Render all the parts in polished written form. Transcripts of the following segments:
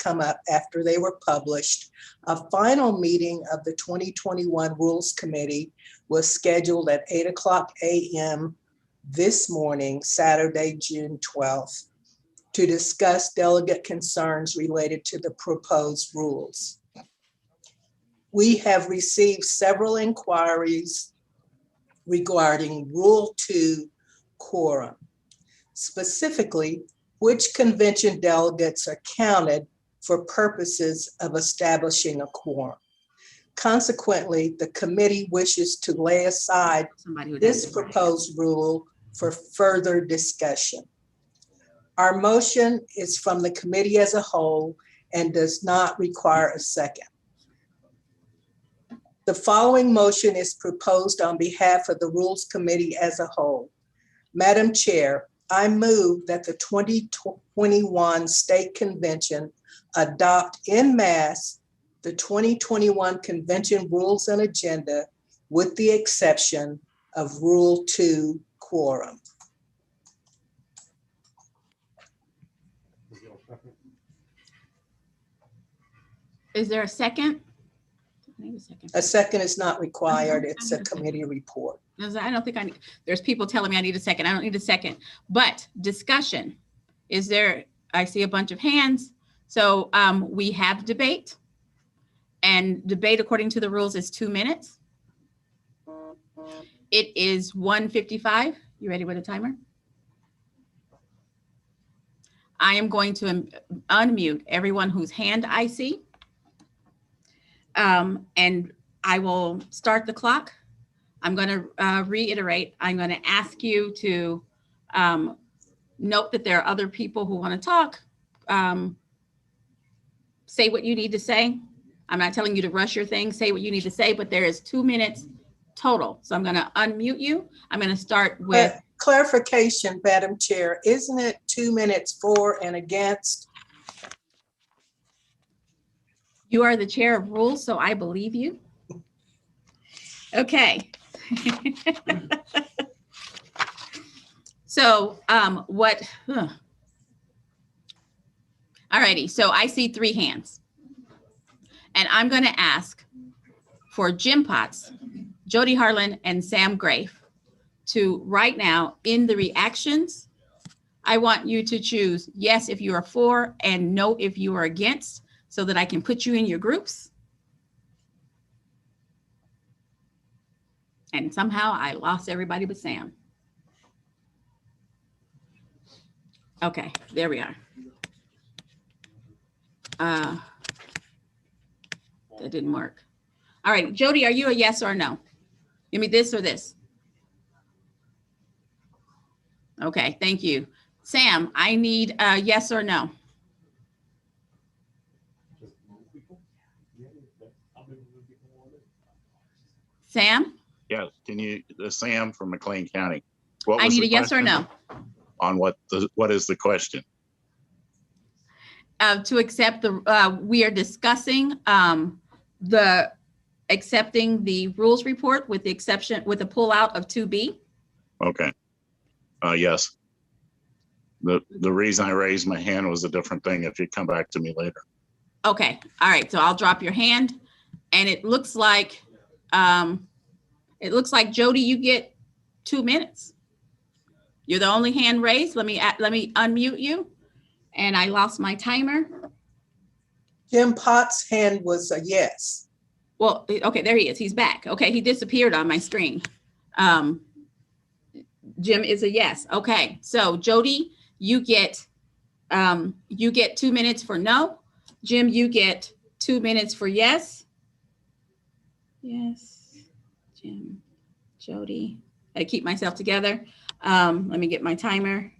come up after they were published, a final meeting of the 2021 Rules Committee was scheduled at 8:00 a.m. this morning, Saturday, June 12th, to discuss delegate concerns related to the proposed rules. We have received several inquiries regarding Rule 2 quorum. Specifically, which convention delegates are counted for purposes of establishing a quorum. Consequently, the committee wishes to lay aside this proposed rule for further discussion. Our motion is from the committee as a whole and does not require a second. The following motion is proposed on behalf of the Rules Committee as a whole. Madam Chair, I move that the 2021 State Convention adopt en masse the 2021 Convention Rules and Agenda with the exception of Rule 2 quorum. Is there a second? I need a second. A second is not required. It's a committee report. I don't think I need, there's people telling me I need a second. I don't need a second, but discussion. Is there, I see a bunch of hands. So we have debate, and debate according to the rules is 2 minutes. It is 1:55. You ready with a timer? I am going to unmute everyone whose hand I see. And I will start the clock. I'm going to reiterate, I'm going to ask you to note that there are other people who want to talk. Say what you need to say. I'm not telling you to rush your thing. Say what you need to say, but there is 2 minutes total. So I'm going to unmute you. I'm going to start with clarification, Madam Chair. Isn't it 2 minutes for and against? You are the chair of rules, so I believe you. Okay. So Alrighty, so I see 3 hands. And I'm going to ask for Jim Potts, Jody Harlan, and Sam Grafe to right now in the reactions, I want you to choose yes if you are for and no if you are against, so that I can put you in your groups. And somehow I lost everybody but Sam. Okay, there we are. That didn't work. All right, Jody, are you a yes or no? Give me this or this. Okay, thank you. Sam, I need a yes or no. Sam? Yes, can you, Sam from McLean County. What was I need the a yes or question? no. On what is the question? To accept the, we are discussing accepting the rules report with the exception, with the pull out of 2B. Okay. Yes. The reason I raised my hand was a different thing. If you come back to me later. Okay. All right. So I'll drop your hand, and it looks like Jody, you get 2 minutes. You're the only hand raised. Let me unmute you. And I lost my timer. Jim Potts' hand was a yes. Well, okay, there he is. He's back. Okay, he disappeared on my screen. Jim is a yes. Okay, so Jody, you get 2 minutes for no. Jim, you get 2 minutes for yes. Yes, Jim, Jody. I keep myself together. Let me get my timer.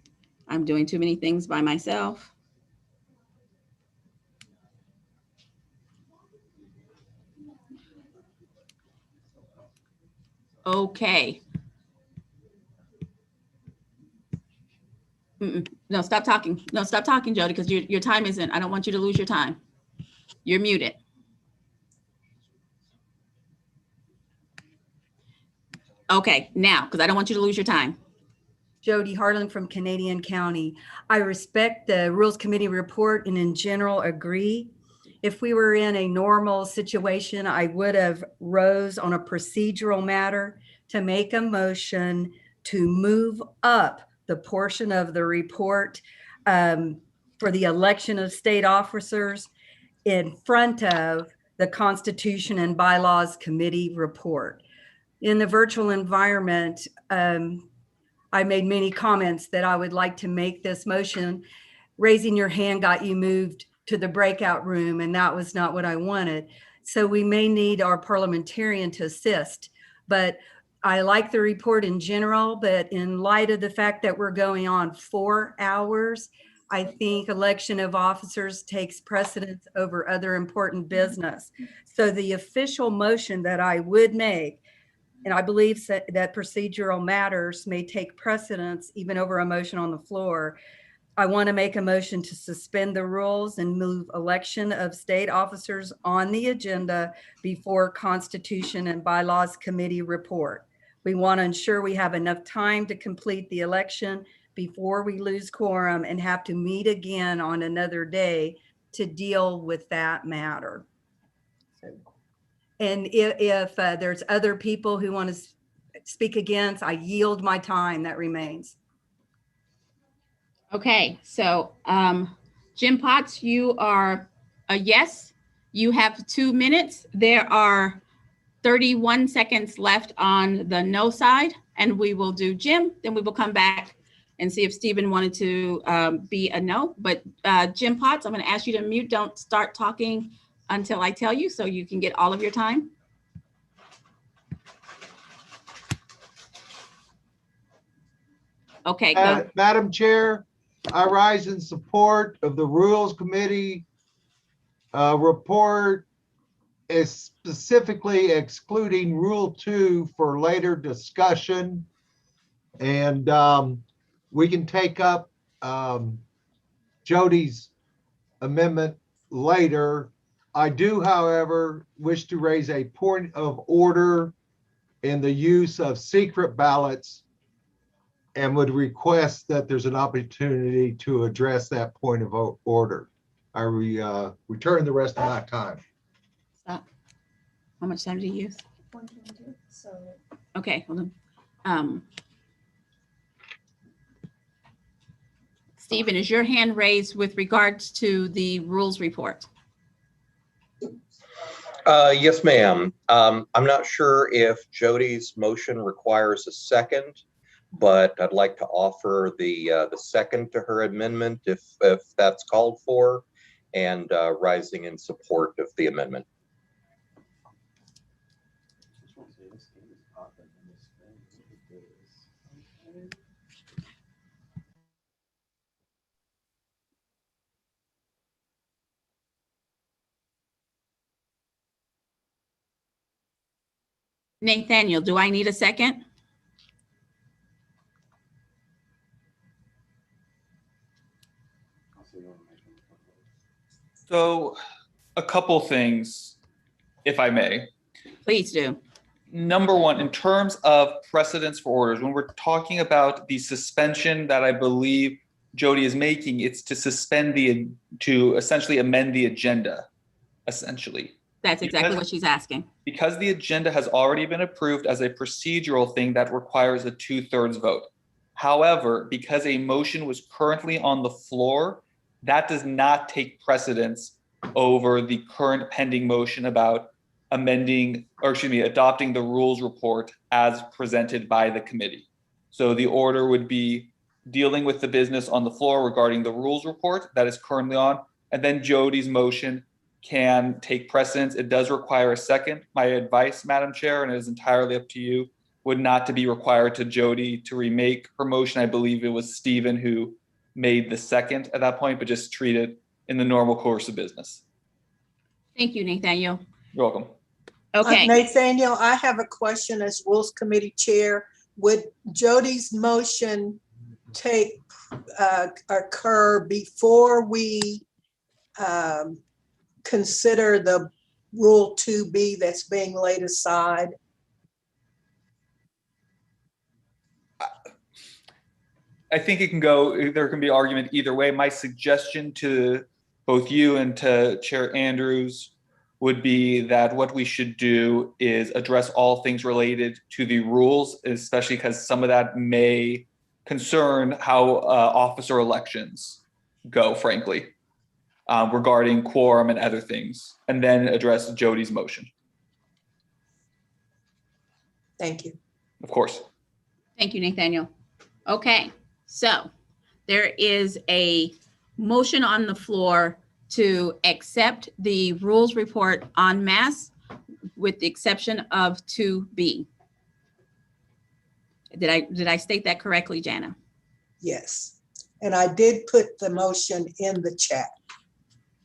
I'm doing too many things by myself. Okay. No, stop talking. No, stop talking, Jody, because your time isn't. I don't want you to lose your time. You're muted. Okay, now, because I don't want you to lose your time. Jody Harlan from Canadian County. I respect the Rules Committee report and in general agree. If we were in a normal situation, I would have rose on a procedural matter to make a motion to move up the portion of the report for the election of state officers in front of the Constitution and Bylaws Committee report. In the virtual environment, I made many comments that I would like to make this motion. Raising your hand got you moved to the breakout room, and that was not what I wanted. So we may need our parliamentarian to assist, but I like the report in general, but in light of the fact that we're going on 4 hours, I think election of officers takes precedence over other important business. So the official motion that I would make, and I believe that procedural matters may take precedence even over a motion on the floor. I want to make a motion to suspend the rules and move election of state officers on the agenda before Constitution and Bylaws Committee report. We want to ensure we have enough time to complete the election before we lose quorum and have to meet again on another day to deal with that matter. And if there's other people who want to speak against, I yield my time that remains. Okay, so Jim Potts, you are a yes. You have 2 minutes. There are 31 seconds left on the no side, and we will do Jim, then we will come back and see if Stephen wanted to be a no. But Jim Potts, I'm going to ask you to mute. Don't start talking until I tell you, so you can get all of your time. Okay, go. Madam Chair, I rise in support of the Rules Committee report, is specifically excluding Rule 2 for later discussion. And we can take up Jody's amendment later. I do, however, wish to raise a point of order in the use of secret ballots and would request that there's an opportunity to address that point of order. I return the rest of my time. Stop. How much time do you use? 1:22. So Okay, hold on. Stephen, is your hand raised with regards to the rules report? Yes, ma'am. I'm not sure if Jody's motion requires a second, but I'd like to offer the second to her amendment if that's called for, and rising in support of the amendment. Nathaniel, do I need a second? So a couple things, if I may. Please do. Number one, in terms of precedence for orders, when we're talking about the suspension that I believe Jody is making, it's to suspend to essentially amend the agenda, essentially. That's exactly what she's asking. Because the agenda has already been approved as a procedural thing that requires a 2/3 vote. However, because a motion was currently on the floor, that does not take precedence over the current pending motion about adopting the rules report as presented by the committee. So the order would be dealing with the business on the floor regarding the rules report that is currently on, and then Jody's motion can take precedence. It does require a second. My advice, Madam Chair, and it is entirely up to you, would not to be required to Jody to remake her motion. I believe it was Stephen who made the second at that point, but just treat it in the normal course of business. Thank you, Nathaniel. You're welcome. Okay. Nathaniel, I have a question as Rules Committee Chair. Would Jody's motion occur before we consider the Rule 2B that's being laid aside? I think it can go, there can be argument either way. My suggestion to both you and to Chair Andrews would be that what we should do is address all things related to the rules, especially because some of that may concern how officer elections go, frankly, regarding quorum and other things, and then address Jody's motion, Thank you. of course. Thank you, Nathaniel. Okay, so there is a motion on the floor to accept the rules report en masse with the exception of 2B. Did I state that correctly, Jana? Yes. And I did put the motion in the chat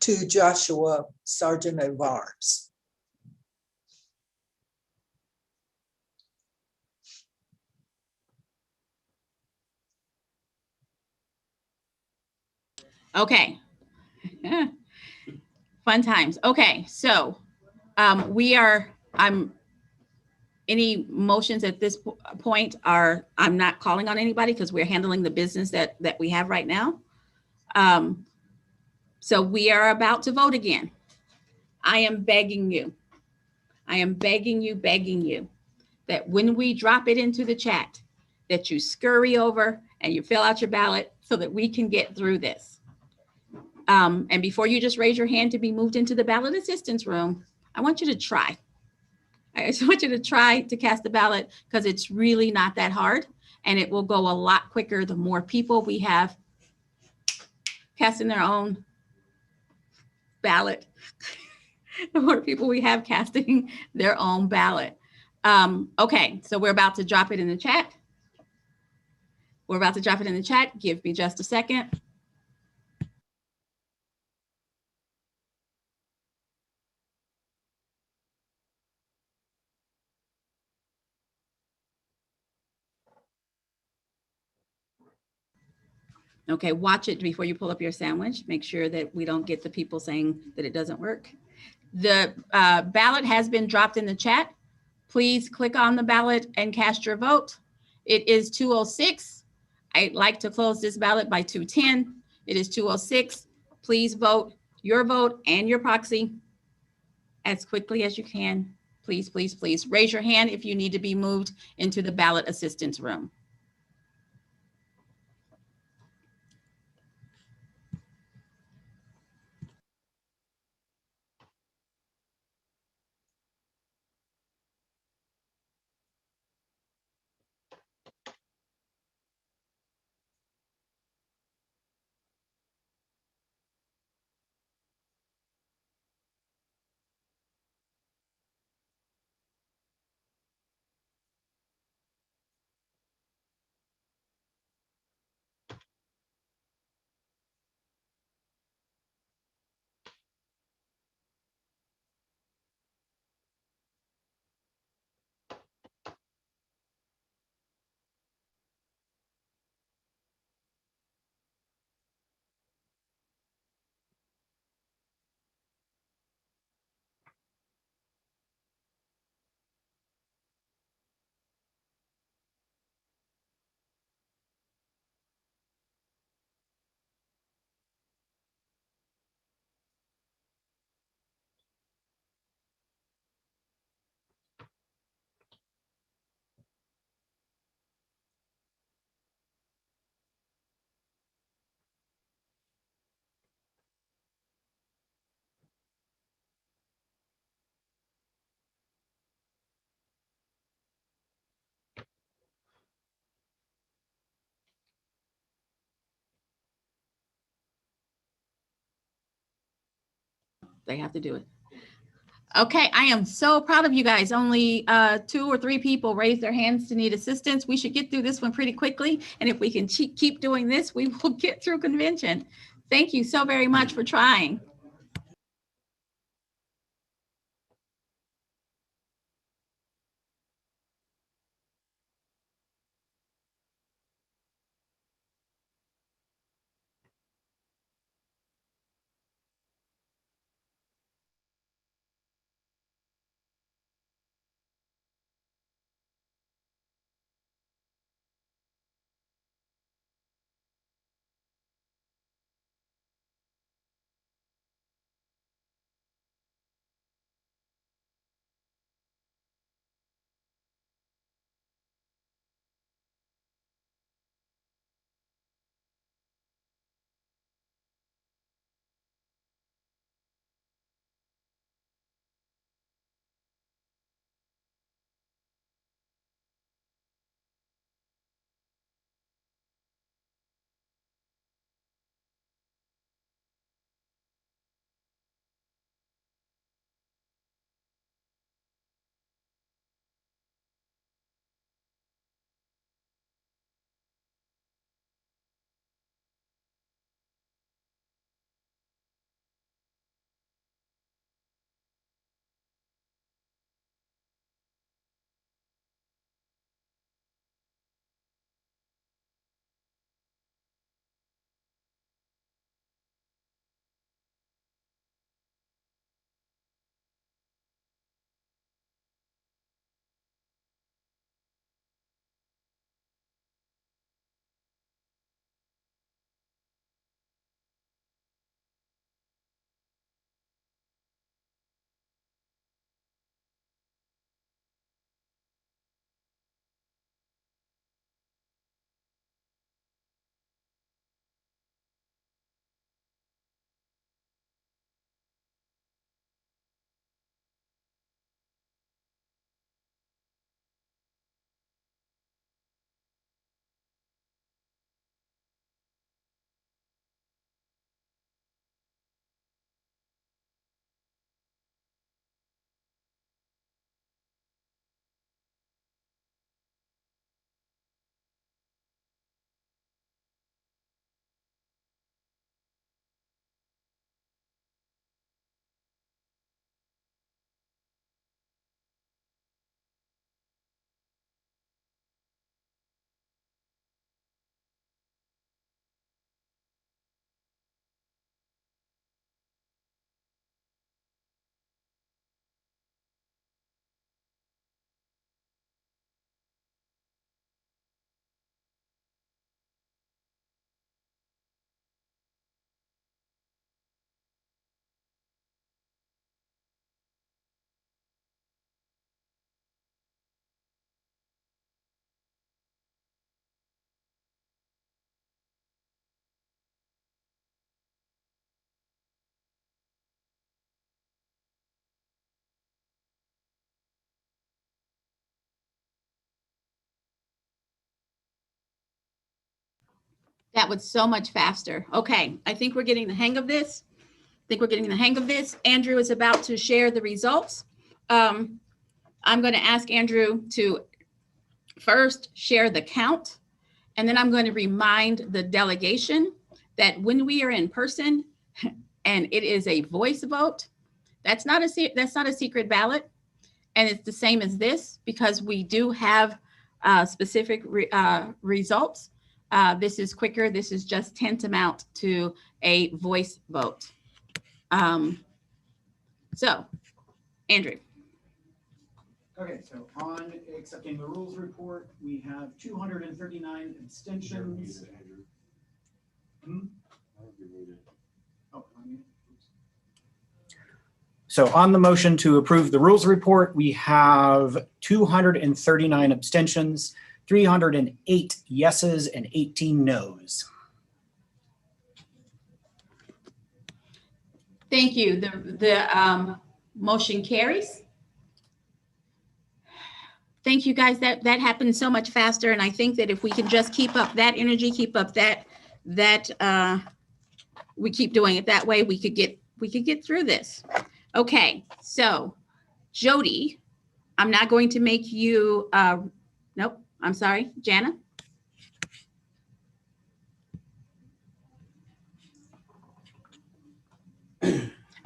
to Joshua, Sergeant of Arms. Okay. Fun times. Okay, so any motions at this point I'm not calling on anybody because we're handling the business that we have right now. So we are about to vote again. I am begging you that when we drop it into the chat, that you scurry over and you fill out your ballot so that we can get through this. And before you just raise your hand to be moved into the ballot assistance room, I want you to try. I just want you to try to cast the ballot because it's really not that hard and it will go a lot quicker the more people we have casting their own ballot, the more people we have casting their own ballot. Okay, so we're about to drop it in the chat. Give me just a second. Okay, watch it before you pull up your sandwich. Make sure that we don't get the people saying that it doesn't work. The ballot has been dropped in the chat. Please click on the ballot and cast your vote. It is 2:06. I'd like to close this ballot by 2:10. It is 2:06. Please vote your vote and your proxy as quickly as you can. Please, please, please raise your hand if you need to be moved into the ballot assistance room. They have to do it. Okay, I am so proud of you guys. Only 2 or 3 people raised their hands to need assistance. We should get through this one pretty quickly. And if we can keep doing this, we will get through convention. Thank you so very much for trying. That was so much faster. Okay, I think we're getting the hang of this. Andrew is about to share the results. I'm going to ask Andrew to first share the count, and then I'm going to remind the delegation that when we are in person and it is a voice vote, that's not a secret ballot, and it's the same as this because we do have specific results. This is quicker. This is just tantamount to a voice vote. So, Andrew. Okay, so on accepting the rules report, we have 239 abstentions. Oh, so on the motion to approve the rules report, we have 239 abstentions, 308 yeses, and 18 nos. Thank you. The motion carries. Thank you, guys. That happened so much faster, and I think that if we can just keep up that energy, keep up that we keep doing it that way, we could get through this. Okay, so Jody, I'm not going to make you. Nope, I'm sorry, Jana.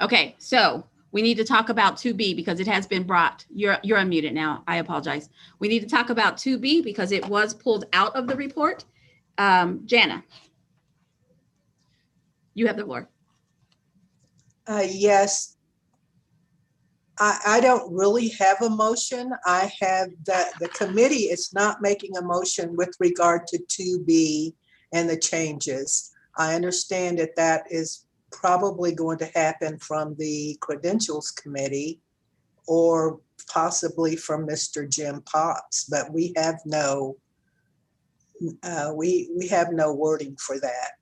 Okay, so we need to talk about 2B because it has been brought. You're unmuted now. I apologize. We need to talk about 2B because it was pulled out of the report. Jana, you have the floor. Yes. I don't really have a motion. I have the committee is not making a motion with regard to 2B and the changes. I understand that is probably going to happen from the credentials committee or possibly from Mr. Jim Potts, but we have no we have no wording for that.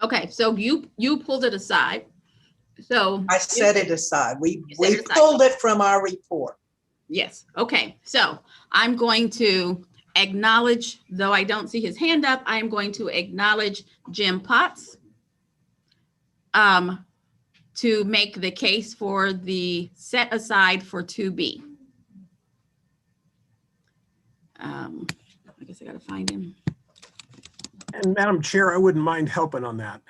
Okay, so you pulled it aside. So I set it aside. We it aside. Pulled it from our report. Yes. Okay. So I'm going to acknowledge, though I don't see his hand up, I'm going to acknowledge Jim Potts to make the case for the set aside for 2B. I guess I got to find him. And Madam Chair, I wouldn't mind helping on that.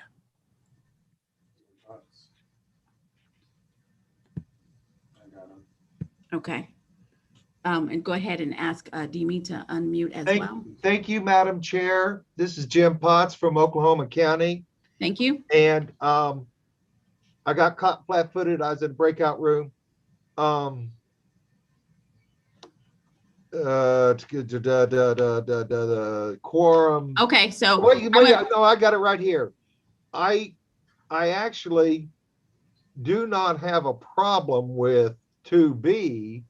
Okay. And go ahead and ask Demi to unmute as well. Thank you, Madam Chair. This is Jim Potts from Oklahoma County. Thank you. And I got caught flat-footed. I was in the breakout room. The quorum. Okay, so Wait, no, I got it right here. I actually do not have a problem with 2B.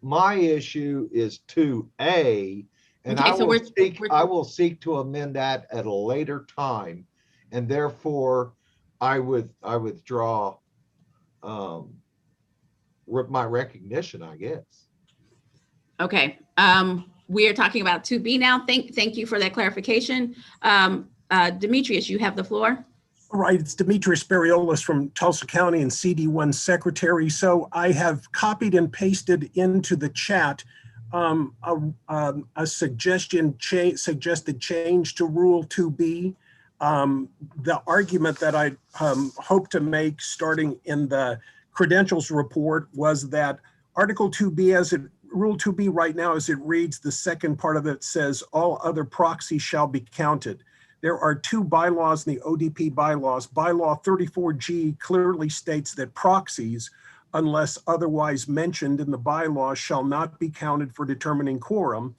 My issue is 2A, and okay, I will seek to amend that at a later time, and therefore I withdraw my recognition, I guess. Okay, we are talking about 2B now. Thank you for that clarification. Demetrius, you have the floor. Right, it's Demetrius Barriolas from Tulsa County and CD1 Secretary. So I have copied and pasted into the chat a suggested change to Rule 2B. The argument that I hope to make starting in the credentials report was that Article 2B Rule 2B right now as it reads, the second part of it says all other proxies shall be counted. There are two bylaws in the ODP bylaws. Bylaw 34G clearly states that proxies, unless otherwise mentioned in the bylaw, shall not be counted for determining quorum.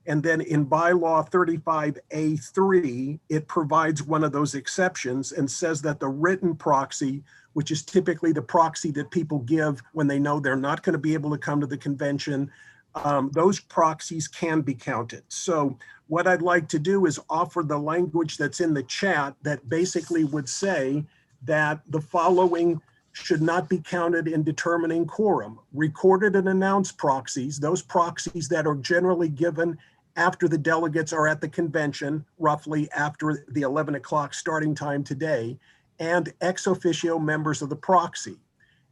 And then in bylaw 35A3, it provides one of those exceptions and says that the written proxy, which is typically the proxy that people give when they know they're not going to be able to come to the convention, those proxies can be counted. So what I'd like to do is offer the language that's in the chat that basically would say that the following should not be counted in determining quorum. Recorded and announced proxies, those proxies that are generally given after the delegates are at the convention, roughly after the 11 o'clock starting time today, and ex officio members of the proxy.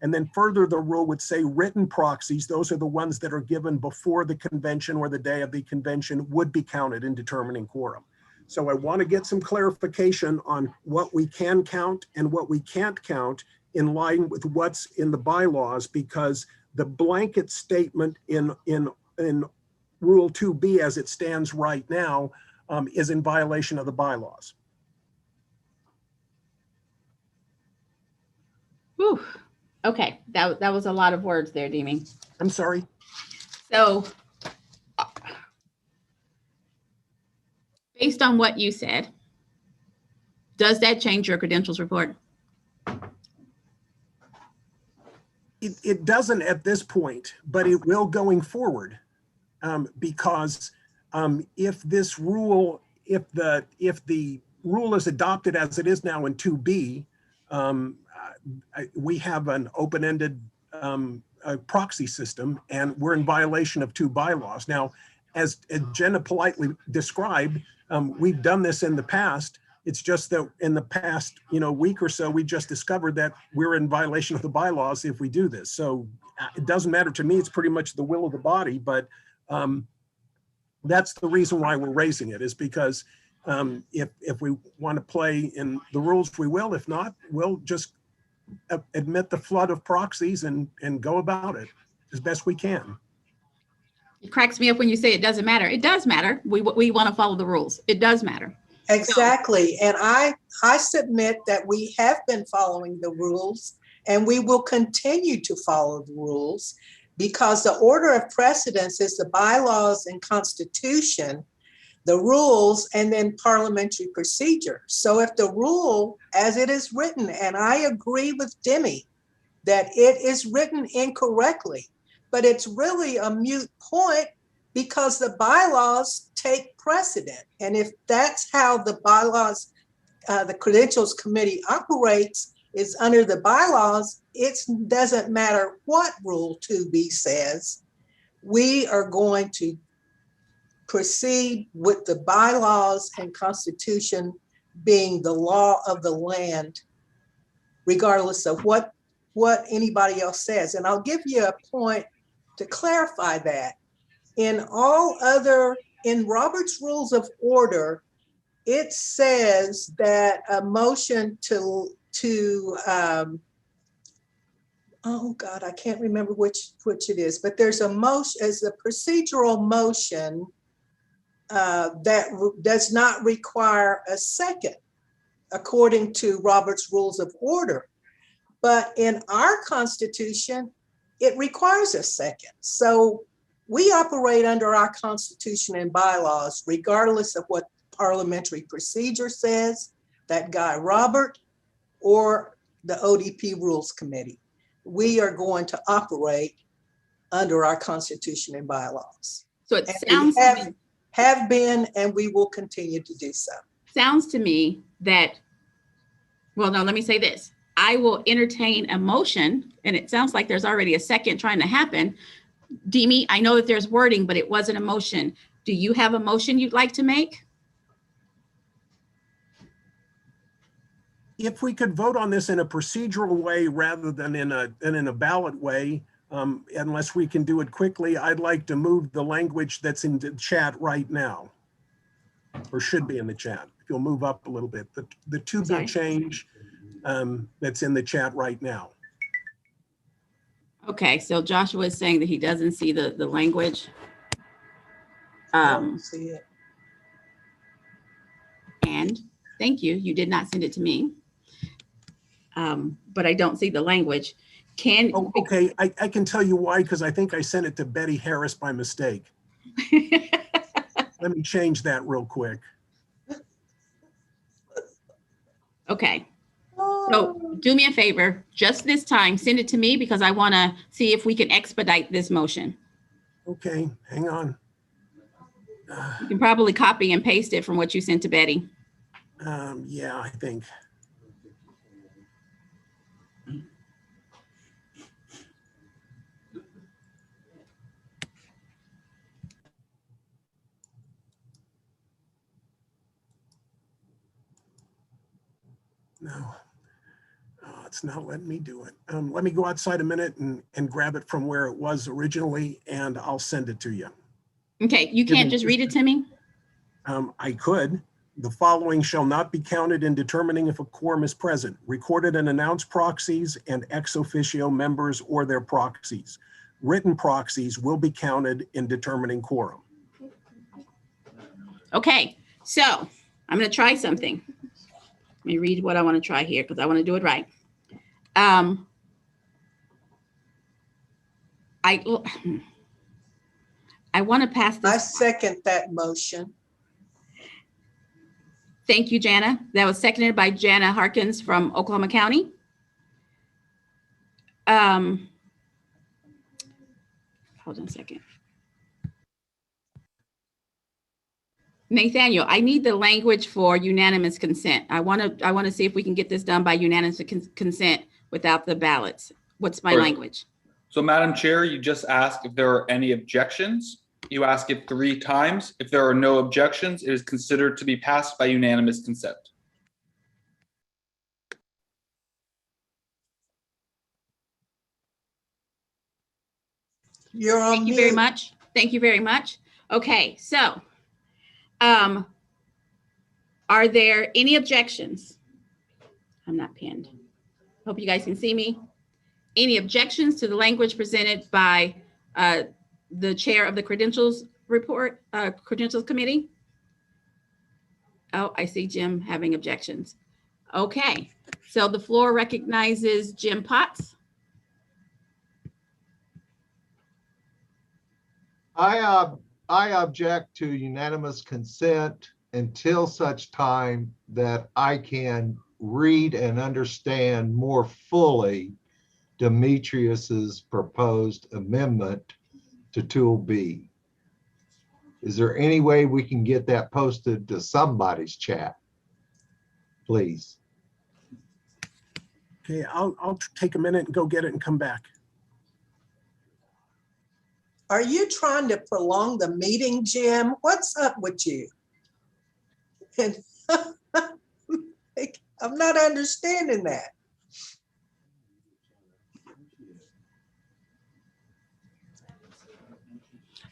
And then further, the rule would say written proxies, those are the ones that are given before the convention or the day of the convention, would be counted in determining quorum. So I want to get some clarification on what we can count and what we can't count in line with what's in the bylaws, because the blanket statement in Rule 2B as it stands right now is in violation of the bylaws. Whew. Okay, that was a lot of words there, Demi. I'm sorry. So based on what you said, does that change your credentials report? It doesn't at this point, but it will going forward, because if this rule, if the rule is adopted as it is now in 2B, we have an open-ended proxy system, and we're in violation of 2 bylaws. Now, as Jenna politely described, we've done this in the past. It's just that in the past, week or so, we just discovered that we're in violation of the bylaws if we do this. So it doesn't matter to me. It's pretty much the will of the body, but that's the reason why we're raising it, is because if we want to play in the rules, we will. If not, we'll just admit the flood of proxies and go about it as best we can. It cracks me up when you say it doesn't matter. It does matter. We want to follow the rules. It does matter. Exactly. And I submit that we have been following the rules, and we will continue to follow the rules, because the order of precedence is the bylaws and constitution, the rules, and then parliamentary procedure. So if the rule as it is written, and I agree with Demi that it is written incorrectly, but it's really a moot point because the bylaws take precedent. And if that's how the bylaws, the Credentials Committee operates, is under the bylaws, it doesn't matter what Rule 2B says. We are going to proceed with the bylaws and constitution being the law of the land, regardless of what anybody else says. And I'll give you a point to clarify that. In Robert's Rules of Order, it says that a motion to oh God, I can't remember which it is, but there's a motion, as a procedural motion that does not require a second, according to Robert's Rules of Order. But in our Constitution, it requires a second. So we operate under our Constitution and bylaws, regardless of what parliamentary procedure says, that guy Robert, or the ODP Rules Committee. We are going to operate under our Constitution and bylaws. So it And sounds we have been, and we will continue to do so. sounds to me that, well, no, let me say this. I will entertain a motion, and it sounds like there's already a second trying to happen. Demi, I know that there's wording, but it wasn't a motion. Do you have a motion you'd like to make? If we could vote on this in a procedural way rather than in a ballot way, unless we can do it quickly, I'd like to move the language that's in the chat right now, or should be in the chat. If you'll move up a little bit, the 2B change that's in the chat right now. Okay, so Joshua is saying that he doesn't see the language. I don't see it. And thank you. You did not send it to me. But I don't see the language. Oh, okay, I can tell you why, because I think I sent it to Betty Harris by mistake. Let me change that real quick. Okay. So do me a favor, just this time, send it to me, because I want to see if we can expedite this motion. Okay, hang on. You can probably copy and paste it from what you sent to Betty. Yeah, I think. It's not letting me do it. Let me go outside a minute and grab it from where it was originally, and I'll send it to you. Okay, you Give can't me just just read it to me? I could. The following shall not be counted in determining if a quorum is present: recorded and announced proxies and ex officio members or their proxies. Written proxies will be counted in determining quorum. Okay, so I'm going to try something. Let me read what I want to try here because I want to do it right. I want to pass I this. second that motion. Thank you, Jana. That was seconded by Jana Harkins from Oklahoma County. Hold on a second. Nathaniel, I need the language for unanimous consent. I want to see if we can get this done by unanimous consent without the ballots. What's my Sure. language? So Madam Chair, you just ask if there are any objections. You ask it 3 times. If there are no objections, it is considered to be passed by unanimous consent. You're on Thank you very mute. much. Thank you very much. Okay, so are there any objections? I'm not pinned. Hope you guys can see me. Any objections to the language presented by the chair of the credentials report, credentials committee? Oh, I see Jim having objections. Okay, so the floor recognizes Jim Potts. I object to unanimous consent until such time that I can read and understand more fully Demetrius's proposed amendment to Tool B. Is there any way we can get that posted to somebody's chat? Please. Okay, I'll take a minute and go get it and come back. Are you trying to prolong the meeting, Jim? What's up with you? And I'm not understanding that.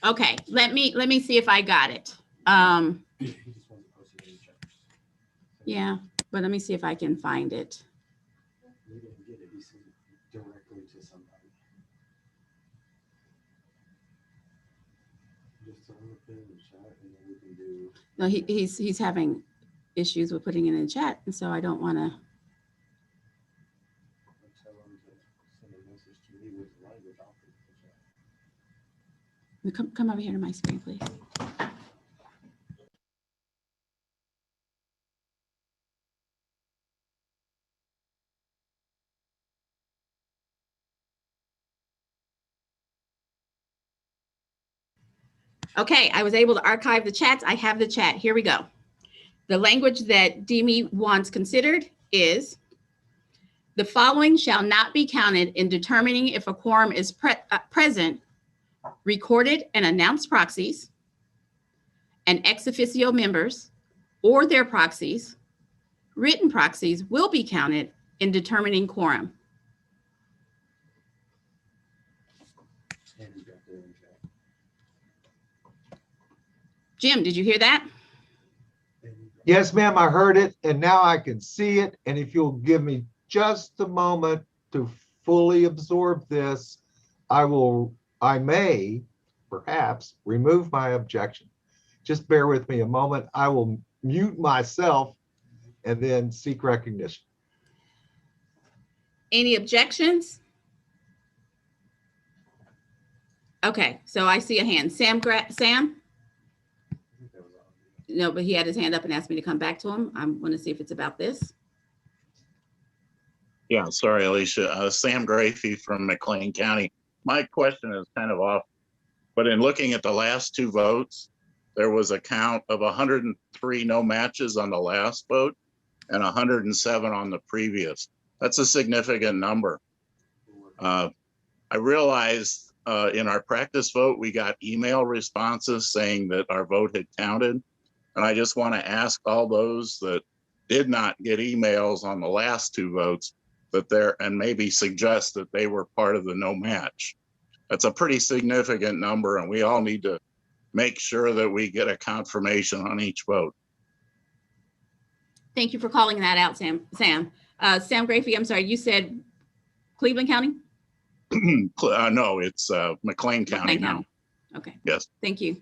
Okay, let me see if I got it. Yeah, but let me see if I can find it. No, he's having issues with putting it in the chat, and so I don't want to. Come over here to my screen, please. Okay, I was able to archive the chats. I have the chat. Here we go. The language that Demi wants considered is: the following shall not be counted in determining if a quorum is present: recorded and announced proxies and ex officio members or their proxies. Written proxies will be counted in determining quorum. Jim, did you hear that? Yes, ma'am, I heard it, and now I can see it. And if you'll give me just a moment to fully absorb this, I may perhaps remove my objection. Just bear with me a moment. I will mute myself and then seek recognition. Any objections? Okay, so I see a hand. Sam? No, but he had his hand up and asked me to come back to him. I'm going to see if it's about this. Yeah, sorry, Alicia. Sam Grafey from McLean County. My question is kind of off, but in looking at the last 2 votes, there was a count of 103 no matches on the last vote and 107 on the previous. That's a significant number. I realized in our practice vote, we got email responses saying that our vote had counted. And I just want to ask all those that did not get emails on the last 2 votes that they're, and maybe suggest that they were part of the no match. That's a pretty significant number, and we all need to make sure that we get a confirmation on each vote. Thank you for calling that out, Sam. Sam Grafey, I'm sorry, you said Cleveland County? No, it's McLean County now. County. Okay, Yes. thank you.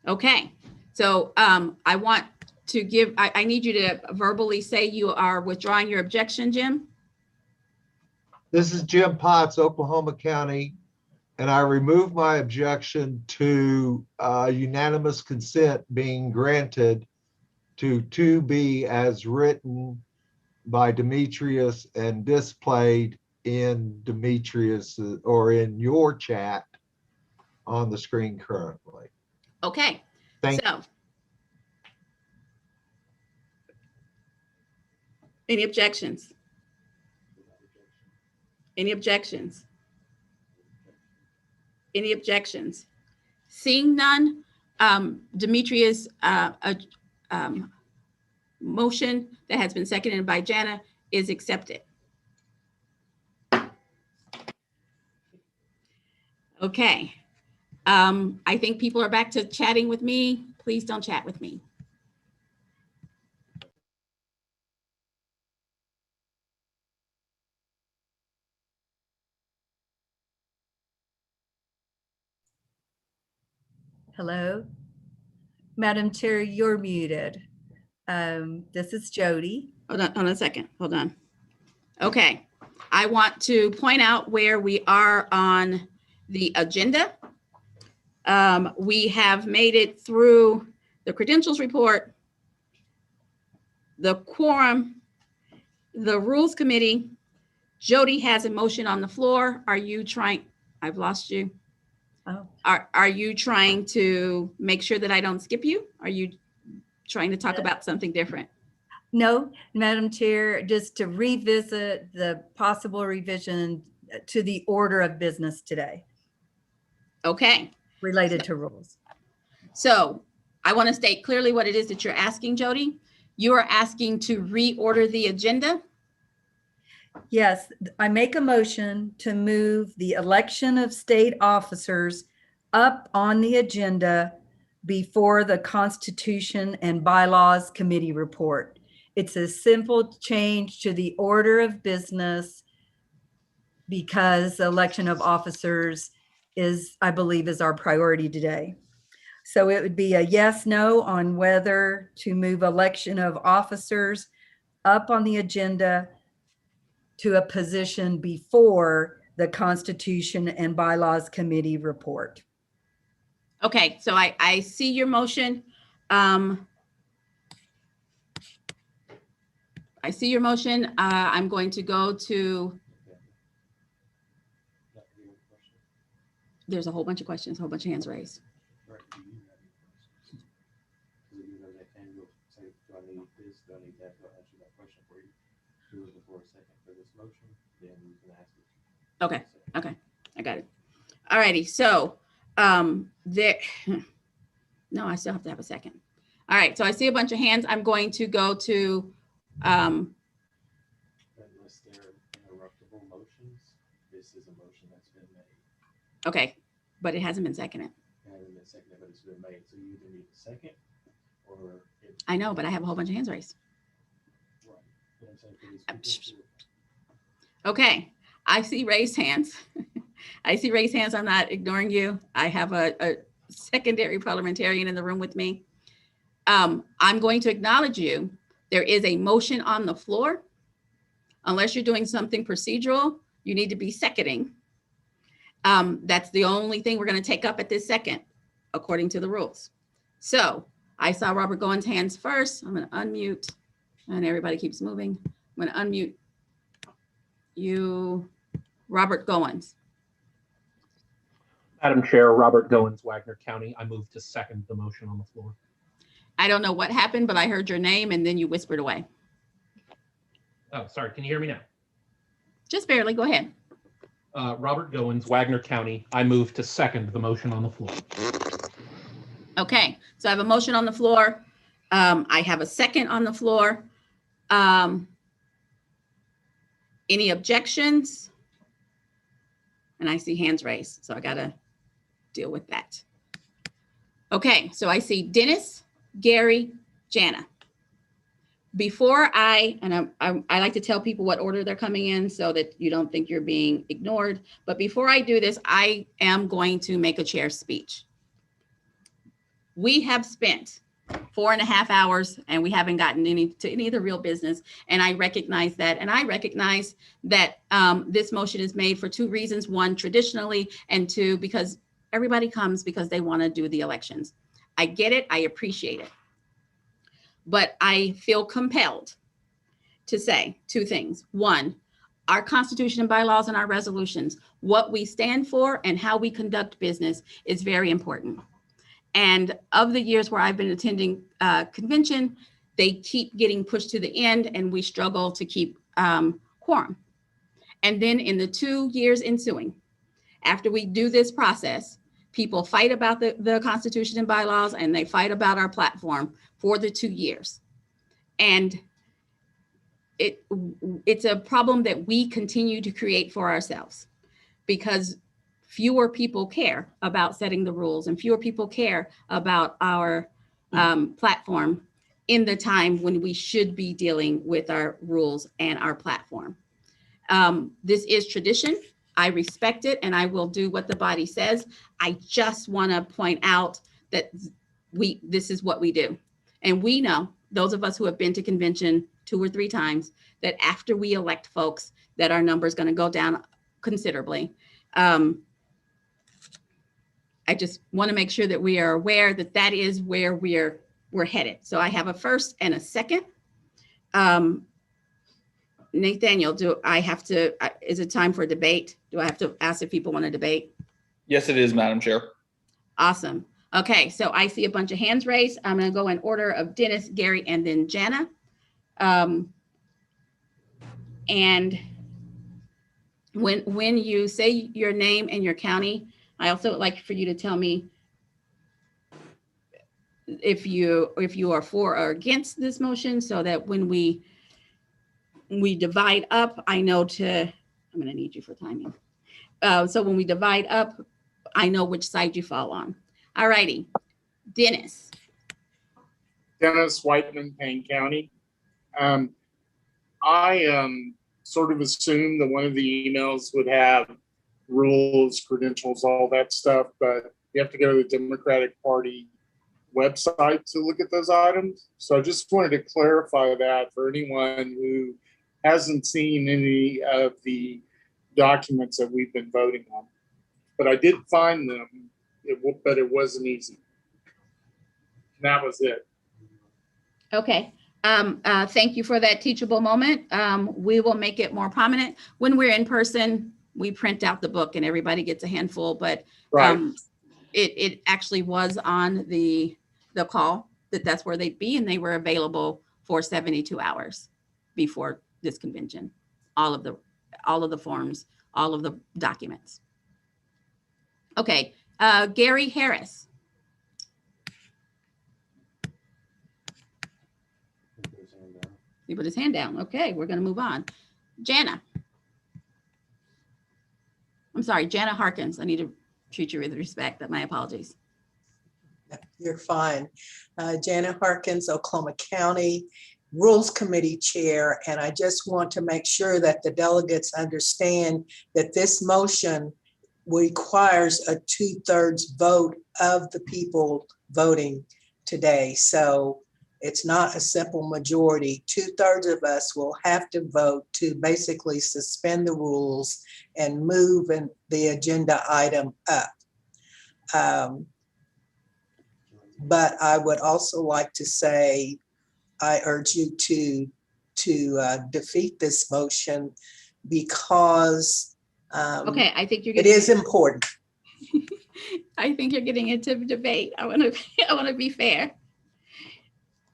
Okay, so I want to give, I need you to verbally say you are withdrawing your objection, Jim. This is Jim Potts, Oklahoma County, and I remove my objection to unanimous consent being granted to 2B as written by Demetrius and displayed in Demetrius or in your chat on the screen currently. Okay, Thank so. Any objections? Any objections? Any objections? Seeing none, Demetrius' motion that has been seconded by Jana is accepted. Okay. I think people are back to chatting with me. Please don't chat with me. Hello? Madam Chair, you're muted. This is Jody. Hold on a second. Hold on. Okay. I want to point out where we are on the agenda. We have made it through the credentials report, the quorum, the rules committee. Jody has a motion on the floor. Are you trying? I've lost you. Oh, Are you trying to make sure that I don't skip you? Are you trying to talk about something different? no, Madam Chair, just to revisit the possible revision to the order of business today Okay. related to rules. So I want to state clearly what it is that you're asking, Jody. You are asking to reorder the agenda. Yes, I make a motion to move the election of state officers up on the agenda before the Constitution and Bylaws Committee report. It's a simple change to the order of business because the election of officers is, I believe, is our priority today. So it would be a yes, no on whether to move election of officers up on the agenda to a position before the Constitution and Bylaws Committee report. Okay, so I see your motion. I see your motion. I'm going to go to, there's a whole bunch of questions, a whole bunch of hands raised. Okay, okay, I got it. All righty, so there, no, I still have to have a second. All right, so I see a bunch of hands. I'm going to go to, Unless they're interruptible motions, this is a motion that's been made. okay, but it hasn't been seconded. It hasn't been seconded, but it's been made. So you either need a second or. I know, but I have a whole bunch of hands raised. Right. What I'm saying for these people Okay, I see raised hands. I see raised hands. I'm not ignoring you. I have a secondary parliamentarian in the room with me. I'm going to acknowledge you. There is a motion on the floor. Unless you're doing something procedural, you need to be seconding. That's the only thing we're going to take up at this second, according to the rules. So I saw Robert Goins' hands first. I'm going to unmute, and everybody keeps moving. I'm going to unmute you, Robert Goins. Madam Chair, Robert Goins, Wagner County. I move to second the motion on the floor. I don't know what happened, but I heard your name and then you whispered away. Oh, sorry. Can you hear me now? Just barely. Go ahead. Robert Goins, Wagner County. I move to second the motion on the floor. Okay, so I have a motion on the floor I have a second on the floor. Any objections? And I see hands raised, so I gotta deal with that. Okay, so I see Dennis, Gary, Jana. Before I like to tell people what order they're coming in so that you don't think you're being ignored. But before I do this, I am going to make a chair speech. We have spent 4.5 hours and we haven't gotten to any of the real business. And I recognize that. And I recognize that this motion is made for 2 reasons. 1, traditionally, and 2, because everybody comes because they want to do the elections. I get it. I appreciate it. But I feel compelled to say 2 things. 1, our Constitution and bylaws and our resolutions, what we stand for and how we conduct business is very important. And of the years where I've been attending convention, they keep getting pushed to the end and we struggle to keep quorum. And then in the 2 years ensuing, after we do this process, people fight about the Constitution and bylaws and they fight about our platform for the 2 years. And it's a problem that we continue to create for ourselves because fewer people care about setting the rules and fewer people care about our platform in the time when we should be dealing with our rules and our platform. This is tradition. I respect it and I will do what the body says. I just want to point out that this is what we do. And we know, those of us who have been to convention 2 or 3 times, that after we elect folks, that our number is going to go down considerably. I just want to make sure that we are aware that that is where we're headed. So I have a first and a second. Nathaniel, is it time for debate? Do I have to ask if people want to debate? Yes, it is, Madam Chair. Awesome. Okay, so I see a bunch of hands raised. I'm going to go in order of Dennis, Gary, and then Jana. And when you say your name and your county, I also would like for you to tell me if you are for or against this motion, so that when we divide up, I know I'm going to need you for timing. So when we divide up, I know which side you fall on. All righty, Dennis. Dennis Whiteman, Payne County. I sort of assumed that one of the emails would have rules, credentials, all that stuff, but you have to go to the Democratic Party website to look at those items. So I just wanted to clarify that for anyone who hasn't seen any of the documents that we've been voting on. But I did find them, but it wasn't easy. And that was it. Okay. Thank you for that teachable moment. We will make it more prominent. When we're in person, we print out the book and everybody gets a handful, but Right. It actually was on the call that's where they'd be, and they were available for 72 hours before this convention. All of the forms, all of the documents. Okay, Gary Harris. He put his hand down. Okay, we're going to move on. Jana. I'm sorry, Jana Harkins. I need to treat you with respect. My apologies. You're fine. Jana Harkins, Oklahoma County Rules Committee Chair, and I just want to make sure that the delegates understand that this motion requires a 2/3 vote of the people voting today. So it's not a simple majority. 2/3 of us will have to vote to basically suspend the rules and move the agenda item up. But I would also like to say, I urge you to defeat this motion because Okay, I think it is important. I think you're getting into debate. I want to be fair.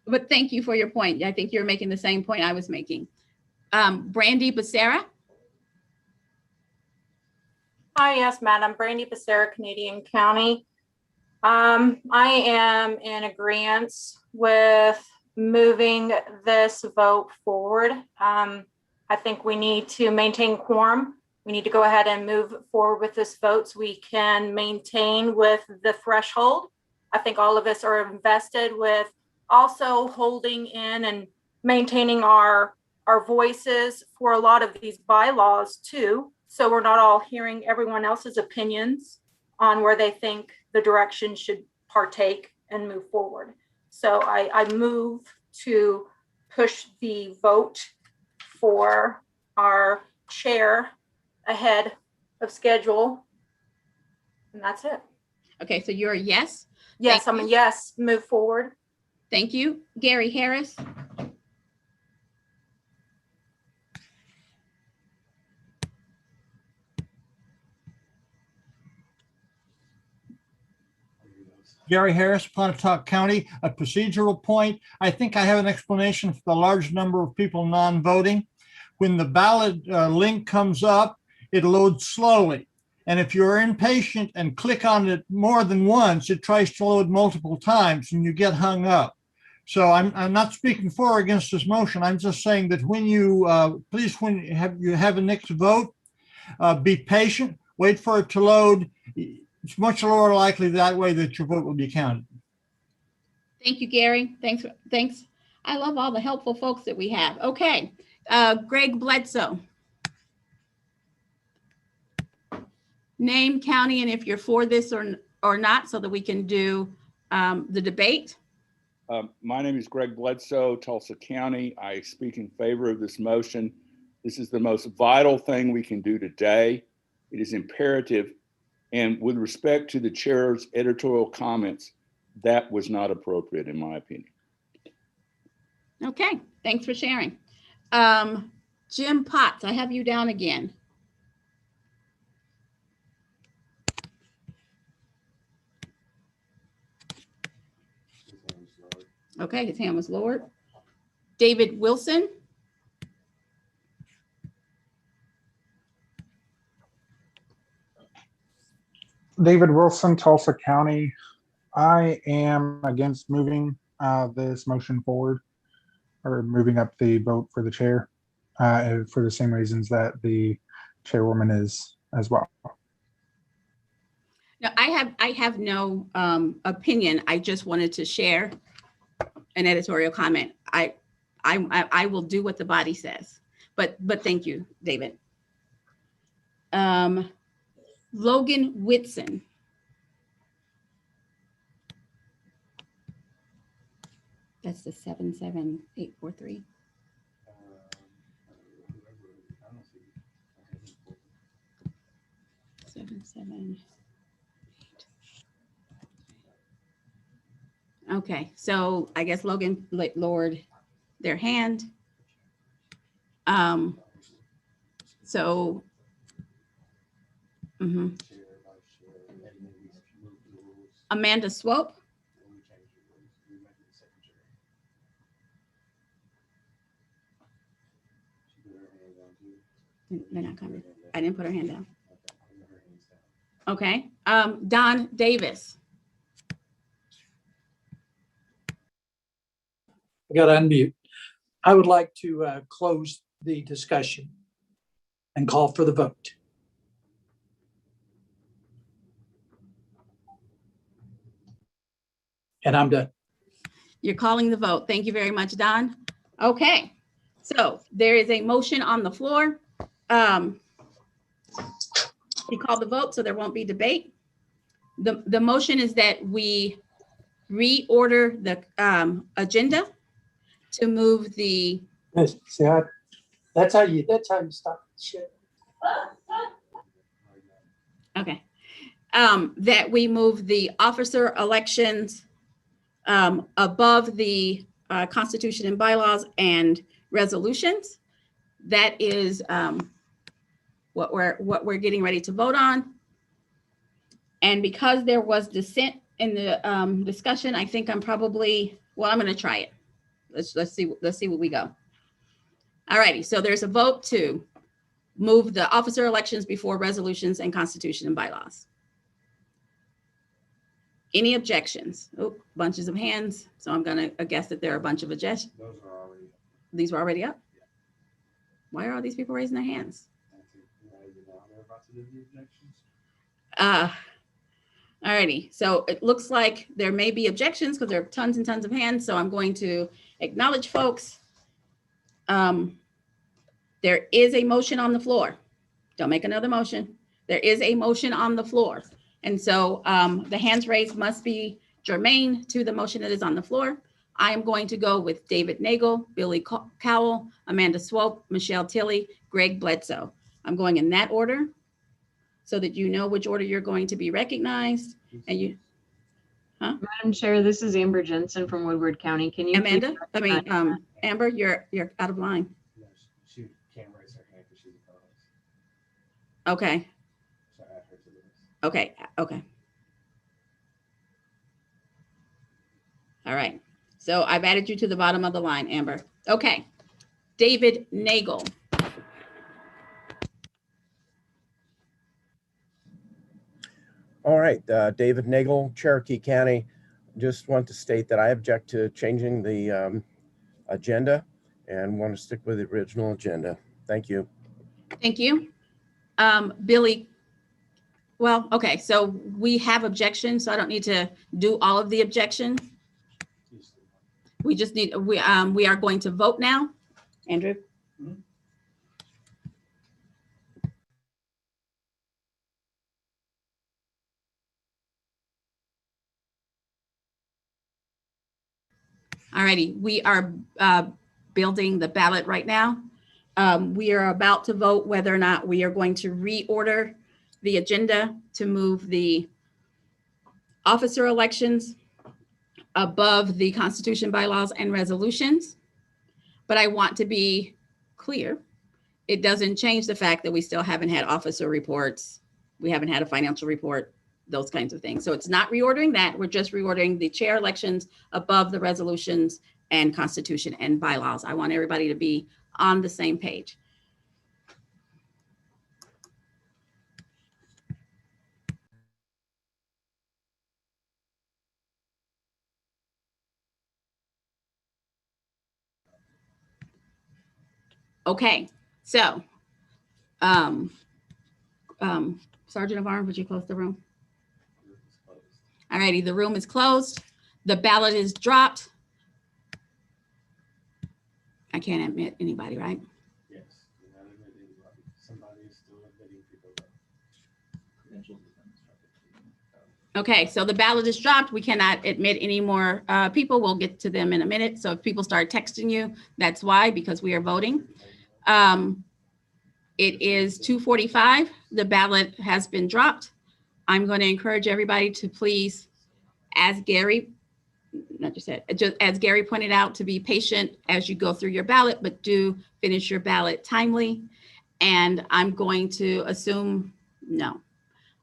But thank you for your point. I think you're making the same point I was making. Brandy Becerra. Hi, yes, Madam. Brandy Becerra, Canadian County. I am in agreement with moving this vote forward. I think we need to maintain quorum. We need to go ahead and move forward with this vote so we can maintain with the threshold. I think all of us are invested with also holding in and maintaining our voices for a lot of these bylaws too. So we're not all hearing everyone else's opinions on where they think the direction should partake and move forward. So I move to push the vote for our chair ahead of schedule. And that's it. Okay, so you're a yes. Yes, Thank I'm a you. yes, move forward. Thank you. Gary Harris. Gary Harris, Pontotoc County. A procedural point. I think I have an explanation for the large number of people non-voting. When the ballot link comes up, it loads slowly. And if you're impatient and click on it more than once, it tries to load multiple times and you get hung up. So I'm not speaking for or against this motion. I'm just saying that when you, please, when you have a next vote, be patient, wait for it to load. It's much lower likely that way that your vote will be counted. Thank you, Gary. Thanks. I love all the helpful folks that we have. Okay, Greg Bledsoe. Name, county, and if you're for this or not, so that we can do the debate. My name is Greg Bledsoe, Tulsa County. I speak in favor of this motion. This is the most vital thing we can do today. It is imperative. And with respect to the chair's editorial comments, that was not appropriate in my opinion. Okay, thanks for sharing. Jim Potts, I have you down again. Okay, his hand was lowered. David Wilson. David Wilson, Tulsa County. I am against moving this motion forward or moving up the vote for the chair for the same reasons that the chairwoman is as well. No, I have no opinion. I just wanted to share an editorial comment. I will do what the body says, but thank you, David. Logan Whitson. That's the 77843. 778. Okay, so I guess Logan lowered their hand. So. Amanda Swope. They're not coming. I didn't put her hand down. Okay. Don Davis. I got to unmute. I would like to close the discussion and call for the vote. And I'm done. You're calling the vote. Thank you very much, Don. Okay, so there is a motion on the floor. He called the vote, so there won't be debate. The motion is that we reorder the agenda to move the. See, that's how you stop shit. Okay, that we move the officer elections above the Constitution and bylaws and resolutions. That is what we're getting ready to vote on. And because there was dissent in the discussion, I think I'm probably, well, I'm going to try it. Let's see what we go. All righty. So there's a vote to move the officer elections before resolutions and Constitution and bylaws. Any objections? Oh, bunches of hands. So I'm gonna guess that there are a bunch of objections. Those are already, These were already up? Why are all these people raising their hands? I think, now they're about to do the objections. Alrighty, so it looks like there may be objections because there are tons and tons of hands. So I'm going to acknowledge folks. There is a motion on the floor. Don't make another motion. There is a motion on the floor. And so the hands raised must be germane to the motion that is on the floor. I am going to go with David Nagel, Billy Cowell, Amanda Swope, Michelle Tilley, Greg Bledsoe. I'm going in that order so that you know which order you're going to be recognized. And you, Madam Chair, this is Amber Jensen from Woodward County. Can you please Amanda, Amber, you're out of line. No, she can't raise her hand because she's a co-host. Okay, So add her to the list. okay. All right, so I've added you to the bottom of the line, Amber. Okay, David Nagel. All right, David Nagel, Cherokee County. Just want to state that I object to changing the agenda and want to stick with the original agenda. Thank you. Thank you. Billy, well, okay, so we have objections, so I don't need to do all of the objections. We just need, we are going to vote now. Andrew? All righty, we are building the ballot right now. We are about to vote whether or not we are going to reorder the agenda to move the officer elections above the Constitution, bylaws, and resolutions. But I want to be clear. It doesn't change the fact that we still haven't had officer reports. We haven't had a financial report, those kinds of things. So it's not reordering that. We're just reordering the chair elections above the resolutions and Constitution and bylaws. I want everybody to be on the same page. Okay, so Sergeant of Arms, would you close the room? All righty, the room is closed. The ballot is dropped. I can't admit anybody, right? Yes, you're not admitting anybody. Somebody is still admitting people. Okay, so the ballot is dropped. We cannot admit any more people. We'll get to them in a minute. So if people start texting you, that's why, because we are voting. It is 2:45. The ballot has been dropped. I'm going to encourage everybody to please, as Gary, as Gary pointed out, to be patient as you go through your ballot, but do finish your ballot timely. And I'm going to assume, no,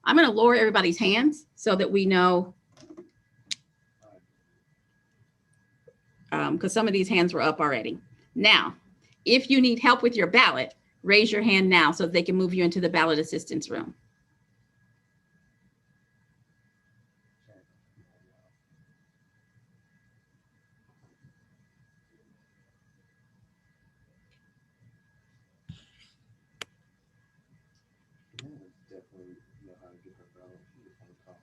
I'm going to lower everybody's hands so that we know, because some of these hands were up already. Now, if you need help with your ballot, raise your hand now so they can move you into the ballot assistance room. Definitely know how to get her ballot on the call.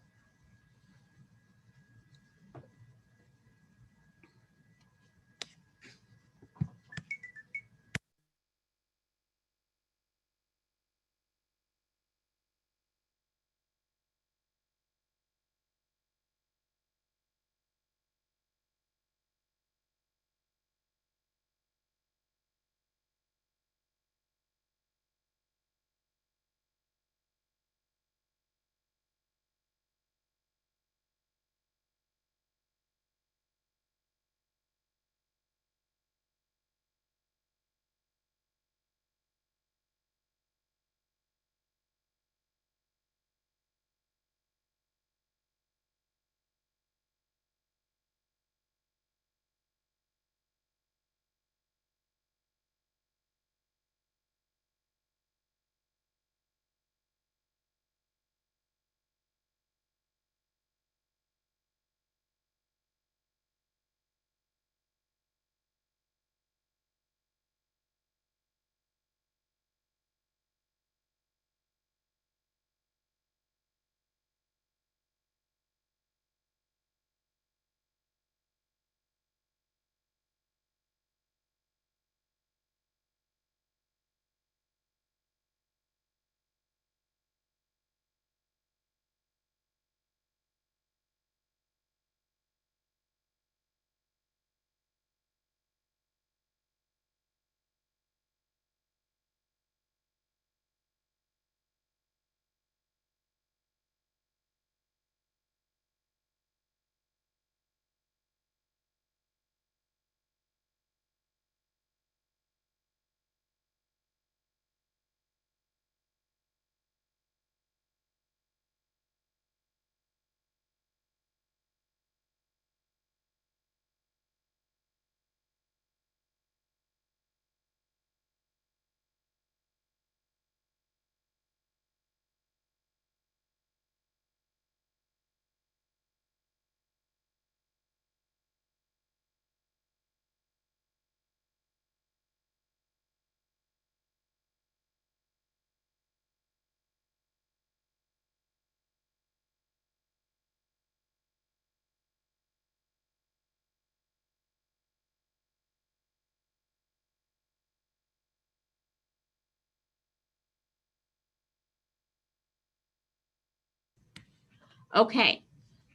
Okay,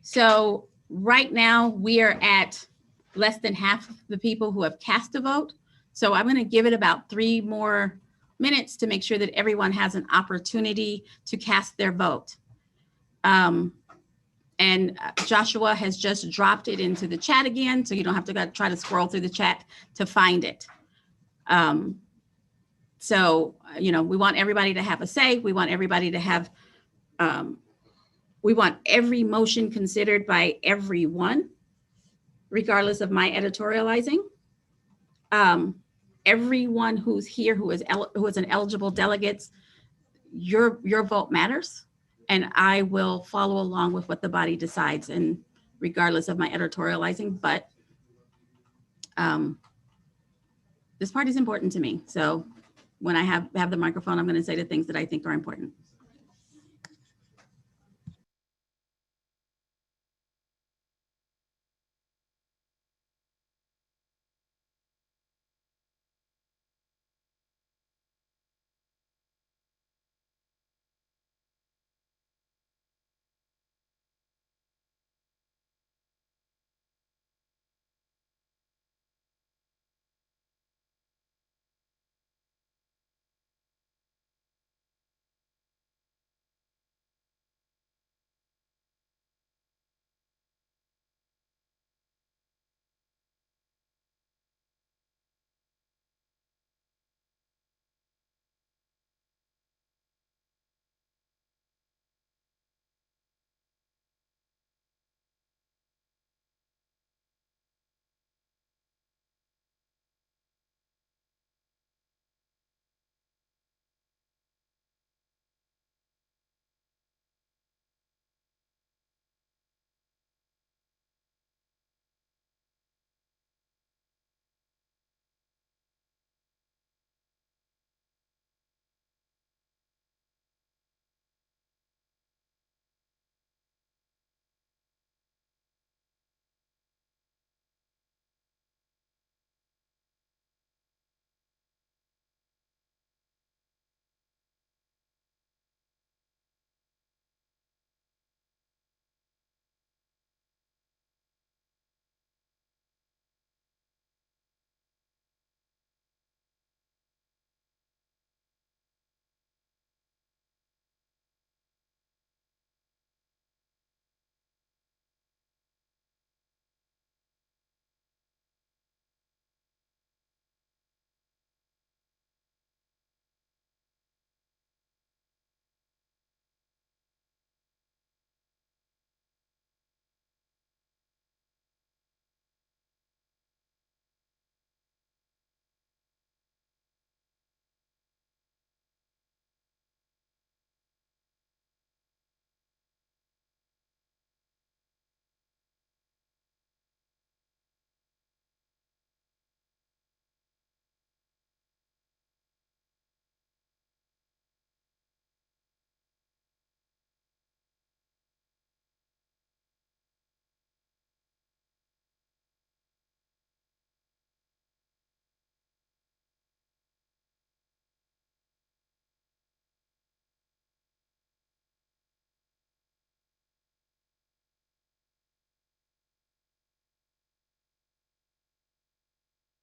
so right now we are at less than half of the people who have cast a vote. So I'm going to give it about 3 more minutes to make sure that everyone has an opportunity to cast their vote. And Joshua has just dropped it into the chat again, so you don't have to try to scroll through the chat to find it. So, you know, we want everybody to have a say. We want everybody to have, we want every motion considered by everyone, regardless of my editorializing. Everyone who's here who is an eligible delegate, your vote matters. And I will follow along with what the body decides, and regardless of my editorializing, but this part is important to me. So when I have the microphone, I'm going to say the things that I think are important.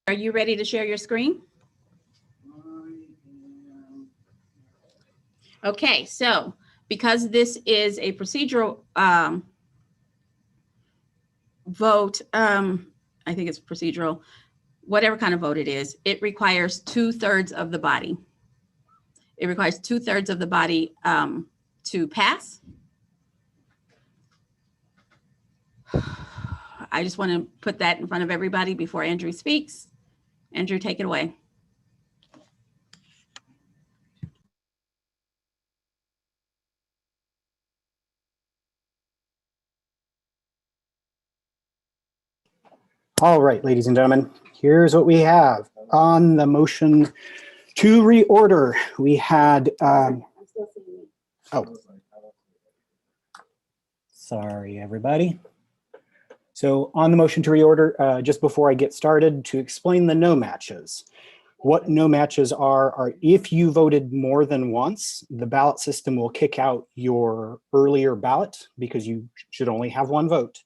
Are you ready to share your screen? Okay, so because this is a procedural vote, I think it's procedural, whatever kind of vote it is, it requires 2/3 of the body. It requires 2/3 of the body to pass. I just want to put that in front of everybody before Andrew speaks. Andrew, take it away. All right, ladies and gentlemen, here's what we have. On the motion to reorder, we had, sorry, everybody. So on the motion to reorder, just before I get started, to explain the no matches. What no matches are if you voted more than once, the ballot system will kick out your earlier ballot because you should only have one vote.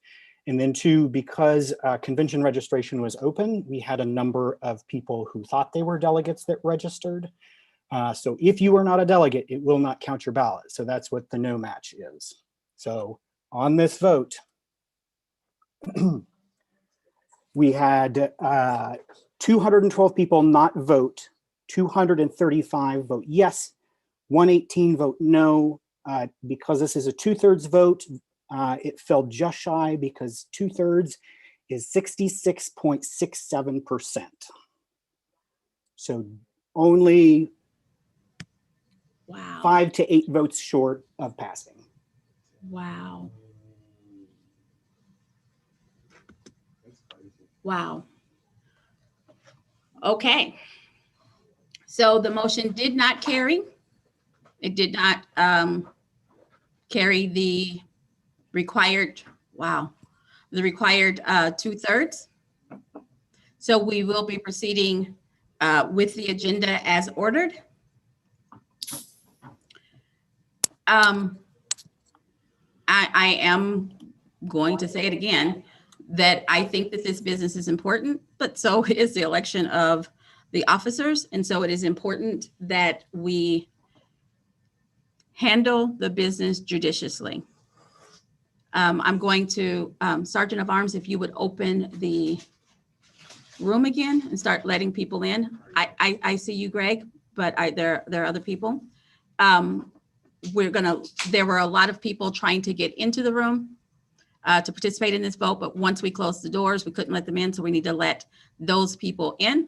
And then two, because convention registration was open, we had a number of people who thought they were delegates that registered. So if you are not a delegate, it will not count your ballot. So that's what the no match is. So on this vote, we had 212 people not vote, 235 vote yes, 118 vote no. Because this is a 2/3 vote, it fell just shy because 2/3 is 66.67%. So only 5 to 8 votes short of passing. Wow. Wow. Okay. So the motion did not carry. It did not carry the required, the required 2/3. So we will be proceeding with the agenda as ordered. I am going to say it again, that I think that this business is important, but so is the election of the officers. And so it is important that we handle the business judiciously. I'm going to, Sergeant of Arms, if you would open the room again and start letting people in. I see you, Greg, but there are other people. There were a lot of people trying to get into the room to participate in this vote, but once we closed the doors, we couldn't let them in, so we need to let those people in.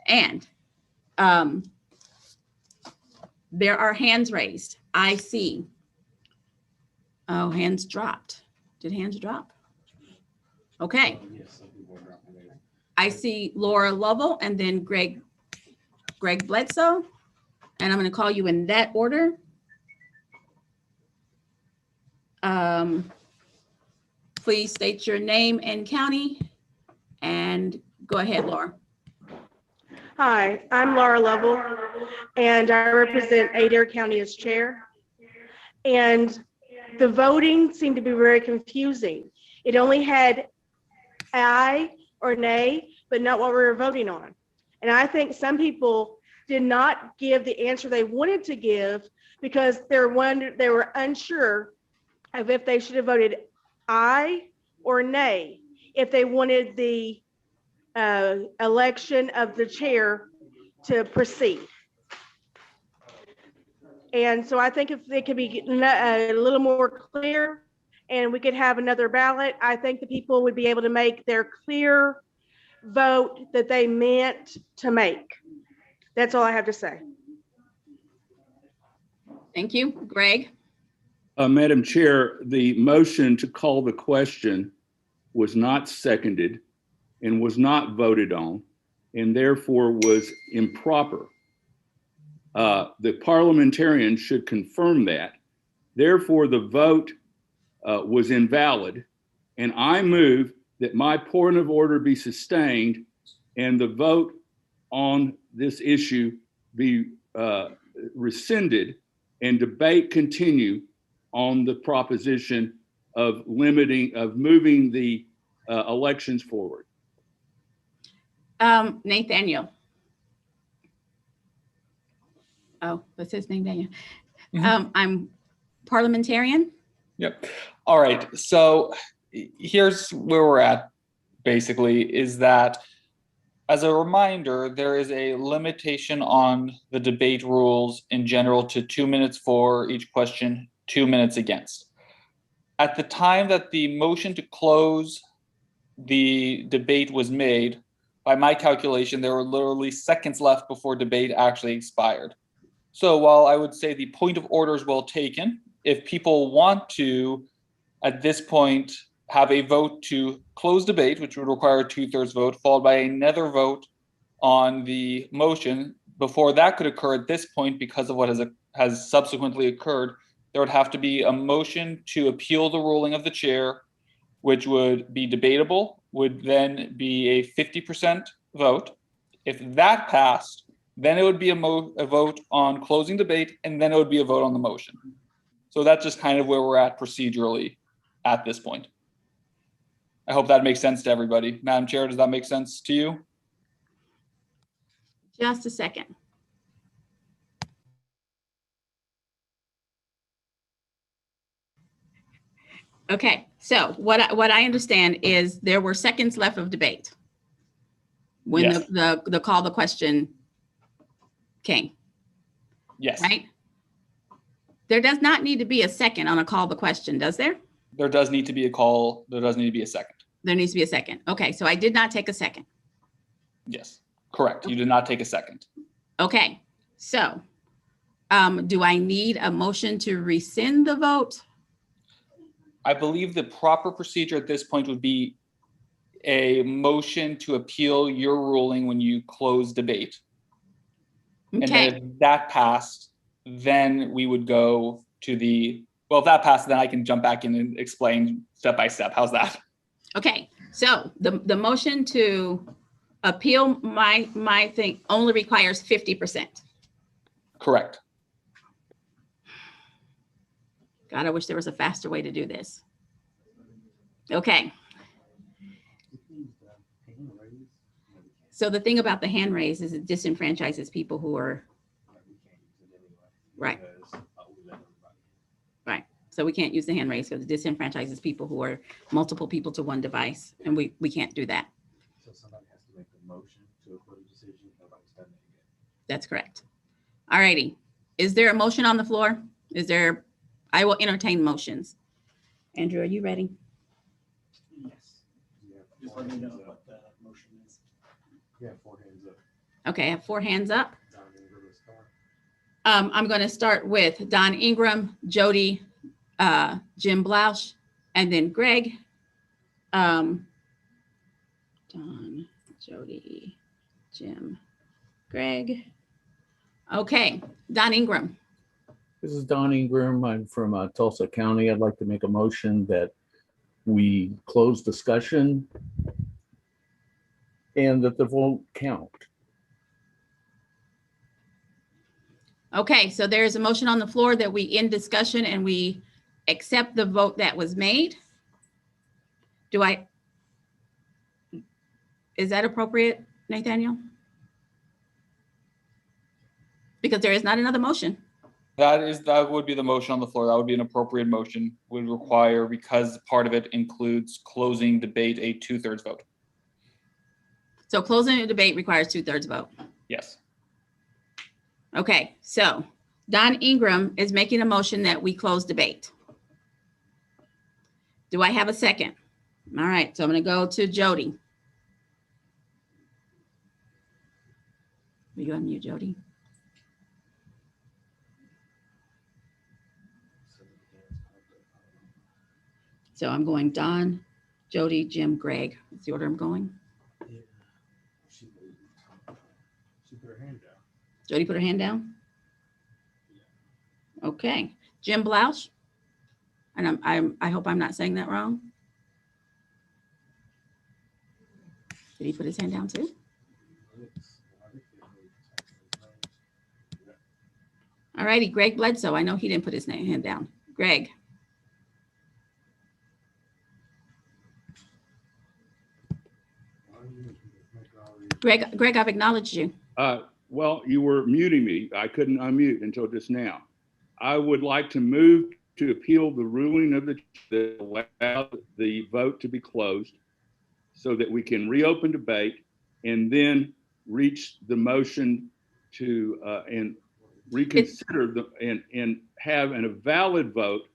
And there are hands raised. I see. Oh, hands dropped. Did hands drop? Okay. I see Laura Lovell and then Greg Bledsoe, and I'm going to call you in that order. Please state your name and county, and go ahead, Laura. Hi, I'm Laura Lovell, and I represent Adair County as chair. And the voting seemed to be very confusing. It only had aye or nay, but not what we were voting on. And I think some people did not give the answer they wanted to give because they were unsure of if they should have voted aye or nay if they wanted the election of the chair to proceed. And so I think if they could be a little more clear and we could have another ballot, I think the people would be able to make their clear vote that they meant to make. That's all I have to say. Thank you. Greg? Madam Chair, the motion to call the question was not seconded and was not voted on, and therefore was improper. The parliamentarian should confirm that. Therefore, the vote was invalid, and I move that my point of order be sustained and the vote on this issue be rescinded and debate continue on the proposition of moving the elections forward. Nathaniel. Oh, what's his name, Daniel? I'm parliamentarian. Yep. All right. So here's where we're at, basically, is that as a reminder, there is a limitation on the debate rules in general to 2 minutes for each question, 2 minutes against. At the time that the motion to close the debate was made, by my calculation, there were literally seconds left before debate actually expired. So while I would say the point of order is well taken, if people want to, at this point, have a vote to close debate, which would require a 2/3 vote, followed by another vote on the motion, before that could occur at this point, because of what has subsequently occurred, there would have to be a motion to appeal the ruling of the chair, which would be debatable, would then be a 50% vote. If that passed, then it would be a vote on closing debate, and then it would be a vote on the motion. So that's just kind of where we're at procedurally at this point. I hope that makes sense to everybody. Madam Chair, does that make sense to you? Just a second. Okay, so what I understand is there were seconds left of debate when Yes. the call the question came. Yes. Right? There does not need to be a second on a call the question, does there? There does need to be a call. There does need to be a second. There needs to be a second. Okay, so I did not take a second. Yes, correct. You did not take a second. Okay, so do I need a motion to rescind the vote? I believe the proper procedure at this point would be a motion to appeal your ruling when you close debate. And then Okay, if that passed, then we would go to the, well, if that passed, then I can jump back in and explain step by step. How's that? okay, so the motion to appeal my thing only requires 50%. Correct. God, I wish there was a faster way to do this. Okay. So the thing about the hand raise is it disenfranchises people who are, right. Right. So we can't use the hand raise because it disenfranchises people who are multiple people to one device, and we can't do that. So somebody has to make a motion to approve the decision. Nobody's done that yet. That's correct. All righty. Is there a motion on the floor? Is there, I will entertain motions. Andrew, are you ready? Yes. Just let me know what the motion is. You have 4 hands up. Okay, I have 4 hands up. Don Ingram is start. I'm going to start with Don Ingram, Jody, Jim Blouch, and then Greg. Don, Jody, Jim, Greg. Okay, Don Ingram. This is Don Ingram. I'm from Tulsa County. I'd like to make a motion that we close discussion and that the vote count. Okay, so there is a motion on the floor that we end discussion and we accept the vote that was made. Is that appropriate, Nathaniel? Because there is not another motion. That would be the motion on the floor. That would be an appropriate motion. Would require, because part of it includes closing debate, a 2/3 vote. So closing the debate requires 2/3 vote. Yes. Okay, so Don Ingram is making a motion that we close debate. Do I have a second? All right, so I'm going to go to Jody. Will you unmute Jody? So I'm going Don, Jody, Jim, Greg. That's the order I'm going. Yeah. She put her hand down. Jody put her hand down? Okay. Jim Blouch? And I hope I'm not saying that wrong. Did he put his hand down too? All righty, Greg Bledsoe. I know he didn't put his hand down. Greg. Greg, I've acknowledged you. Well, you were muting me. I couldn't unmute until just now. I would like to move to appeal the ruling of that allowed the vote to be closed so that we can reopen debate and then reach the motion to and reconsider and have a valid vote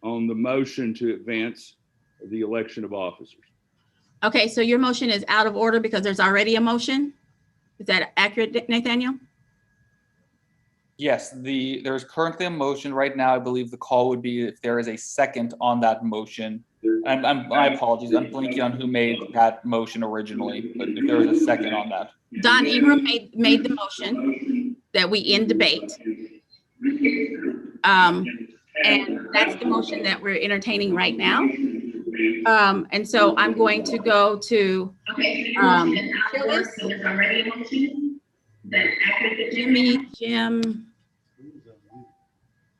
on the motion to advance the election of officers. Okay, so your motion is out of order because there's already a motion. Is that accurate, Nathaniel? Yes, there's currently a motion right now. I believe the call would be if there is a second on that motion. My apologies. I'm blanking on who made that motion originally, but if there was a second on that. Don Ingram made the motion that we end debate. And that's the motion that we're entertaining right now. And so I'm going to go to Phyllis, Jimmy, Jim.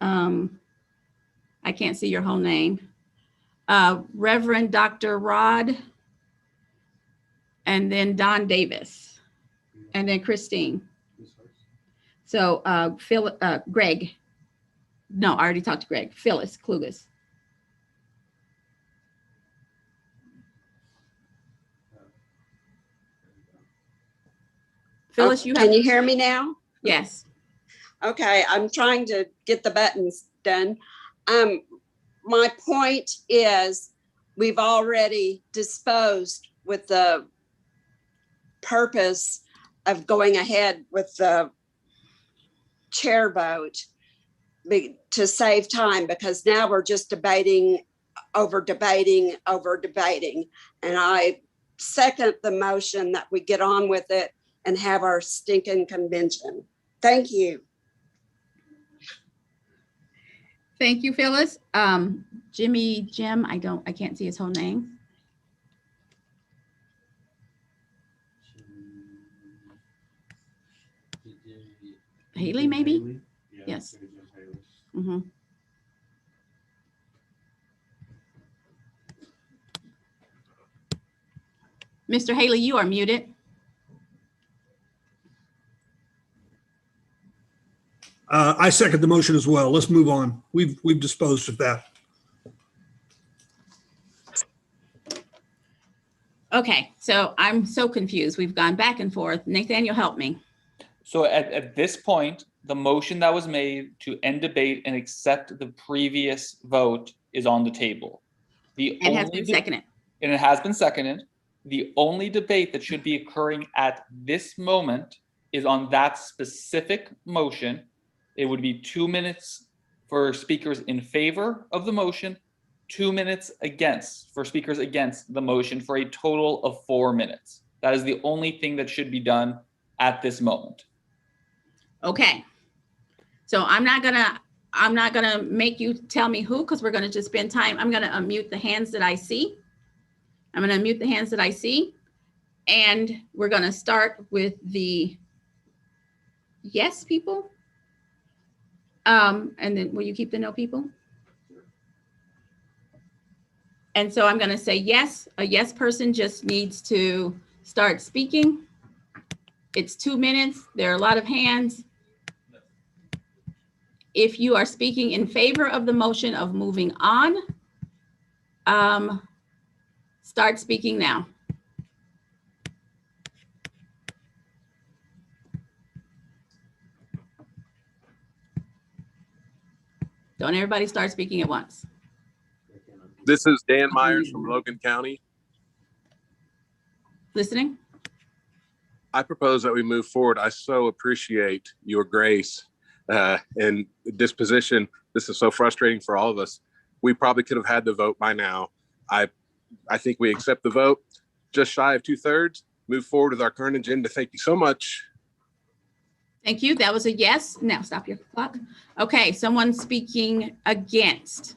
I can't see your whole name. Reverend Dr. Rod, and then Don Davis, and then Christine. So Greg. No, I already talked to Greg. Phyllis Kluges. Phyllis, Can you hear me now? Yes. Okay, I'm trying to get the buttons done. My point is, we've already disposed with the purpose of going ahead with the chair vote to save time, because now we're just debating. And I second the motion that we get on with it and have our stinking convention. Thank you. Thank you, Phyllis. Jim, I can't see his whole name. Haley, maybe? Yes. Mm-hmm. Mr. Haley, you are muted. I second the motion as well. Let's move on. We've disposed of that. Okay, so I'm so confused. We've gone back and forth. Nathaniel, help me. So at this point, the motion that was made to end debate and accept the previous vote is on the table. It has been seconded. And it has been seconded. The only debate that should be occurring at this moment is on that specific motion. It would be 2 minutes for speakers in favor of the motion, 2 minutes for speakers against the motion, for a total of 4 minutes. That is the only thing that should be done at this moment. Okay. So I'm not gonna make you tell me who, because we're gonna just spend time. I'm gonna unmute the hands that I see. And we're gonna start with the yes people. And then will you keep the no people? And so I'm gonna say yes. A yes person just needs to start speaking. It's 2 minutes. There are a lot of hands. If you are speaking in favor of the motion of moving on, start speaking now. Don't everybody start speaking at once. This is Dan Myers from Logan County. Listening? I propose that we move forward. I so appreciate your grace and disposition. This is so frustrating for all of us. We probably could have had the vote by now. I think we accept the vote, just shy of 2/3, move forward with our current agenda. Thank you so much. Thank you. That was a yes. Now stop your clock. Okay, someone speaking against.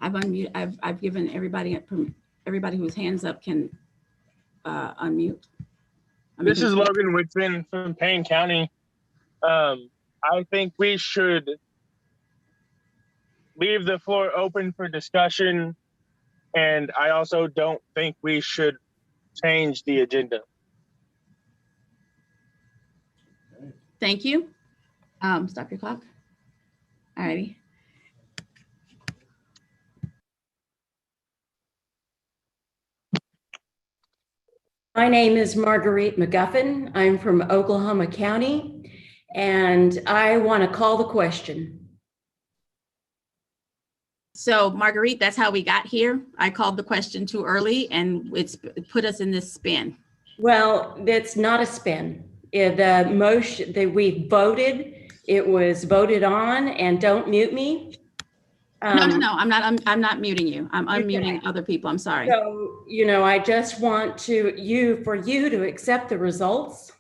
I've unmuted. I've given everybody whose hands up can unmute. This is Logan Whitman from Payne County. I think we should leave the floor open for discussion, and I also don't think we should change the agenda. Thank you. Stop your clock. All righty. My name is Marguerite McGuffin. I'm from Oklahoma County, and I want to call the question. So Marguerite, that's how we got here. I called the question too early, and it put us in this spin. Well, that's not a spin. The motion that we voted, it was voted on, and don't mute me. No, I'm not muting you. I'm unmuting other people. I'm sorry. So, I just want for you to accept the results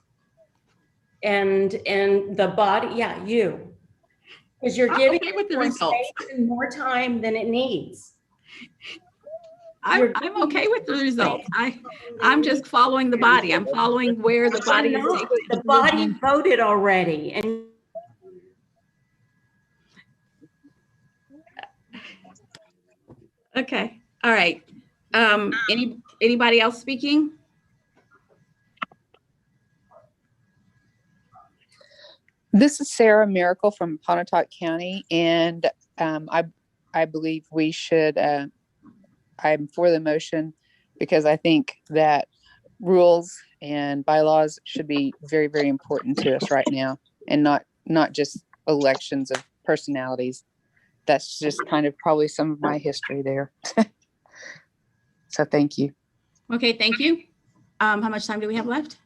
and the body, yeah, you. Because you're I'm giving okay with the more results. space and more time than it needs. I'm okay with the results. I'm just following the body. I'm following where the body is taking it. The body voted already, and Okay, all right. Anybody else speaking? This is Sarah Miracle from Pontotoc County, and I believe we should. I'm for the motion because I think that rules and bylaws should be very, very important to us right now, and not just elections of personalities. That's just kind of probably some of my history there. So thank you. Okay, thank you. How much time do we have left?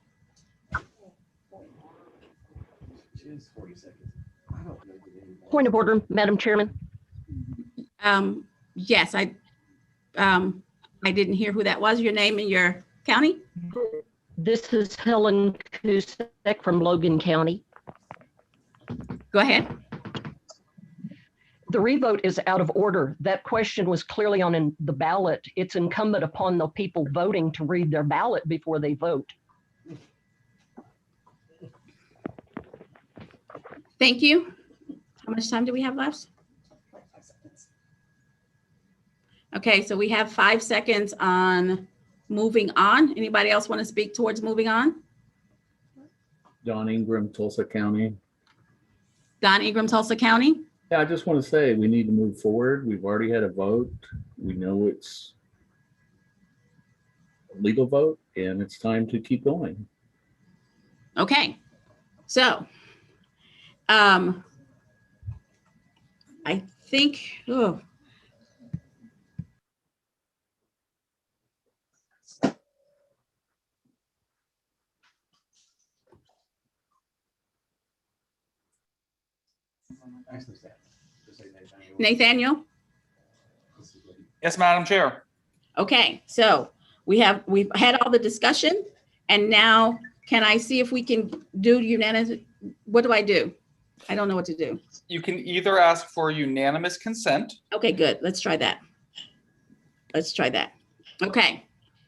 Point of order, Madam Chairman. Yes, I didn't hear who that was. Your name and your county? This is Helen Kusek from Logan County. Go ahead. The revote is out of order. That question was clearly on the ballot. It's incumbent upon the people voting to read their ballot before they vote. Thank you. How much time do we have left? Okay, so we have 5 seconds on moving on. Anybody else want to speak towards moving on? Don Ingram, Tulsa County. Don Ingram, Tulsa County. Yeah, I just want to say we need to move forward. We've already had a vote. We know it's a legal vote, and it's time to keep going. Okay, so I think, Nathaniel? Yes, Madam Chair. Okay, so we've had all the discussion, and now can I see if we can do unanimous? What do I do? I don't know what to do. You can either ask for unanimous consent. Okay, good. Let's try that. Let's try that. Okay,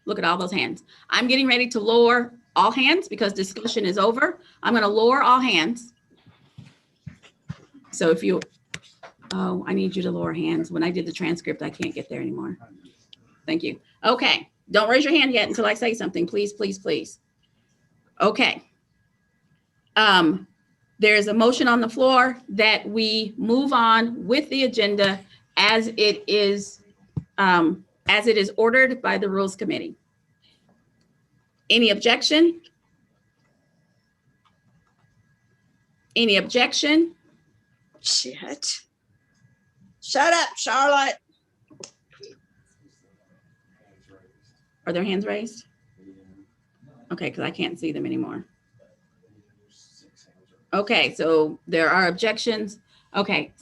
look at all those hands. I'm getting ready to lower all hands because discussion is over. I'm going to lower all hands. So if you, oh, I need you to lower hands. When I did the transcript, I can't get there anymore. Thank you. Okay, don't raise your hand yet until I say something, please, please, please. Okay. There's a motion on the floor that we move on with the agenda as it is ordered by the Rules Committee. Any objection? Any objection? Shit. Shut up, Charlotte. Are their hands raised? Okay, because I can't see them anymore. Okay, so there are objections. Okay,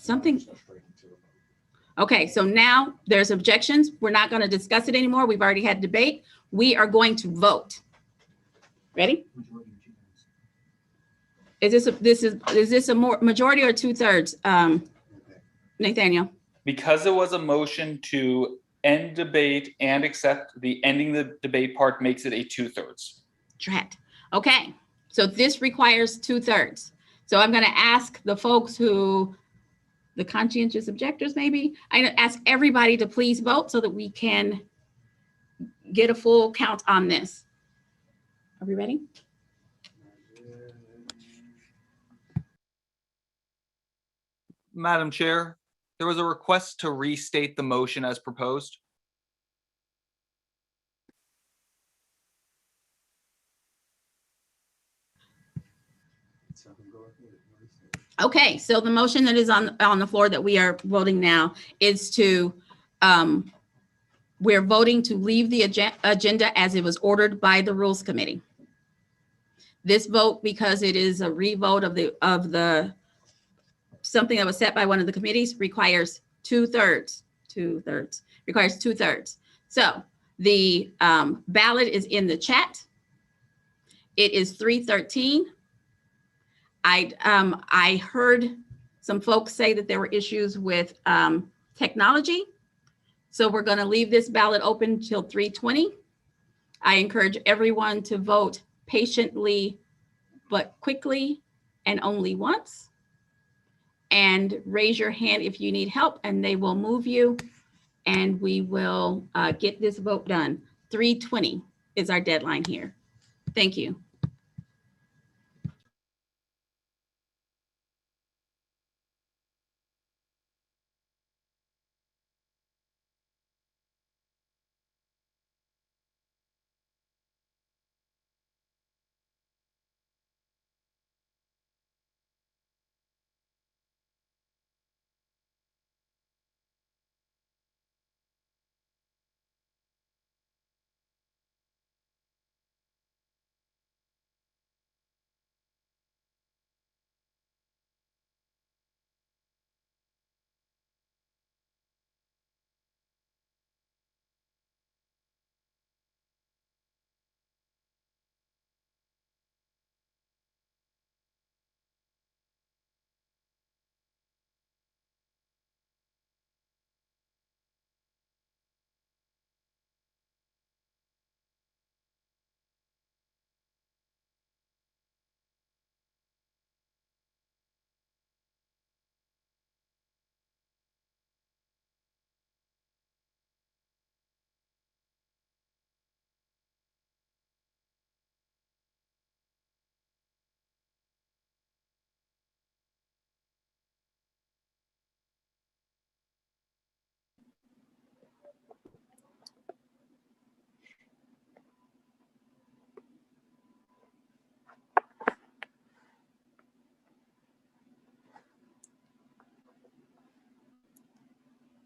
okay, so now there's objections. We're not going to discuss it anymore. We've already had debate. We are going to vote. Ready? Is this a majority or 2/3, Nathaniel? Because it was a motion to end debate and accept the ending the debate part makes it a 2/3. Drat. Okay, so this requires 2/3. So I'm going to ask the folks who, the conscientious objectors maybe, I'm going to ask everybody to please vote so that we can get a full count on this. Are we ready? Madam Chair, there was a request to restate the motion as proposed. Okay, so the motion that is on the floor that we are voting now is to, we're voting to leave the agenda as it was ordered by the Rules Committee. This vote, because it is a revote of the something that was set by one of the committees, requires 2/3. Requires 2/3. So the ballot is in the chat. It is 313. I heard some folks say that there were issues with technology. So we're going to leave this ballot open till 3:20. I encourage everyone to vote patiently, but quickly and only once. And raise your hand if you need help and they will move you and we will get this vote done. 3:20 is our deadline here. Thank you.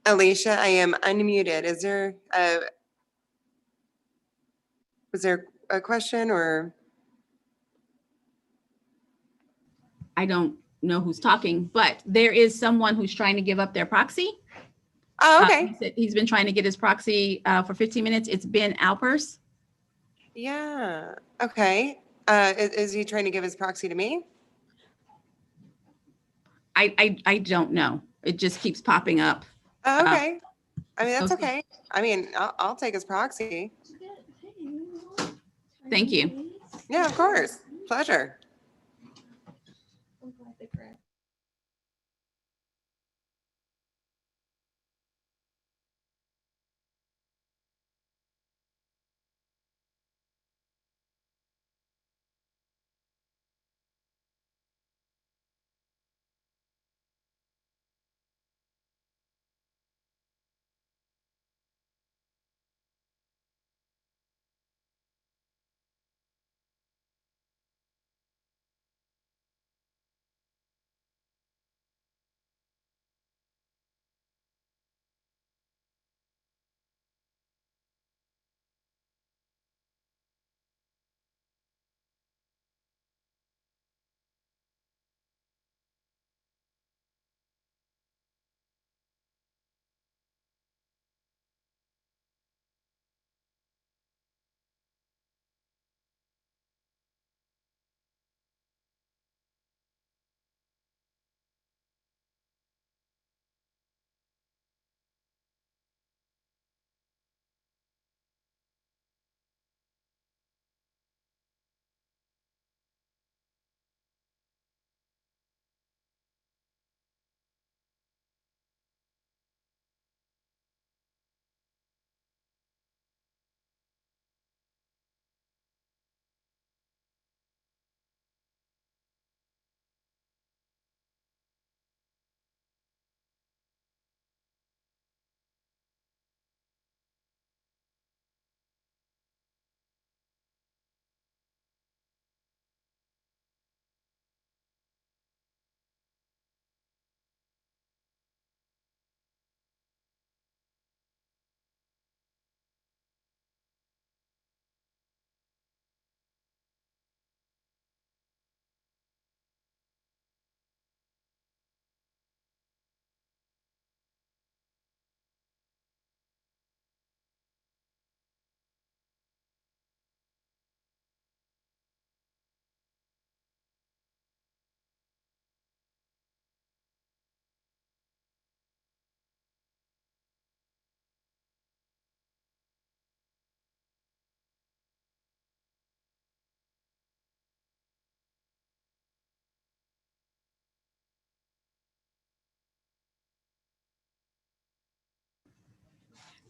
Alicia, I am unmuted. Was there a question or? I don't know who's talking, but there is someone who's trying to give up their proxy. Oh, okay. He's been trying to get his proxy for 15 minutes. It's Ben Alpers. Yeah. Okay. Is he trying to give his proxy to me? I don't know. It just keeps popping up. Oh, okay. I mean, that's so- okay. I mean, I'll take his proxy. Thank you. Yeah, of course. Pleasure.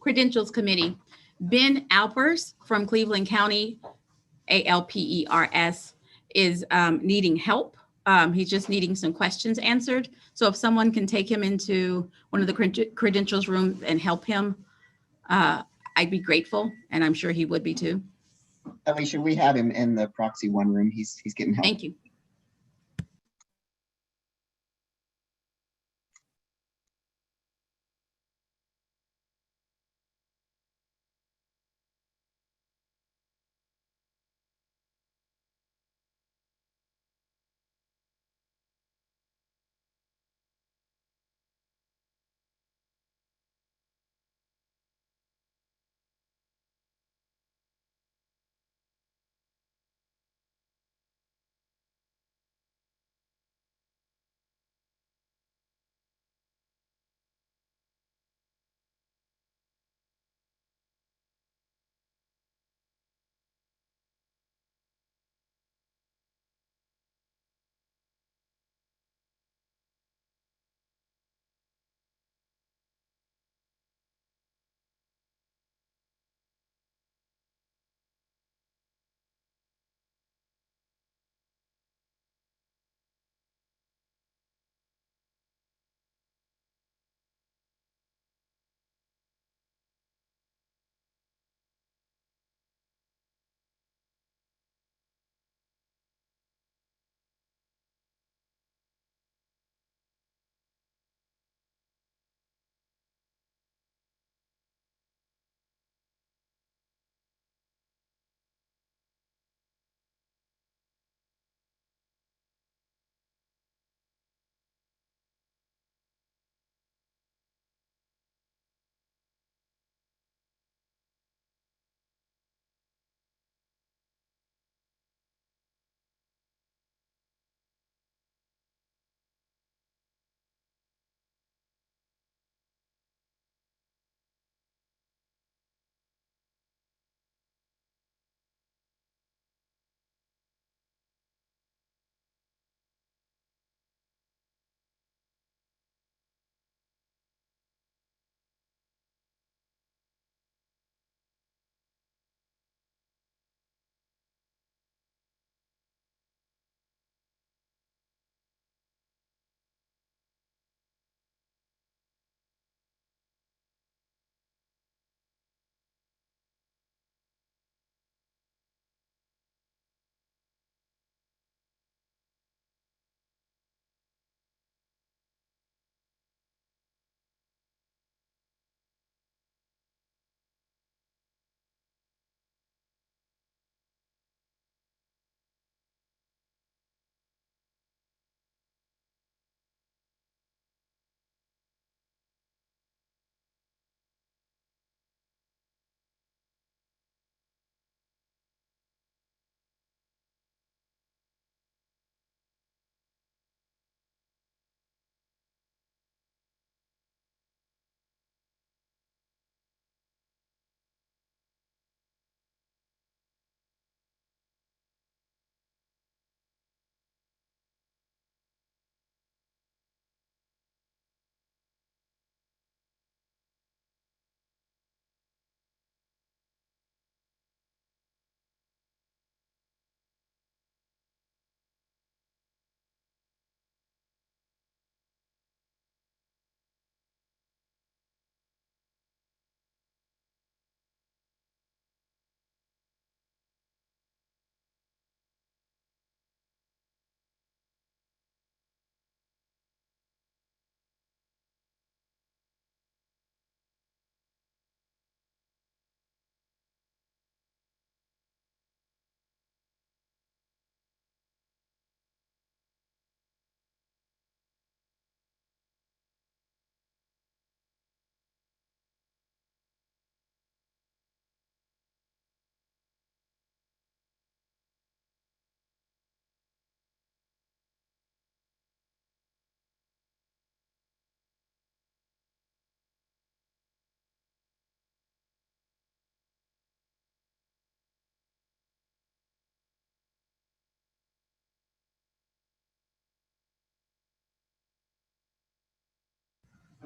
Credentials Committee. Ben Alpers from Cleveland County, ALPERS, is needing help. He's just needing some questions answered. So if someone can take him into one of the credentials rooms and help him, I'd be grateful, and I'm sure he would be too. Alicia, we have him in the proxy one room. He's getting help. Thank you.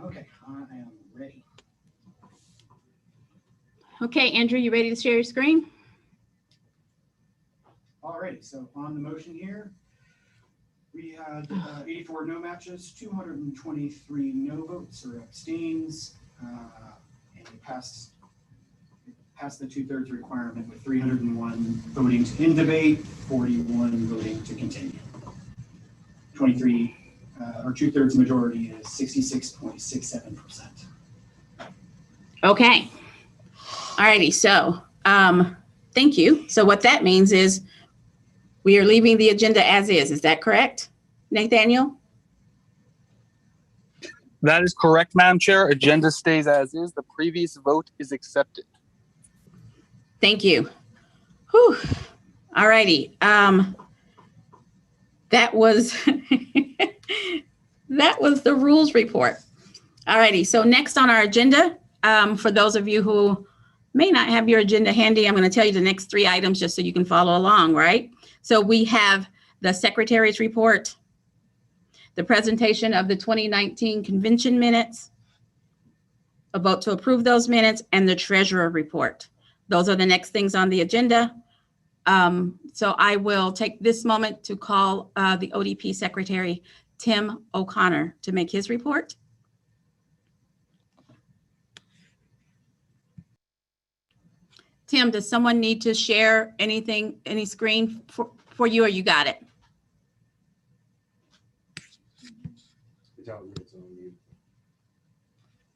Okay, I am ready. Okay, Andrew, you ready to share your screen? All right, so on the motion here, we had 84 no matches, 223 no votes or abstains, and it passed the 2/3 requirement with 301 voting to end debate, 41 voting to continue. 23 or 2/3 majority is 66.67%. Okay. All righty. So thank you. So what that means is we are leaving the agenda as is. Is that correct, Nathaniel? That is correct, Madam Chair. Agenda stays as is. The previous vote is accepted. Thank you. Whew. All righty. That was that was the rules report. All righty. So next on our agenda, for those of you who may not have your agenda handy, I'm going to tell you the next 3 items just so you can follow along, right? So we have the secretary's report, the presentation of the 2019 convention minutes, a vote to approve those minutes, and the treasurer report. Those are the next things on the agenda. So I will take this moment to call the ODP secretary, Tim O'Connor, to make his report. Tim, does someone need to share anything, any screen for you, or you got it?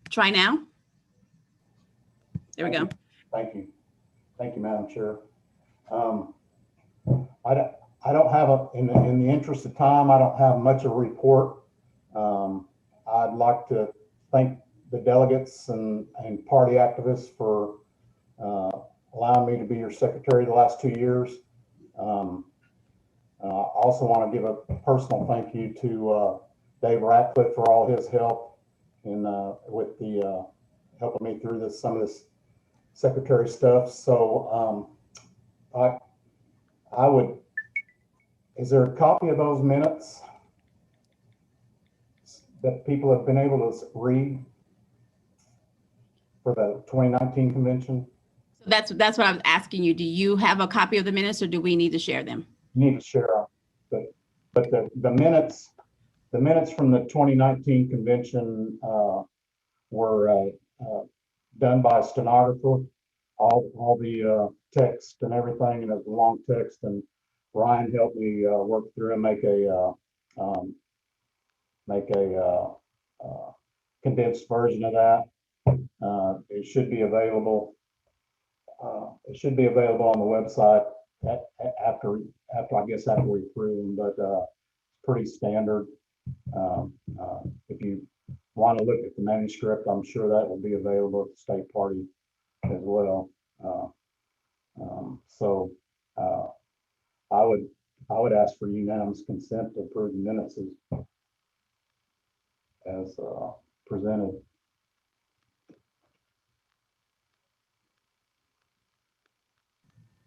Try now. There we go. Thank you. Thank you, Madam Chair. I don't have in the interest of time, I don't have much of a report. I'd like to thank the delegates and party activists for allowing me to be your secretary the last 2 years. I also want to give a personal thank you to Dave Ratcliffe for all his help in with the helping me through some of this secretary stuff. So I would, is there a copy of those minutes that people have been able to read for the 2019 convention? That's what I was asking you. Do you have a copy of the minutes, or do we need to share them? You need to share them. But the minutes from the 2019 convention were done by a stenographer. All the text and everything, and it was a long text, and Ryan helped me work through and make a condensed version of that. It should be available. It should be available on the website after we approve them, but pretty standard. If you want to look at the manuscript, I'm sure that will be available at the state party as well. So I would ask for unanimous consent to approve the minutes as presented.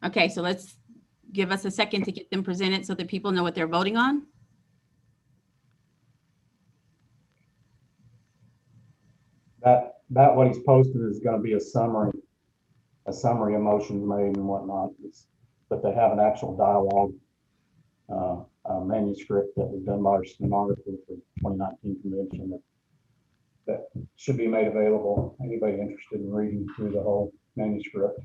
Okay, so let's give us a second to get them presented so that people know what they're voting on. That what he's posted is going to be a summary of motions made and whatnot. But they have an actual dialogue manuscript that was done by our stenographer for the 2019 convention that should be made available. Anybody interested in reading through the whole manuscript?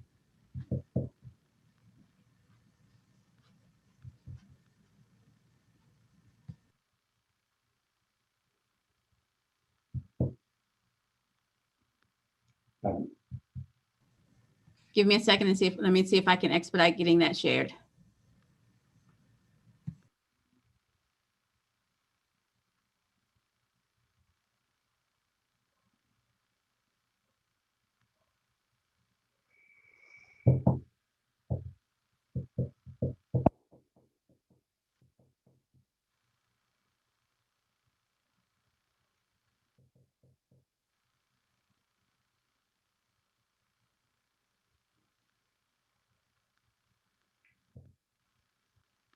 Give me a second and let me see if I can expedite getting that shared.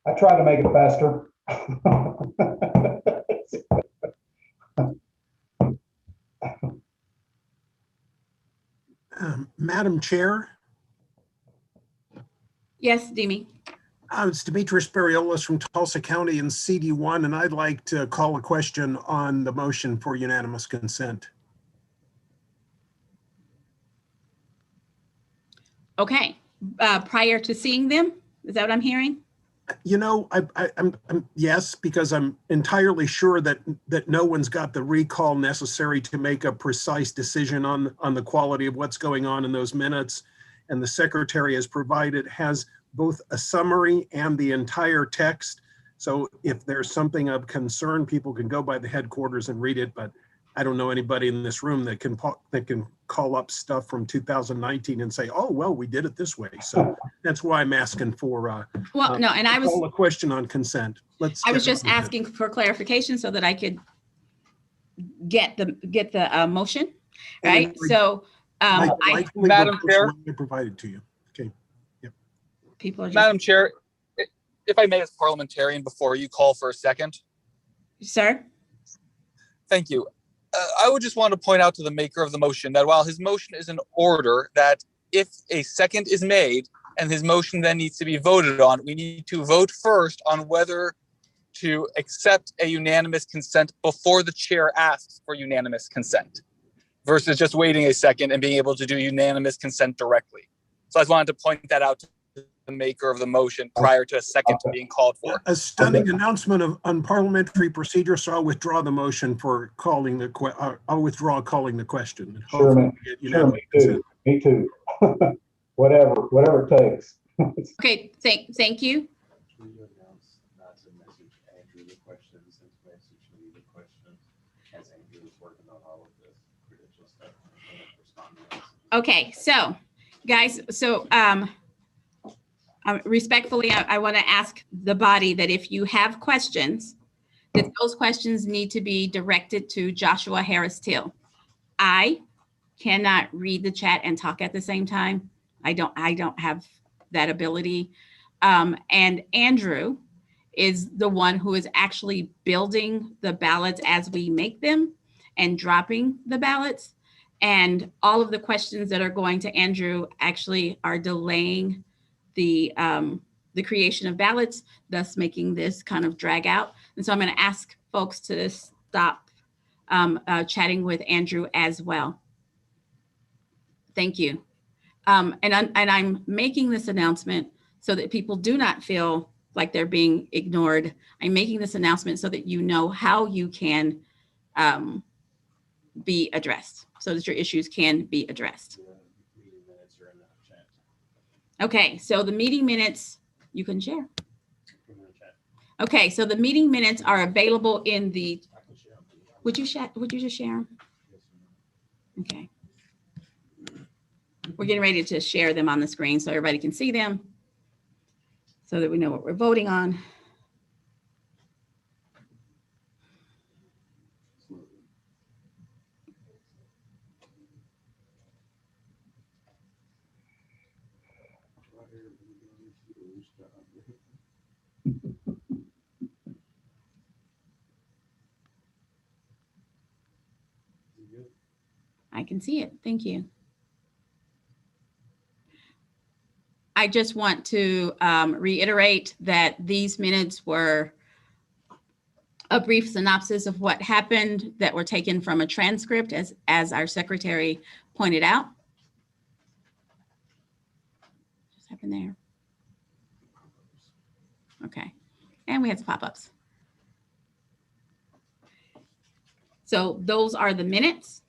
I try to make it faster. Madam Chair, Yes, Demi. it's Demetrius Barriolas from Tulsa County in CD1, and I'd like to call a question on the motion for unanimous consent. Okay, prior to seeing them, is that what I'm hearing? You know, I'm yes, because I'm entirely sure that no one's got the recall necessary to make a precise decision on the quality of what's going on in those minutes. And the secretary has both a summary and the entire text. So if there's something of concern, people can go by the headquarters and read it. But I don't know anybody in this room that can call up stuff from 2019 and say, oh, well, we did it this way. So that's why I'm asking for Well, no, and I was call a question on consent. I was just asking for clarification so that I could get the motion, right? So Madam Chair, I provided to you. Okay. Yep. People are just, Madam Chair, if I may, as parliamentarian, before you call for a second. Sir. Thank you. I would just want to point out to the maker of the motion that while his motion is in order, that if a second is made and his motion then needs to be voted on, we need to vote first on whether to accept a unanimous consent before the chair asks for unanimous consent, versus just waiting a second and being able to do unanimous consent directly. So I just wanted to point that out to the maker of the motion prior to a second being called for. A stunning announcement of unparliamentary procedure, so I'll withdraw the motion for calling the I'll withdraw calling the question. Sure, man. Sure, me too. whatever it takes. Okay, thank you. Okay, so guys, so respectfully, I want to ask the body that if you have questions, that those questions need to be directed to Joshua Harris Till. I cannot read the chat and talk at the same time. I don't have that ability. And Andrew is the one who is actually building the ballots as we make them and dropping the ballots. And all of the questions that are going to Andrew actually are delaying the creation of ballots, thus making this kind of drag out. And so I'm going to ask folks to stop chatting with Andrew as well. Thank you. And I'm making this announcement so that people do not feel like they're being ignored. I'm making this announcement so that you know how you can be addressed, so that your issues can be addressed. Okay, so the meeting minutes, you can share. Okay, so the meeting minutes are available in the, would you just share them? Okay. We're getting ready to share them on the screen so everybody can see them, so that we know what we're voting on. I can see it. Thank you. I just want to reiterate that these minutes were a brief synopsis of what happened that were taken from a transcript, as our secretary pointed out. What's happened there? Okay, and we had some pop-ups. So those are the minutes.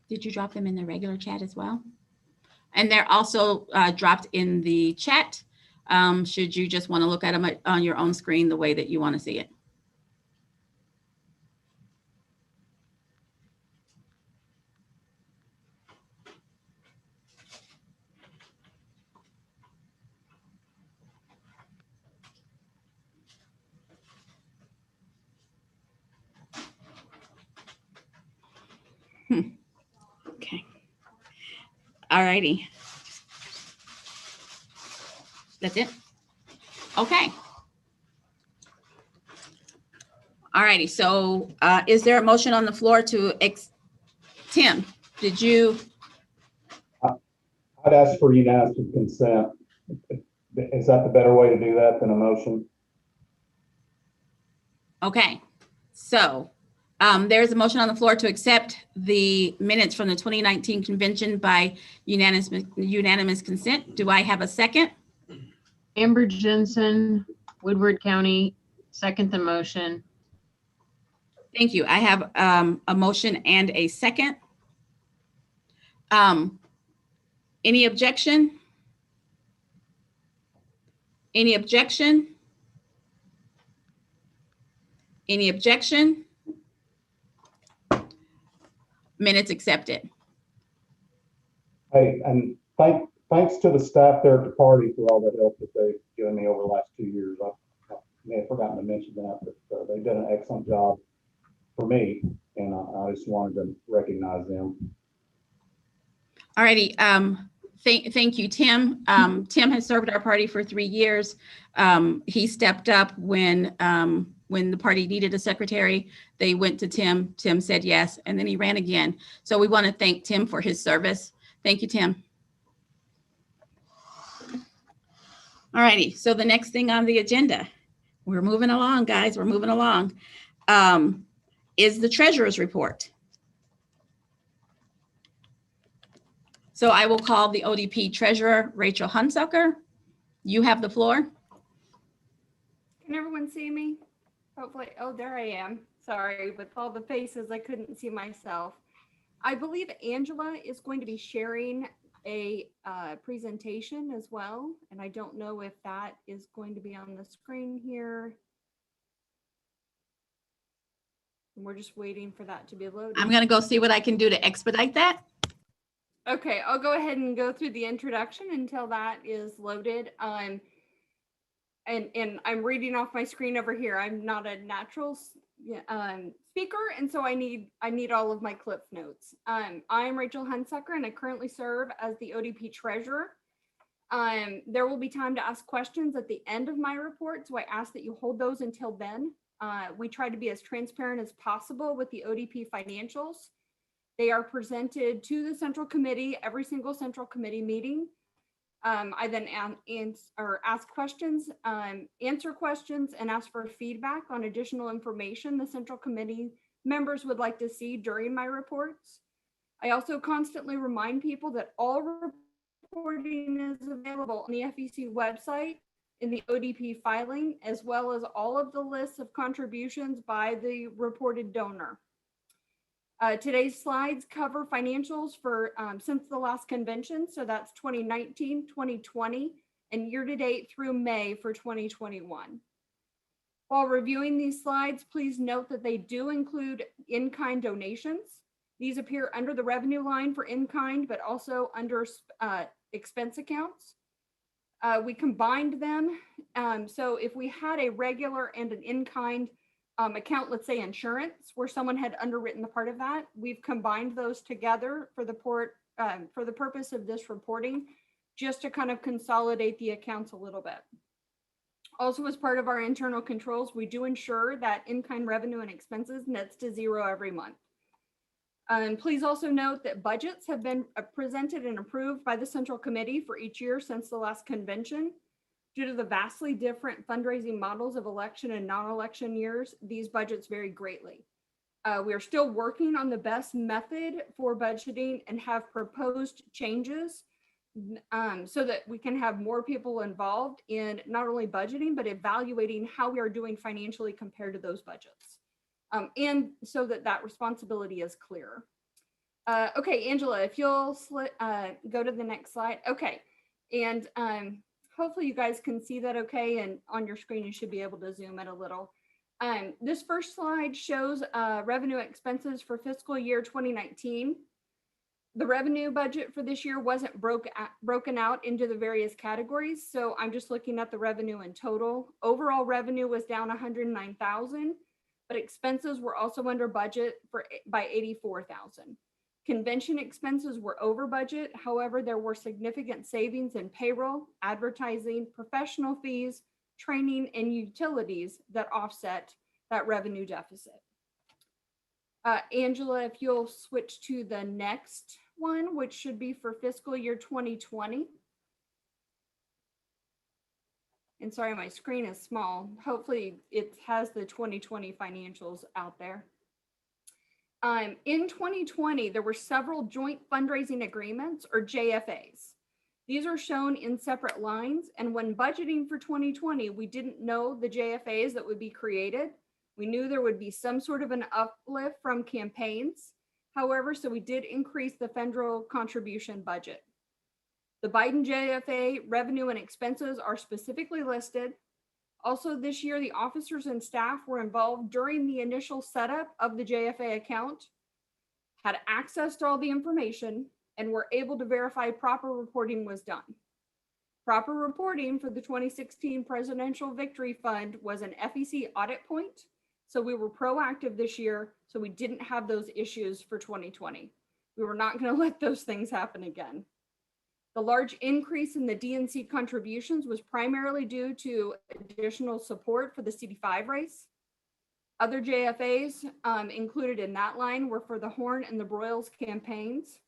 Did you drop them in the regular chat as well? And they're also dropped in the chat. Should you just want to look at them on your own screen the way that you want to see it. Okay. All righty. Just That's it? Okay. All righty, so is there a motion on the floor to Tim, did you? I'd ask for unanimous consent. Is that the better way to do that than a motion? Okay, so there's a motion on the floor to accept the minutes from the 2019 convention by unanimous consent. Do I have a second? Amber Jensen, Woodward County, second the motion. Thank you. I have a motion and a second. Any objection? Any objection? Any objection? Minutes accepted. Hey, and thanks to the staff there at the party for all the help that they've given me over the last 2 years. I may have forgotten to mention that, but they've done an excellent job for me, and I just wanted to recognize them. All righty. Thank you, Tim. Tim has served our party for 3 years. He stepped up when the party needed a secretary. They went to Tim. Tim said yes, and then he ran again. So we want to thank Tim for his service. Thank you, Tim. All righty. So the next thing on the agenda, we're moving along, guys. We're moving along. Is the treasurer's report. So I will call the ODP treasurer, Rachel Hunsucker. You have the floor. Can everyone see me? Hopefully, oh, there I am. Sorry, with all the faces, I couldn't see myself. I believe Angela is going to be sharing a presentation as well, and I don't know if that is going to be on the screen here. And we're just waiting for that to be loaded. I'm going to go see what I can do to expedite that. Okay, I'll go ahead and go through the introduction until that is loaded. And I'm reading off my screen over here. I'm not a natural speaker, and so I need all of my clip notes. I'm Rachel Hunsucker, and I currently serve as the ODP treasurer. There will be time to ask questions at the end of my report, so I ask that you hold those until then. We try to be as transparent as possible with the ODP financials. They are presented to the central committee, every single central committee meeting. I then ask questions, answer questions, and ask for feedback on additional information the central committee members would like to see during my reports. I also constantly remind people that all reporting is available on the FEC website in the ODP filing, as well as all of the lists of contributions by the reported donor. Today's slides cover financials for since the last convention. So that's 2019, 2020, and year-to-date through May for 2021. While reviewing these slides, please note that they do include in-kind donations. These appear under the revenue line for in-kind, but also under expense accounts. We combined them. So if we had a regular and an in-kind account, let's say insurance, where someone had underwritten the part of that, we've combined those together for the purpose of this reporting, just to kind of consolidate the accounts a little bit. Also, as part of our internal controls, we do ensure that in-kind revenue and expenses nets to zero every month. Please also note that budgets have been presented and approved by the Central Committee for each year since the last convention. Due to the vastly different fundraising models of election and non-election years, these budgets vary greatly. We are still working on the best method for budgeting and have proposed changes so that we can have more people involved in not only budgeting, but evaluating how we are doing financially compared to those budgets. And so that responsibility is clear. Okay, Angela, if you'll go to the next slide. Okay, and hopefully you guys can see that okay, and on your screen you should be able to zoom in a little. This first slide shows revenue expenses for fiscal year 2019. The revenue budget for this year wasn't broken out into the various categories, so I'm just looking at the revenue in total. Overall revenue was down 109,000, but expenses were also under budget by 84,000. Convention expenses were over budget. However, there were significant savings in payroll, advertising, professional fees, training, and utilities that offset that revenue deficit. Angela, if you'll switch to the next one, which should be for fiscal year 2020. And sorry, my screen is small. Hopefully it has the 2020 financials out there. In 2020, there were several joint fundraising agreements, or JFAs. These are shown in separate lines. And when budgeting for 2020, we didn't know the JFAs that would be created. We knew there would be some sort of an uplift from campaigns. However, so we did increase the federal contribution budget. The Biden JFA revenue and expenses are specifically listed. Also this year, the officers and staff were involved during the initial setup of the JFA account, had access to all the information, and were able to verify proper reporting was done. Proper reporting for the 2016 Presidential Victory Fund was an FEC audit point. So we were proactive this year, so we didn't have those issues for 2020. We were not going to let those things happen again. The large increase in the DNC contributions was primarily due to additional support for the CD5 race. Other JFAs included in that line were for the Horn and the Broyles campaigns.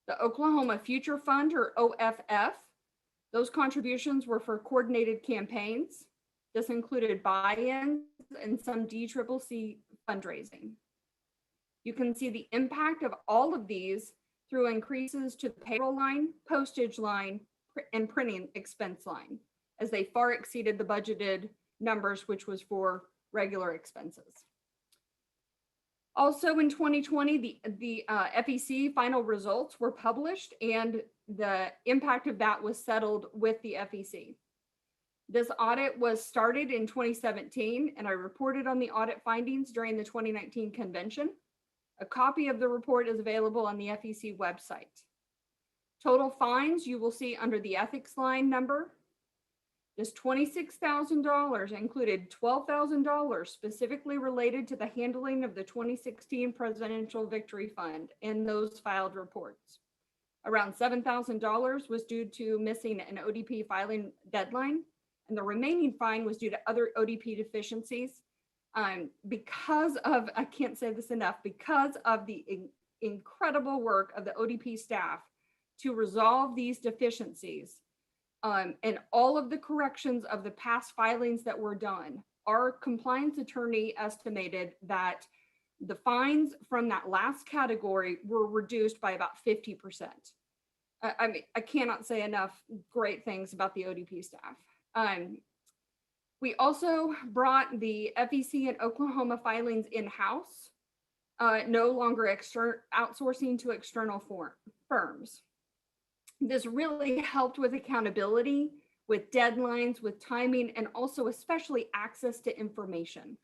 The Oklahoma Future Fund, or OFF, those contributions were for coordinated campaigns. This included buy-ins and some DCCC fundraising. You can see the impact of all of these through increases to the payroll line, postage line, and printing expense line, as they far exceeded the budgeted numbers, which was for regular expenses. Also in 2020, the FEC final results were published, and the impact of that was settled with the FEC. This audit was started in 2017, and I reported on the audit findings during the 2019 convention. A copy of the report is available on the FEC website. Total fines you will see under the ethics line number. This $26,000 included $12,000 specifically related to the handling of the 2016 Presidential Victory Fund and those filed reports. Around $7,000 was due to missing an ODP filing deadline, and the remaining fine was due to other ODP deficiencies. Because of, I can't say this enough, because of the incredible work of the ODP staff to resolve these deficiencies and all of the corrections of the past filings that were done, our compliance attorney estimated that the fines from that last category were reduced by about 50%. I mean, I cannot say enough great things about the ODP staff. We also brought the FEC and Oklahoma filings in-house, no longer outsourcing to external firms. This really helped with accountability, with deadlines, with timing, and also especially access to information.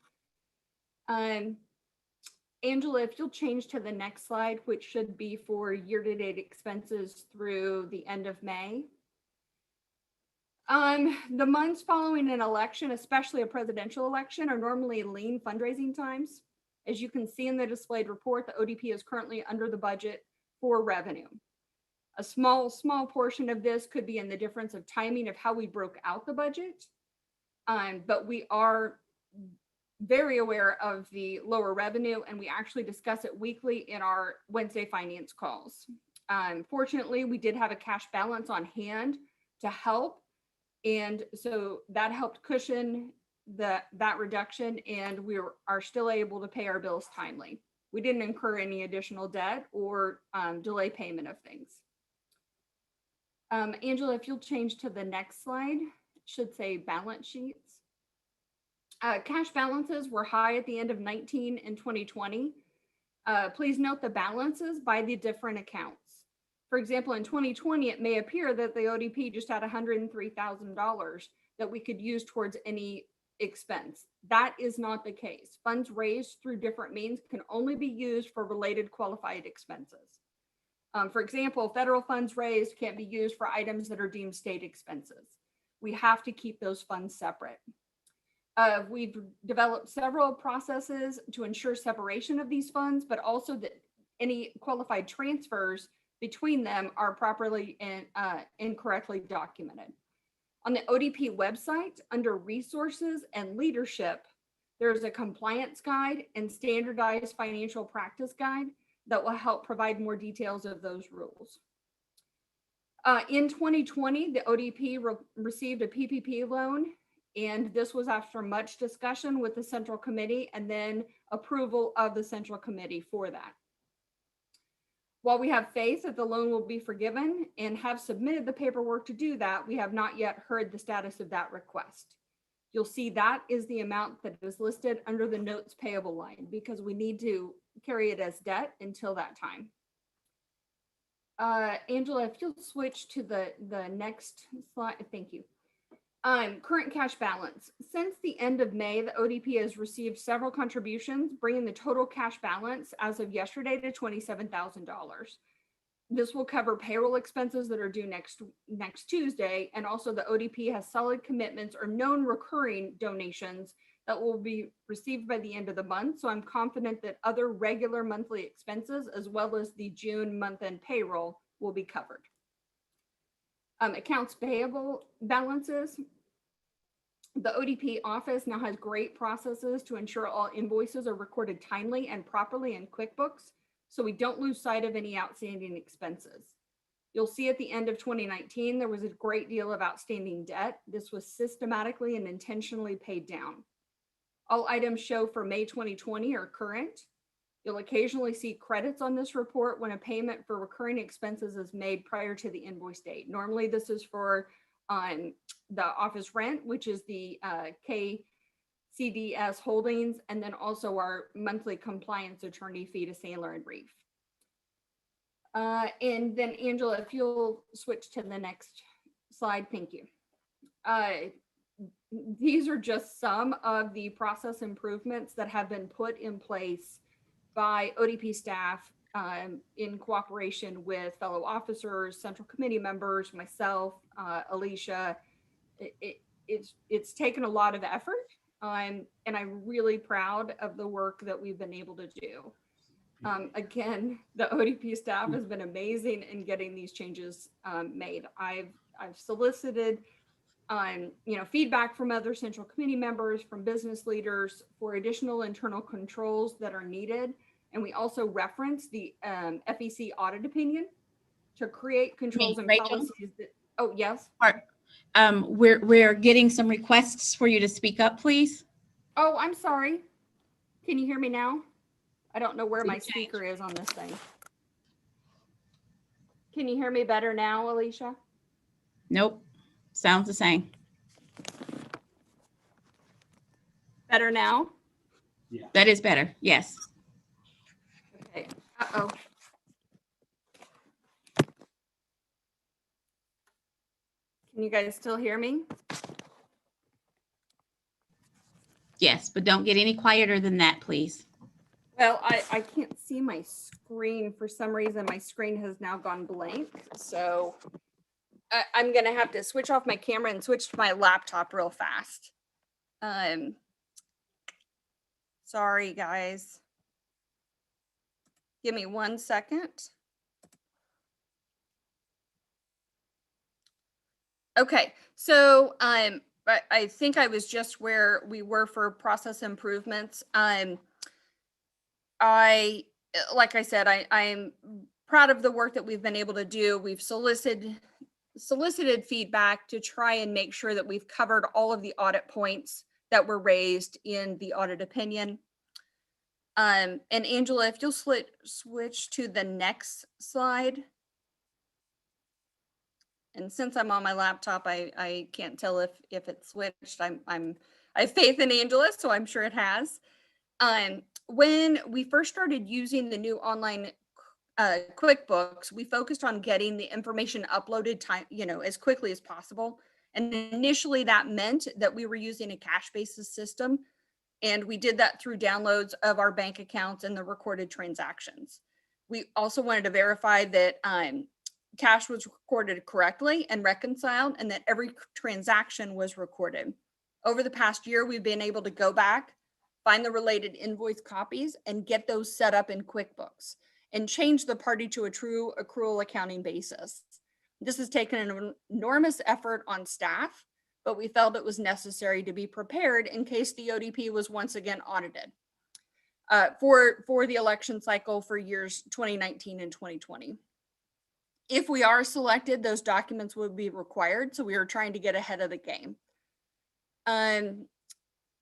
Angela, if you'll change to the next slide, which should be for year-to-date expenses through the end of May. The months following an election, especially a presidential election, are normally lean fundraising times. As you can see in the displayed report, the ODP is currently under the budget for revenue. A small portion of this could be in the difference of timing of how we broke out the budget, but we are very aware of the lower revenue, and we actually discuss it weekly in our Wednesday finance calls. Fortunately, we did have a cash balance on hand to help, and so that helped cushion that reduction, and we are still able to pay our bills timely. We didn't incur any additional debt or delay payment of things. Angela, if you'll change to the next slide, it should say balance sheets. Cash balances were high at the end of 19 and 2020. Please note the balances by the different accounts. For example, in 2020, it may appear that the ODP just had $103,000 that we could use towards any expense. That is not the case. Funds raised through different means can only be used for related qualified expenses. For example, federal funds raised can't be used for items that are deemed state expenses. We have to keep those funds separate. We've developed several processes to ensure separation of these funds, but also that any qualified transfers between them are properly and incorrectly documented. On the ODP website, under resources and leadership, there's a compliance guide and standardized financial practice guide that will help provide more details of those rules. In 2020, the ODP received a PPP loan, and this was after much discussion with the Central Committee and then approval of the Central Committee for that. While we have faith that the loan will be forgiven and have submitted the paperwork to do that, we have not yet heard the status of that request. You'll see that is the amount that is listed under the notes payable line because we need to carry it as debt until that time. Angela, if you'll switch to the next slide, thank you. Current cash balance. Since the end of May, the ODP has received several contributions, bringing the total cash balance as of yesterday to $27,000. This will cover payroll expenses that are due next Tuesday, and also the ODP has solid commitments or known recurring donations that will be received by the end of the month. So I'm confident that other regular monthly expenses, as well as the June month-end payroll, will be covered. Accounts payable balances. The ODP office now has great processes to ensure all invoices are recorded timely and properly in QuickBooks, so we don't lose sight of any outstanding expenses. You'll see at the end of 2019, there was a great deal of outstanding debt. This was systematically and intentionally paid down. All items show for May 2020 are current. You'll occasionally see credits on this report when a payment for recurring expenses is made prior to the invoice date. Normally, this is for the office rent, which is the KCDS Holdings, and then also our monthly compliance attorney fee to Sandler and Reef. And then Angela, if you'll switch to the next slide, thank you. These are just some of the process improvements that have been put in place by ODP staff in cooperation with fellow officers, Central Committee members, myself, Alicia. It's taken a lot of effort, and I'm really proud of the work that we've been able to do. Again, the ODP staff has been amazing in getting these changes made. I've solicited feedback from other Central Committee members, from business leaders for additional internal controls that are needed. And we also reference the FEC audit opinion to create controls and Rachel? policies that, oh, yes. We're getting some requests for you to speak up, please. Oh, I'm sorry. Can you hear me now? I don't know where my speaker is on this thing. Can you hear me better now, Alicia? Nope. Sounds the same. Better now? Yeah. That is better. Yes. Okay. Uh-oh. Can you guys still hear me? Yes, but don't get any quieter than that, please. Well, I can't see my screen. For some reason, my screen has now gone blank. So I'm going to have to switch off my camera and switch to my laptop real fast. Sorry, guys. Give me 1 second. Okay, so I think I was just where we were for process improvements. Like I said, I'm proud of the work that we've been able to do. We've solicited feedback to try and make sure that we've covered all of the audit points that were raised in the audit opinion. And Angela, if you'll switch to the next slide. And since I'm on my laptop, I can't tell if it's switched. I have faith in Angela, so I'm sure it has. When we first started using the new online QuickBooks, we focused on getting the information uploaded as quickly as possible. And initially that meant that we were using a cash basis system. And we did that through downloads of our bank accounts and the recorded transactions. We also wanted to verify that cash was recorded correctly and reconciled, and that every transaction was recorded. Over the past year, we've been able to go back, find the related invoice copies, and get those set up in QuickBooks. and change the party to a true accrual accounting basis. This has taken an enormous effort on staff, but we felt it was necessary to be prepared in case the ODP was once again audited for the election cycle for years 2019 and 2020. If we are selected, those documents would be required, so we are trying to get ahead of the game.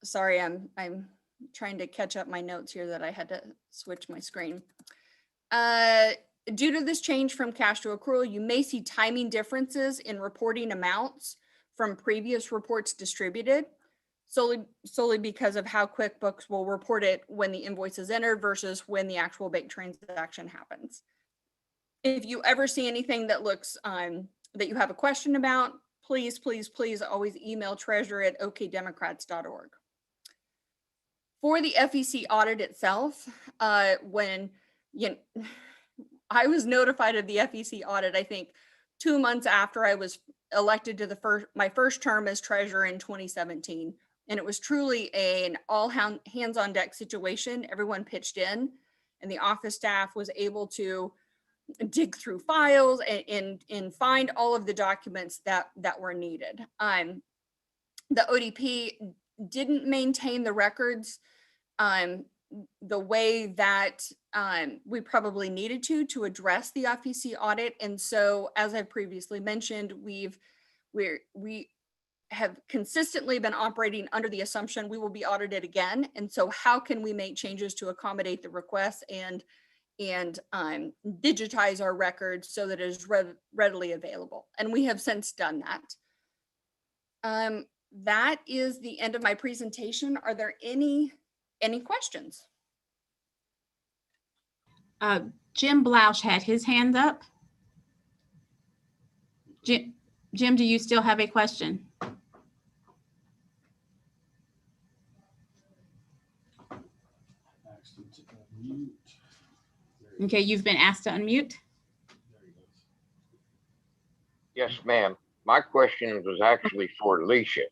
Sorry, I'm trying to catch up my notes here that I had to switch my screen. Due to this change from cash to accrual, you may see timing differences in reporting amounts from previous reports distributed, solely because of how QuickBooks will report it when the invoice is entered versus when the actual bank transaction happens. If you ever see anything that looks that you have a question about, please always email treasurer@okdemocrats.org. For the FEC audit itself, when I was notified of the FEC audit, I think 2 months after I was elected to my first term as treasurer in 2017. And it was truly an all hands on deck situation. Everyone pitched in, and the office staff was able to dig through files and find all of the documents that were needed. The ODP didn't maintain the records the way that we probably needed to address the FEC audit. And so, as I previously mentioned, we have consistently been operating under the assumption we will be audited again. And so how can we make changes to accommodate the requests and digitize our records so that it is readily available? And we have since done that. That is the end of my presentation. Are there any questions? Jim Blouch had his hand up. Jim, do you still have a question? Okay, you've been asked to unmute. Yes, ma'am. My question was actually for Alicia.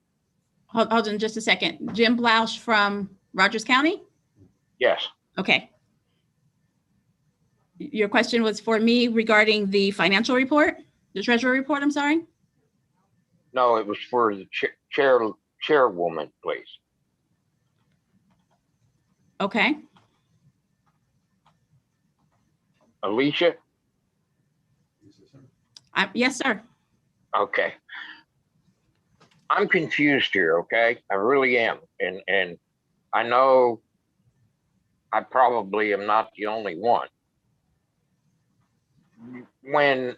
Hold on just a second. Jim Blouch from Rogers County? Yes. Okay. Your question was for me regarding the financial report, the treasurer report, I'm sorry? No, it was for the chairwoman, please. Okay. Alicia? Yes, sir. Okay. I'm confused here, okay? I really am. And I know I probably am not the only one. When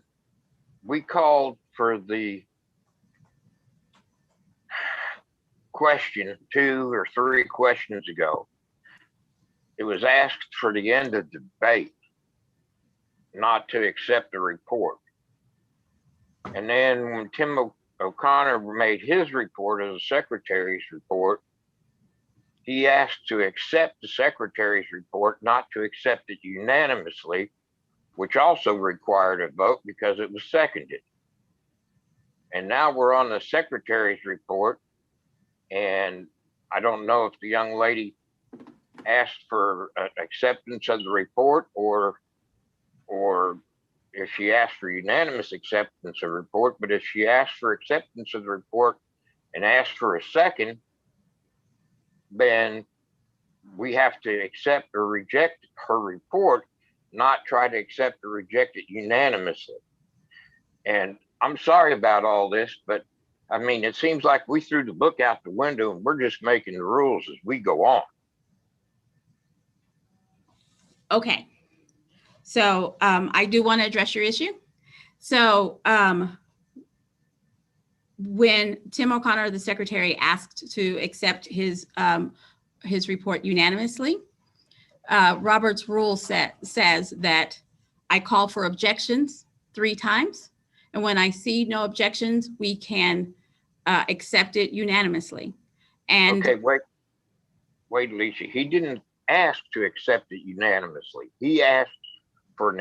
we called for the question 2 or 3 questions ago, it was asked for the end of debate, not to accept the report. And then when Tim O'Connor made his report as a secretary's report, he asked to accept the secretary's report, not to accept it unanimously, which also required a vote because it was seconded. And now we're on the secretary's report, and I don't know if the young lady asked for acceptance of the report or if she asked for unanimous acceptance of the report. But if she asked for acceptance of the report and asked for a second, then we have to accept or reject her report, not try to accept or reject it unanimously. And I'm sorry about all this, but I mean, it seems like we threw the book out the window and we're just making the rules as we go on. Okay. So I do want to address your issue. So when Tim O'Connor, the secretary, asked to accept his report unanimously, Robert's rule says that I call for objections 3 times. And when I see no objections, we can accept it unanimously. And okay, wait, Alicia. He didn't ask to accept it unanimously. He asked for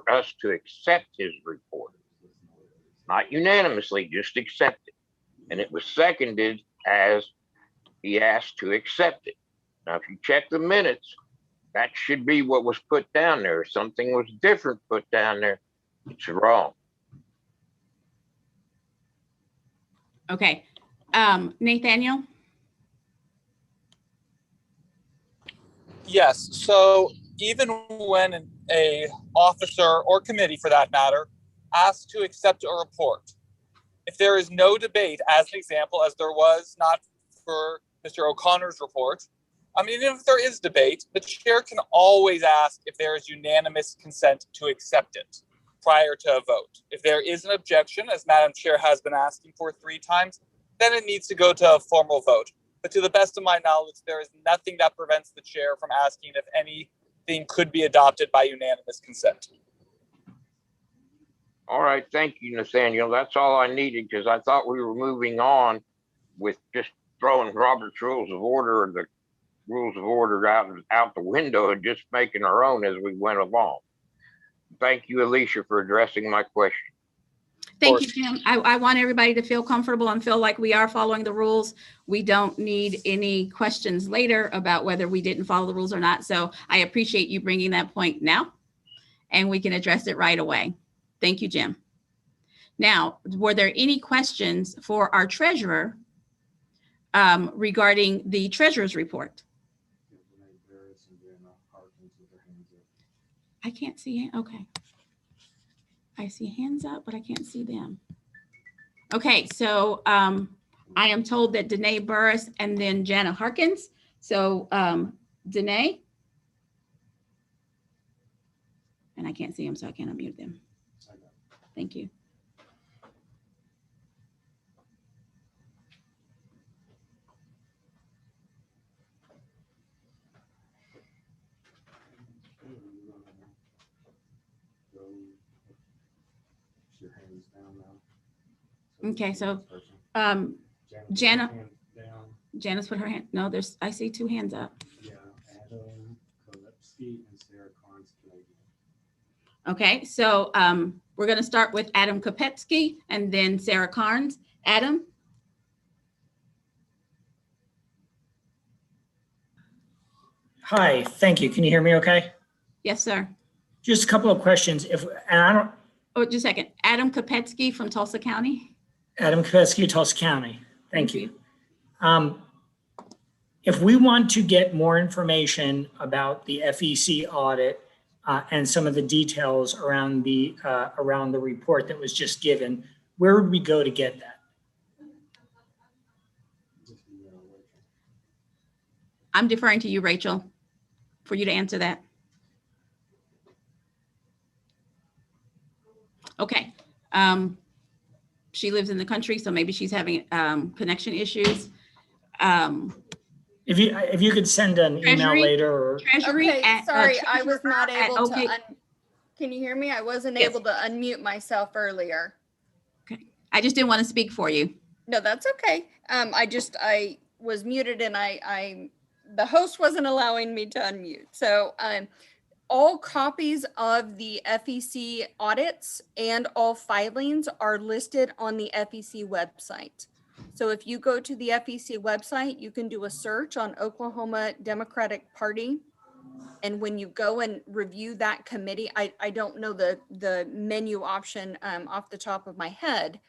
us to accept his report, not unanimously, just accept it. And it was seconded as he asked to accept it. Now, if you check the minutes, That should be what was put down there. Something was different put down there. It's wrong. Okay. Nathaniel? Yes, so even when a officer or committee for that matter asks to accept a report, if there is no debate, as an example, as there was not for Mr. O'Connor's report, I mean, if there is debate, the chair can always ask if there is unanimous consent to accept it prior to a vote. If there is an objection, as Madam Chair has been asking for 3 times, then it needs to go to a formal vote. But to the best of my knowledge, there is nothing that prevents the chair from asking if anything could be adopted by unanimous consent. All right, thank you, Nathaniel. That's all I needed because I thought we were moving on with just throwing Robert's Rules of Order or the rules of order out the window and just making our own as we went along. Thank you, Alicia, for addressing my question. Thank you, Jim. I want everybody to feel comfortable and feel like we are following the rules. We don't need any questions later about whether we didn't follow the rules or not. So I appreciate you bringing that point now, and we can address it right away. Thank you, Jim. Now, were there any questions for our treasurer regarding the treasurer's report? I can't see it. Okay. I see hands up, but I can't see them. Okay, so I am told that Danae Burris and then Jana Harkins. So Danae, and I can't see them, so I can't unmute them. Thank you. Okay, so Janice put her hand. No, I see 2 hands up. Yeah, Adam Kolepsky and Sarah Carnes Canadian. Okay, so we're going to start with Adam Kopetsky and then Sarah Carnes. Adam? Hi, thank you. Can you hear me okay? Yes, sir. Just a couple of questions. Oh, just a second. Adam Kopetsky from Tulsa County. Adam Kopetsky, Tulsa County. Thank you. If we want to get more information about the FEC audit and some of the details around the report that was just given, where would we go to get that? I'm deferring to you, Rachel, for you to answer that. Okay. She lives in the country, so maybe she's having connection issues. If you could send an email later or Treasury. Okay, sorry, I was not able to. Can you hear me? I wasn't able to unmute myself earlier. Okay, I just didn't want to speak for you. No, that's okay. I was muted and the host wasn't allowing me to unmute. So all copies of the FEC audits and all filings are listed on the FEC website. So if you go to the FEC website, you can do a search on Oklahoma Democratic Party. And when you go and review that committee, I don't know the menu option off the top of my head.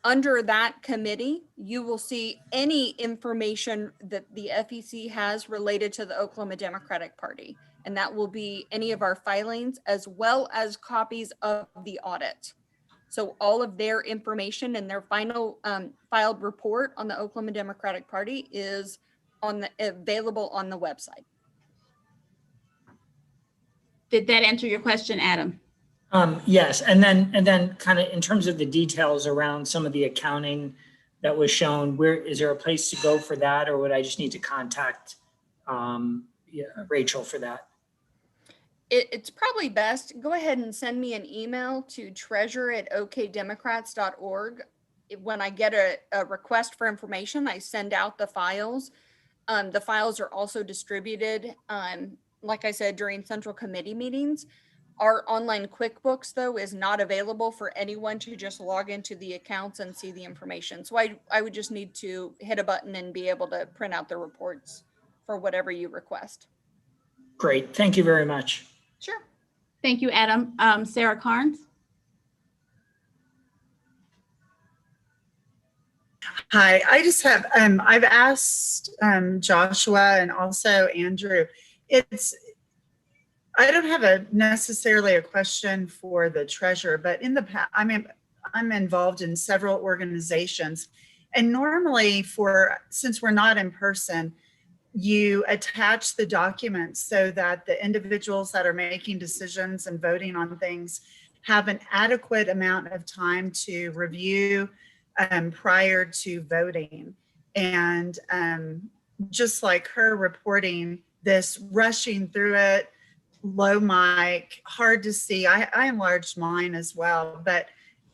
Under that committee, you will see any information that the FEC has related to the Oklahoma Democratic Party. And that will be any of our filings as well as copies of the audit. So all of their information and their final filed report on the Oklahoma Democratic Party is available on the website. Did that answer your question, Adam? Yes, and then kind of in terms of the details around some of the accounting that was shown, is there a place to go for that, or would I just need to contact Rachel for that? It's probably best, go ahead and send me an email to treasurer@okdemocrats.org. When I get a request for information, I send out the files. The files are also distributed, like I said, during central committee meetings. Our online QuickBooks, though, is not available for anyone to just log into the accounts and see the information. So I would just need to hit a button and be able to print out the reports for whatever you request. Great. Thank you very much. Sure. Thank you, Adam. Sarah Carnes. Hi, I just have, I've asked Joshua and also Andrew, I don't have necessarily a question for the treasurer, but in the past, I'm involved in several organizations, and normally since we're not in person, you attach the documents so that the individuals that are making decisions and voting on things have an adequate amount of time to review prior to voting. And just like her reporting this, rushing through it, low mic, hard to see. I enlarged mine as well, but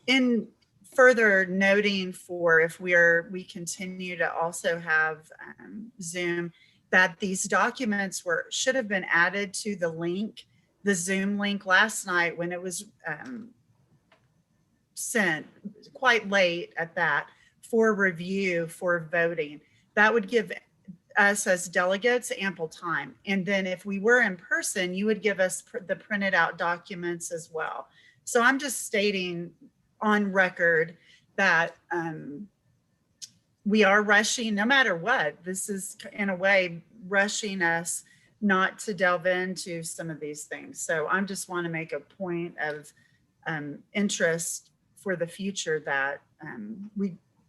in further noting for if we continue to also have Zoom, that these documents should have been added to the link, the Zoom link last night when it was sent quite late at that for review for voting. That would give us as delegates ample time. And then if we were in person, you would give us the printed out documents as well. So I'm just stating on record that we are rushing no matter what. This is in a way rushing us not to delve into some of these things. So I just want to make a point of interest for the future that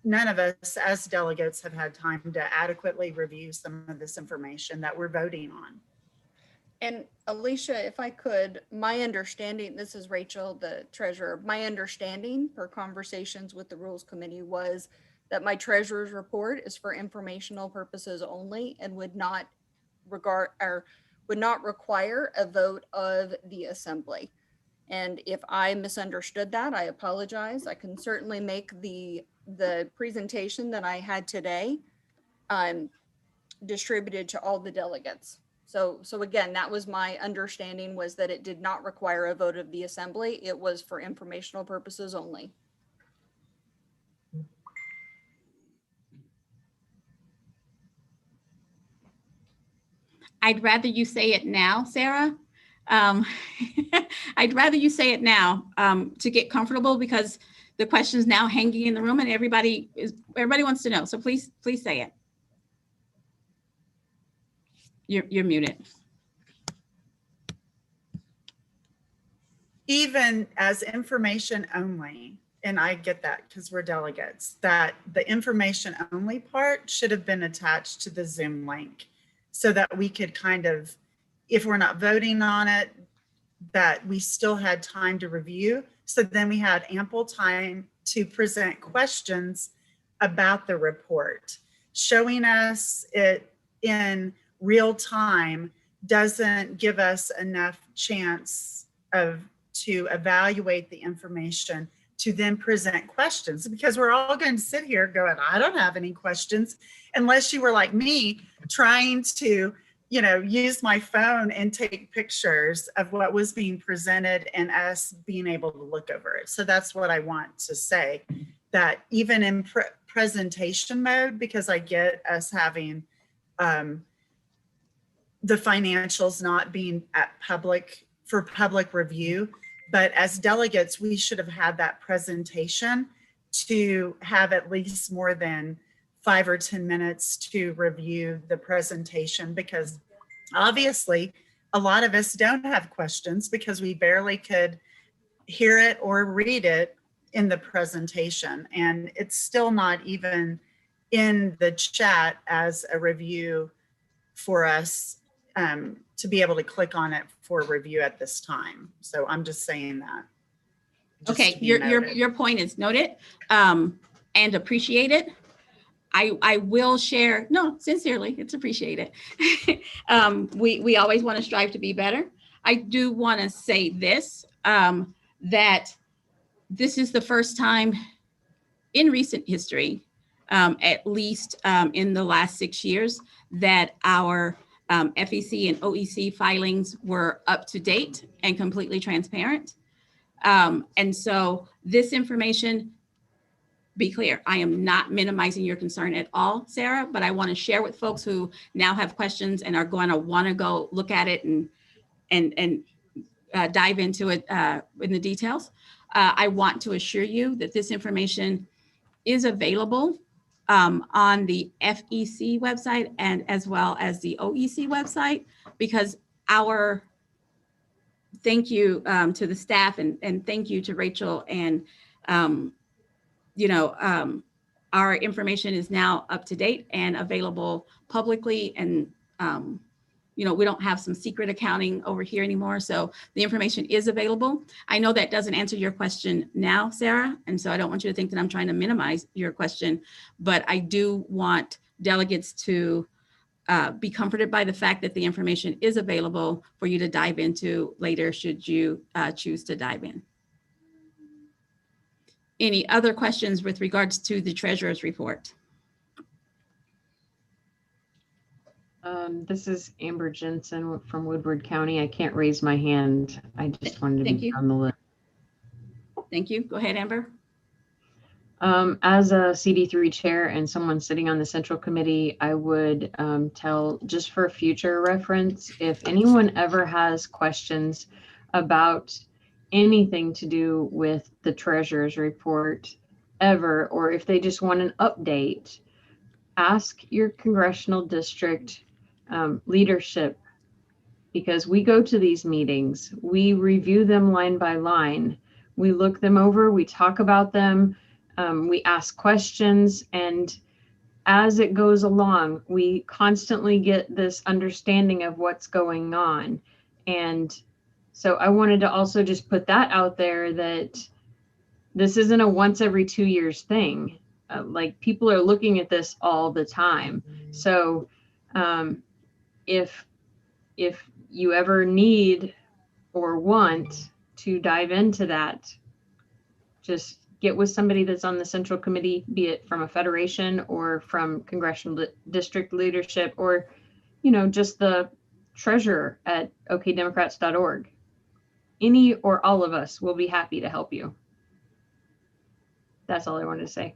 none of us as delegates have had time to adequately review some of this information that we're voting on. And Alicia, if I could, my understanding, this is Rachel, the treasurer, my understanding per conversations with the Rules Committee was that my treasurer's report is for informational purposes only and would not require a vote of the assembly. And if I misunderstood that, I apologize. I can certainly make the presentation that I had today distributed to all the delegates. So again, that was my understanding, was that it did not require a vote of the assembly. It was for informational purposes only. I'd rather you say it now, Sarah. I'd rather you say it now to get comfortable, because the question is now hanging in the room and everybody wants to know. So please say it. You're muted. Even as information only, and I get that because we're delegates, that the information only part should have been attached to the Zoom link so that we could kind of, if we're not voting on it, that we still had time to review. So then we had ample time to present questions about the report. Showing us it in real time doesn't give us enough chance to evaluate the information to then present questions, because we're all going to sit here going, I don't have any questions, unless you were like me trying to, use my phone and take pictures of what was being presented and us being able to look over it. So that's what I want to say, that even in presentation mode, because I get us having the financials not being for public review, but as delegates, we should have had that presentation to have at least more than 5 or 10 minutes to review the presentation, because obviously a lot of us don't have questions because we barely could hear it or read it in the presentation. And it's still not even in the chat as a review for us to be able to click on it for review at this time. So I'm just saying that. Okay, your point is noted and appreciated. I will share, no, sincerely, it's appreciated. We always want to strive to be better. I do want to say this, that this is the first time in recent history, at least in the last 6 years, that our FEC and OEC filings were up to date and completely transparent. And so this information be clear, I am not minimizing your concern at all, Sarah, but I want to share with folks who now have questions and are going to want to go look at it and dive into it in the details. I want to assure you that this information is available on the FEC website and as well as the OEC website, because thank you to the staff and thank you to Rachel and our information is now up to date and available publicly, and we don't have some secret accounting over here anymore. So the information is available. I know that doesn't answer your question now, Sarah, and so I don't want you to think that I'm trying to minimize your question, but I do want delegates to be comforted by the fact that the information is available for you to dive into later should you choose to dive in. Any other questions with regards to the treasurer's report? This is Amber Jensen from Woodward County. I can't raise my hand. I just wanted to Thank be you. on the list. Thank you. Go ahead, Amber. As a CD3 chair and someone sitting on the central committee, I would tell, just for future reference, if anyone ever has questions about anything to do with the treasurer's report ever, or if they just want an update, ask your congressional district leadership, because we go to these meetings, we review them line by line, we look them over, we talk about them, we ask questions, and as it goes along, we constantly get this understanding of what's going on. And so I wanted to also just put that out there, that this isn't a once every 2 years thing. Like, people are looking at this all the time. So if you ever need or want to dive into that, just get with somebody that's on the central committee, be it from a federation or from congressional district leadership, or just the treasurer at okdemocrats.org. Any or all of us will be happy to help you. That's all I wanted to say.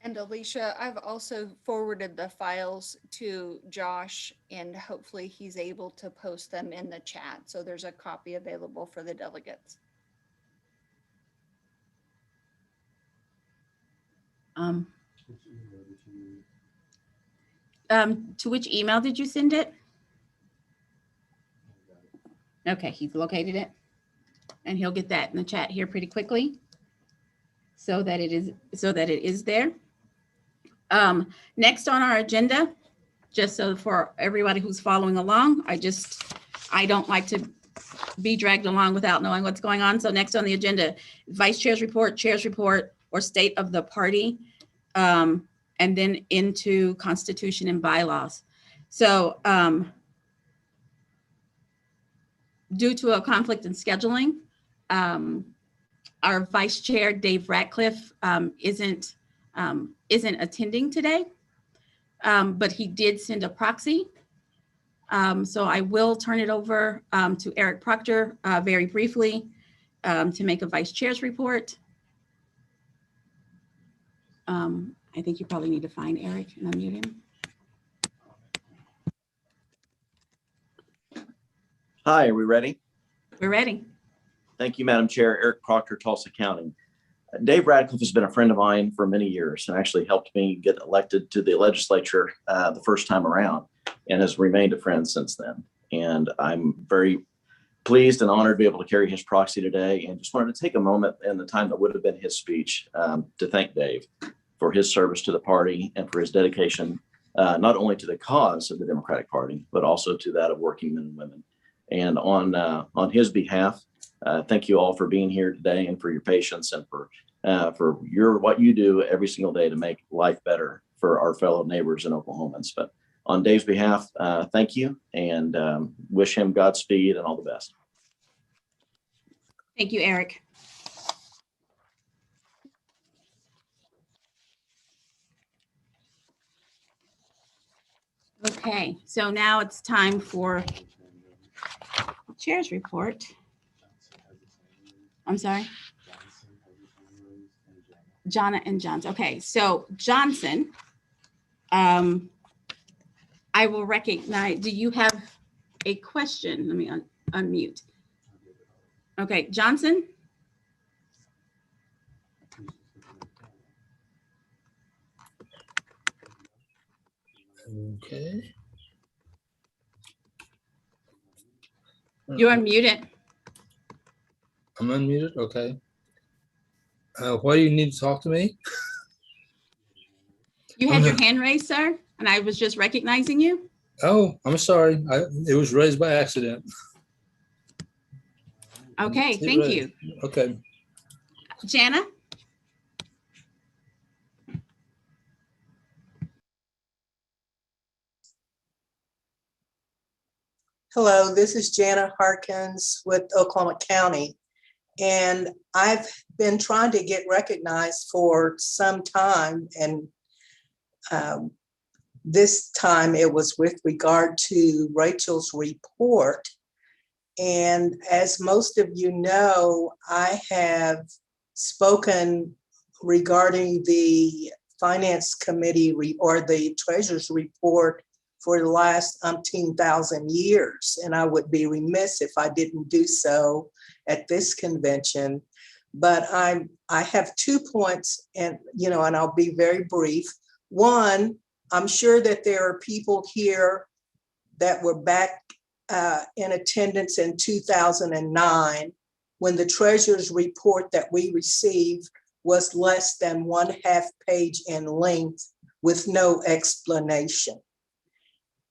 And Alicia, I've also forwarded the files to Josh, and hopefully he's able to post them in the chat. So there's a copy available for the delegates. To which email did you send it? Okay, he's located it, and he'll get that in the chat here pretty quickly, so that it is there. Next on our agenda, just so for everybody who's following along, I don't like to be dragged along without knowing what's going on. So next on the agenda, vice chair's report, or state of the party, and then into constitution and bylaws. So due to a conflict in scheduling, our vice chair, Dave Ratcliffe, isn't attending today, but he did send a proxy. So I will turn it over to Eric Proctor very briefly to make a vice chair's report. I think you probably need to find Eric and unmute him. Hi, are we ready? We're ready. Thank you, Madam Chair. Eric Proctor, Tulsa County. Dave Radcliffe has been a friend of mine for many years and actually helped me get elected to the legislature the first time around, and has remained a friend since then. And I'm very pleased and honored to be able to carry his proxy today, and just wanted to take a moment in the time that would have been his speech to thank Dave for his service to the party and for his dedication, not only to the cause of the Democratic Party, but also to that of working men and women. And on his behalf, thank you all for being here today, and for your patience, and for what you do every single day to make life better for our fellow neighbors and Oklahomans. But on Dave's behalf, thank you, and wish him Godspeed and all the best. Thank you, Eric. Okay, so now it's time for the chair's report. I'm sorry. Jonna and Johnson. Okay, so Johnson, I will recognize, do you have a question? Let me unmute. Okay, Johnson? Okay. You're unmuted. I'm unmuted. Okay. Why do you need to talk to me? You had your hand raised, sir, and I was just recognizing you. Oh, I'm sorry. It was raised by accident. Okay, thank you. Okay. Jana? Hello, this is Jana Harkins with Oklahoma County. And I've been trying to get recognized for some time. And this time it was with regard to Rachel's report. And as most of you know, I have spoken regarding the Finance Committee or the Treasurer's report for the last umpteen thousand years. And I would be remiss if I didn't do so at this convention. But I have 2 points, and and I'll be very brief. One, I'm sure that there are people here that were back in attendance in 2009 when the treasurer's report that we received was less than 1/2 page in length with no explanation.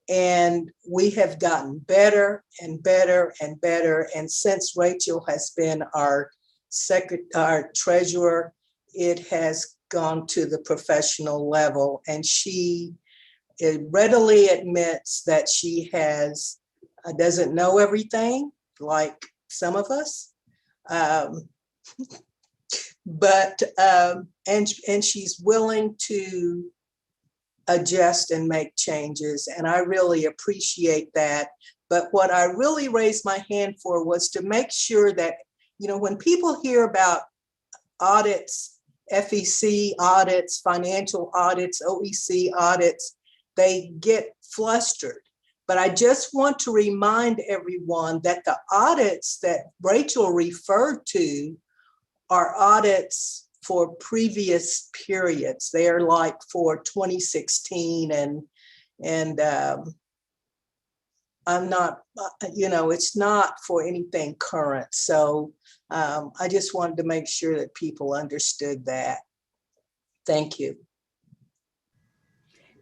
And we have gotten better and better and better. And since Rachel has been our treasurer, it has gone to the professional level. And she readily admits that she doesn't know everything, like some of us. And she's willing to adjust and make changes, and I really appreciate that. But what I really raised my hand for was to make sure that, when people hear about audits, FEC audits, financial audits, OEC audits, they get flustered. But I just want to remind everyone that the audits that Rachel referred to are audits for previous periods. They are like for 2016 and I'm not, it's not for anything current. So I just wanted to make sure that people understood that. Thank you.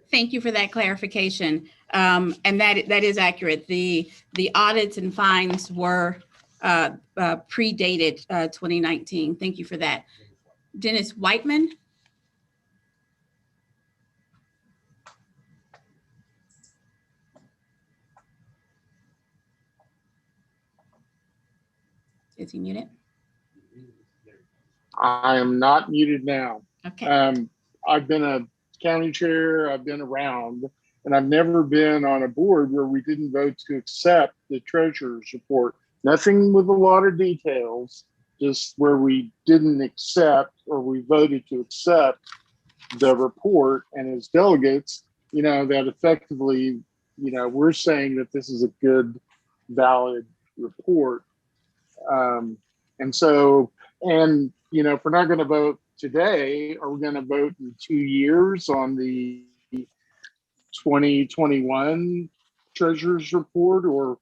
Thank you for that clarification. And that is accurate. The audits and fines were predated 2019. Thank you for that. Dennis Whiteman. Is he muted? I am not muted now. Okay. I've been a county chair, I've been around, and I've never been on a board where we didn't vote to accept the treasurer's report. Nothing with a lot of details, just where we didn't accept or we voted to accept the report. And as delegates, that effectively, we're saying that this is a good, valid report. If we're not going to vote today, are we going to vote in 2 years on the 2021 treasurer's report? Or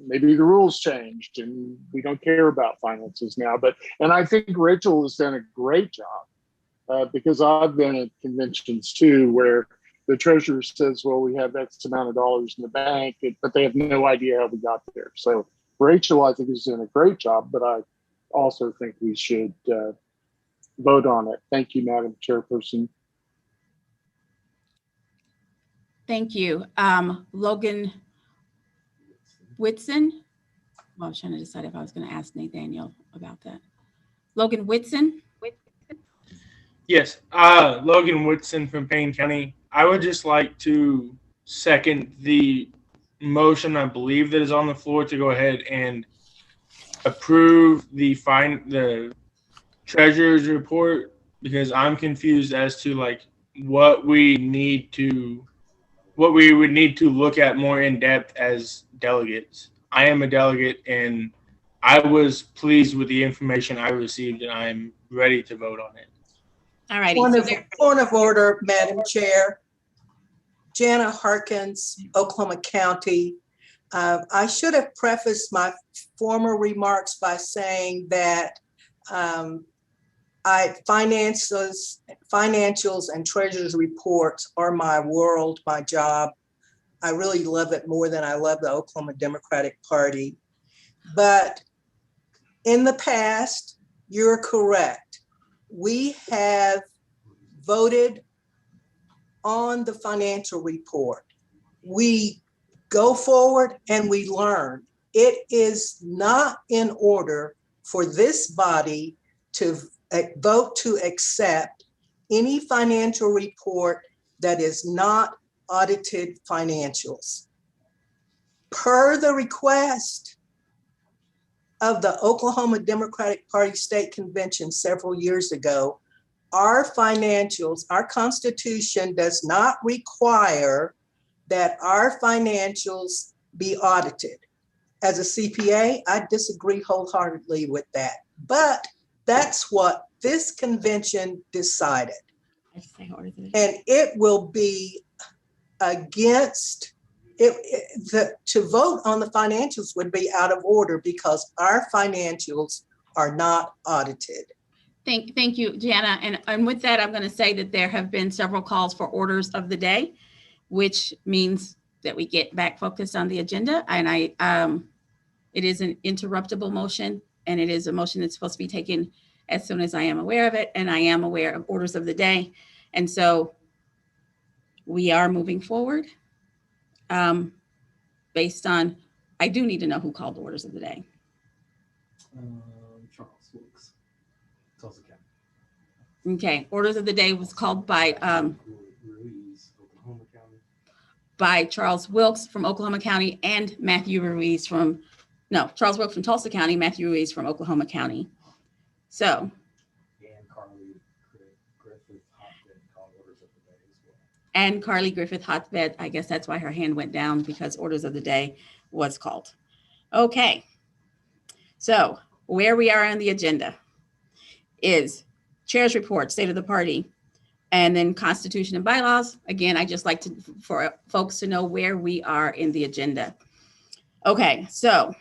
maybe the rules changed and we don't care about finances now. And I think Rachel has done a great job because I've been at conventions too, where the treasurer says, well, we have X amount of dollars in the bank, but they have no idea how we got there. So Rachel, I think, has done a great job, but I also think we should vote on it. Thank you, Madam Chairperson. Thank you. Logan Whitson. Well, I was trying to decide if I was going to ask Nathaniel about that. Logan Whitson. Yes, Logan Whitson from Payne County. I would just like to second the motion, I believe, that is on the floor to go ahead and approve the treasurer's report, because I'm confused as to like what we would need to look at more in depth as delegates. I am a delegate and I was pleased with the information I received and I'm ready to vote on it. All righty. Point of order, Madam Chair. Jana Harkins, Oklahoma County. I should have prefaced my former remarks by saying that financials and treasurer's reports are my world, my job. I really love it more than I love the Oklahoma Democratic Party. But in the past, you're correct. We have voted on the financial report. We go forward and we learn. It is not in order for this body to vote to accept any financial report that is not audited financials. Per the request of the Oklahoma Democratic Party State Convention several years ago, our financials, our Constitution does not require that our financials be audited. As a CPA, I disagree wholeheartedly with that. But that's what this convention decided. And it will be against it. To vote on the financials would be out of order because our financials are not audited. Thank you, Jana. And with that, I'm going to say that there have been several calls for orders of the day, which means that we get back focused on the agenda. And it is an interruptible motion, and it is a motion that's supposed to be taken as soon as I am aware of it. And I am aware of orders of the day. And so we are moving forward based on, I do need to know who called the orders of the day. Charles Wilkes, Tulsa County. Okay, orders of the day was called by Ruiz, Oklahoma County. By Charles Wilkes from Oklahoma County and Matthew Ruiz from, Charles Wilkes from Tulsa County, Matthew Ruiz from Oklahoma County. So. And Carly Griffith Hotbed called orders of the day as well. And Carly Griffith Hotbed, I guess that's why her hand went down, because orders of the day was called. Okay. So where we are on the agenda is chair's report, state of the party, and then constitution and bylaws. Again, I just like for folks to know where we are in the agenda. Okay, so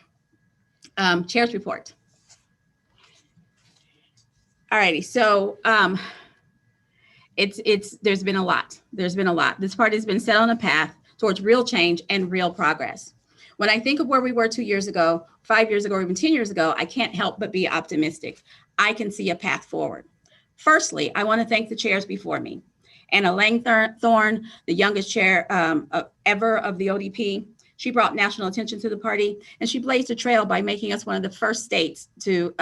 chair's report. All righty, so there's been a lot. There's been a lot. This party has been set on a path towards real change and real progress. When I think of where we were 2 years ago, 5 years ago, or even 10 years ago, I can't help but be optimistic. I can see a path forward. Firstly, I want to thank the chairs before me. Anna Langthorne, the youngest chair ever of the ODP. She brought national attention to the party, and she blazed a trail by making us one of the first states to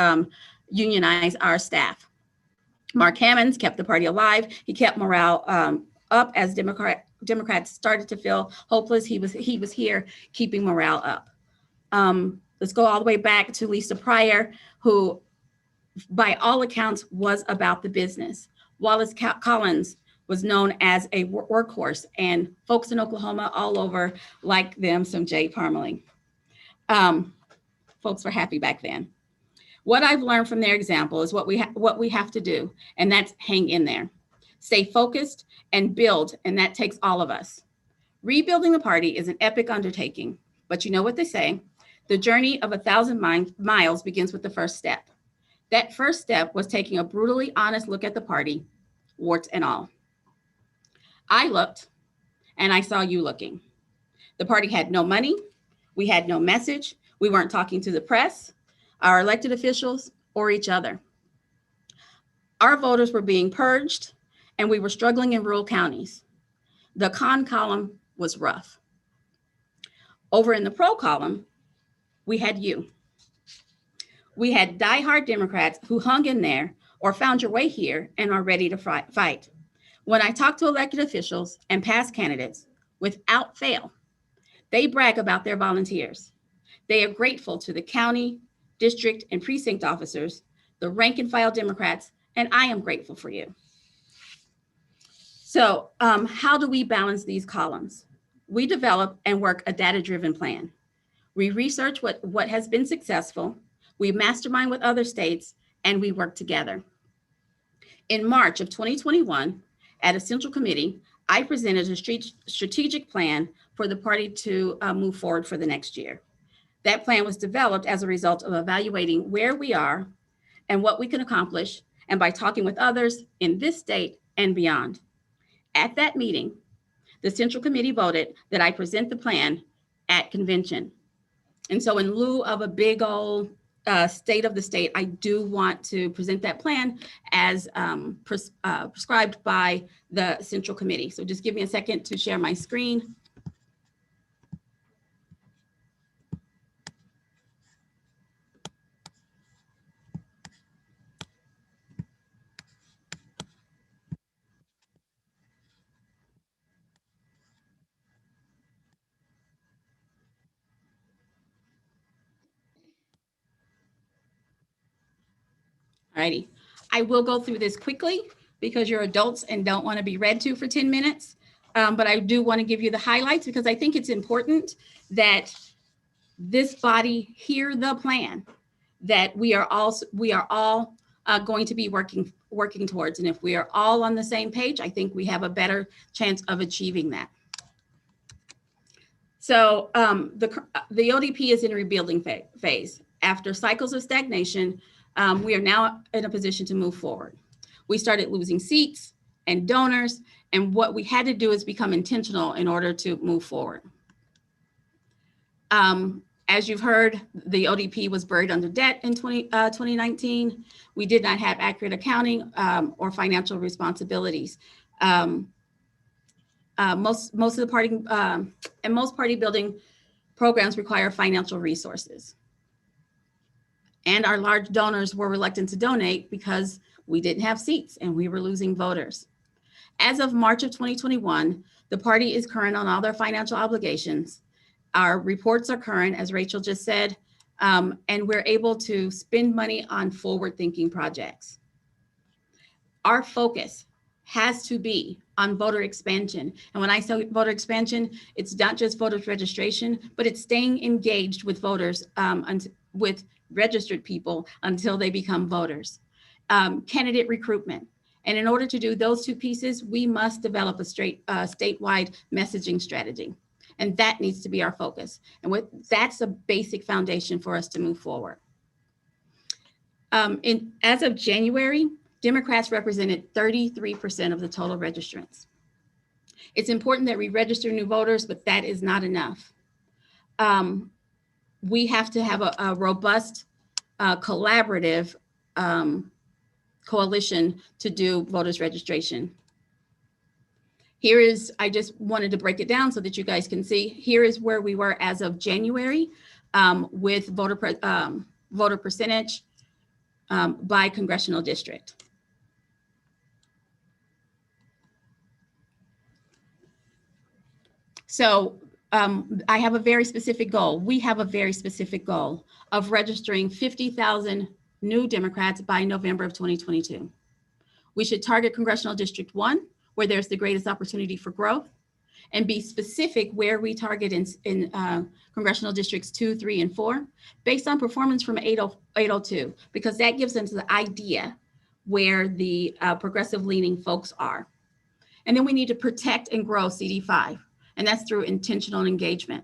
unionize our staff. Mark Hammonds kept the party alive. He kept morale up as Democrats started to feel hopeless. He was here keeping morale up. Let's go all the way back to Lisa Pryor, who by all accounts was about the business. Wallace Collins was known as a workhorse, and folks in Oklahoma all over liked them some Jay Parmalee. Folks were happy back then. What I've learned from their example is what we have to do, and that's hang in there. Stay focused and build, and that takes all of us. Rebuilding the party is an epic undertaking, but you know what they say, the journey of 1,000 miles begins with the first step. That first step was taking a brutally honest look at the party, warts and all. I looked, and I saw you looking. The party had no money. We had no message. We weren't talking to the press, our elected officials, or each other. Our voters were being purged, and we were struggling in rural counties. The con column was rough. Over in the pro column, we had you. We had diehard Democrats who hung in there or found your way here and are ready to fight. When I talk to elected officials and past candidates, without fail, they brag about their volunteers. They are grateful to the county, district, and precinct officers, the rank and file Democrats, and I am grateful for you. So how do we balance these columns? We develop and work a data-driven plan. We research what has been successful, we mastermind with other states, and we work together. In March of 2021, at a central committee, I presented a strategic plan for the party to move forward for the next year. That plan was developed as a result of evaluating where we are and what we can accomplish, and by talking with others in this state and beyond. At that meeting, the Central Committee voted that I present the plan at convention. And so in lieu of a big old state of the state, I do want to present that plan as prescribed by the Central Committee. So just give me a second to share my screen. Alrighty, I will go through this quickly because you're adults and don't want to be read to for 10 minutes. But I do want to give you the highlights because I think it's important that this body hear the plan that we are all going to be working towards. And if we are all on the same page, I think we have a better chance of achieving that. So the ODP is in a rebuilding phase. After cycles of stagnation, we are now in a position to move forward. We started losing seats and donors, and what we had to do is become intentional in order to move forward. As you've heard, the ODP was buried under debt in 2019. We did not have accurate accounting or financial responsibilities. Most of the party and most party building programs require financial resources. And our large donors were reluctant to donate because we didn't have seats and we were losing voters. As of March of 2021, the party is current on all their financial obligations. Our reports are current, as Rachel just said, and we're able to spend money on forward-thinking projects. Our focus has to be on voter expansion. And when I say voter expansion, it's not just voters registration, but it's staying engaged with voters, with registered people until they become voters. Candidate recruitment. And in order to do those two pieces, we must develop a statewide messaging strategy. And that needs to be our focus. And that's a basic foundation for us to move forward. As of January, Democrats represented 33% of the total registrants. It's important that we register new voters, but that is not enough. We have to have a robust, collaborative coalition to do voters registration. Here is, I just wanted to break it down so that you guys can see. Here is where we were as of January with voter percentage by congressional district. So I have a very specific goal. We have a very specific goal of registering 50,000 new Democrats by November of 2022. We should target Congressional District 1, where there's the greatest opportunity for growth, and be specific where we target in Congressional Districts 2, 3, and 4, based on performance from 802, because that gives us the idea where the progressive leaning folks are. And then we need to protect and grow CD5, and that's through intentional engagement.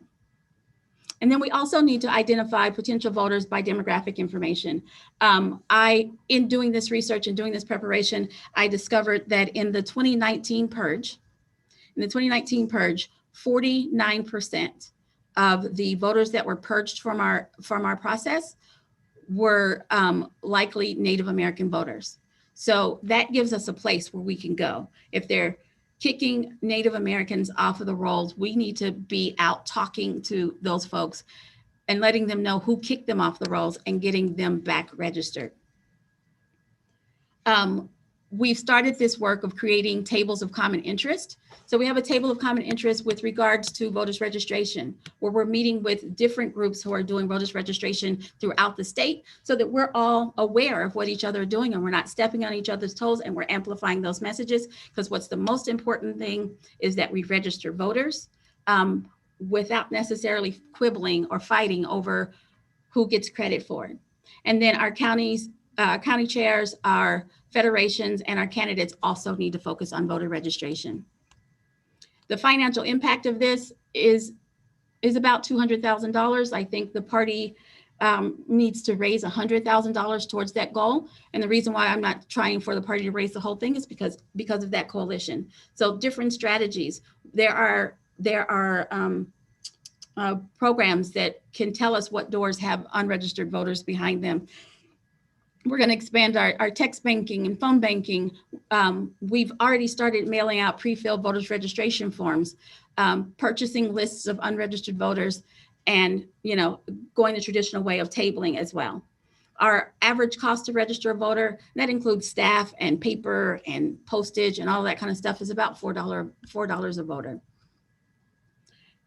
And then we also need to identify potential voters by demographic information. In doing this research and doing this preparation, I discovered that in the 2019 purge, 49% of the voters that were purged from our process were likely Native American voters. So that gives us a place where we can go. If they're kicking Native Americans off of the rolls, we need to be out talking to those folks and letting them know who kicked them off the rolls and getting them back registered. we've started this work of creating tables of common interest. So we have a table of common interest with regards to voters registration, where we're meeting with different groups who are doing voters registration throughout the state so that we're all aware of what each other are doing and we're not stepping on each other's toes, and we're amplifying those messages, because what's the most important thing is that we register voters without necessarily quibbling or fighting over who gets credit for it. And then our county chairs, our federations, and our candidates also need to focus on voter registration. The financial impact of this is about $200,000. I think the party needs to raise $100,000 towards that goal. And the reason why I'm not trying for the party to raise the whole thing is because of that coalition. So different strategies. There are programs that can tell us what doors have unregistered voters behind them. We're going to expand our text banking and phone banking. We've already started mailing out pre-filled voters registration forms, purchasing lists of unregistered voters, and going the traditional way of tabling as well. Our average cost to register a voter, that includes staff and paper and postage and all that kind of stuff, is about $4 a voter.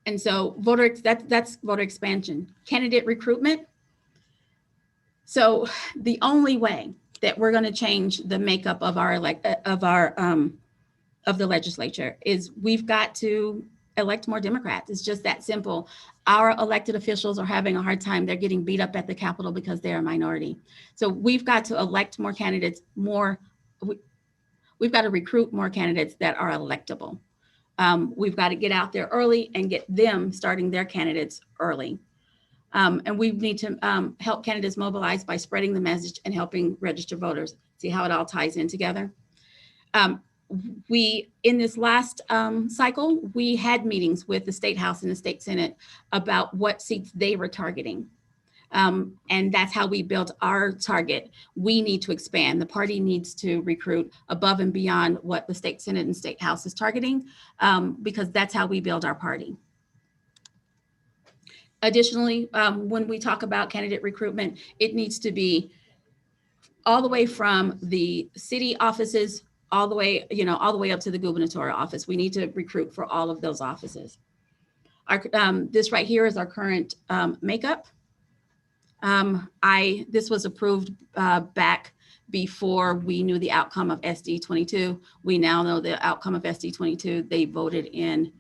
And so that's voter expansion. Candidate recruitment. So the only way that we're going to change the makeup of the legislature is we've got to elect more Democrats. It's just that simple. Our elected officials are having a hard time. They're getting beat up at the Capitol because they're a minority. So we've got to elect more candidates, we've got to recruit more candidates that are electable. We've got to get out there early and get them starting their candidates early. And we need to help candidates mobilize by spreading the message and helping register voters. See how it all ties in together? In this last cycle, we had meetings with the State House and the State Senate about what seats they were targeting. And that's how we built our target. We need to expand. The party needs to recruit above and beyond what the State Senate and State House is targeting, because that's how we build our party. Additionally, when we talk about candidate recruitment, it needs to be all the way from the city offices, all the way up to the gubernatorial office. We need to recruit for all of those offices. This right here is our current makeup. This was approved back before we knew the outcome of SD 22. We now know the outcome of SD 22. They voted in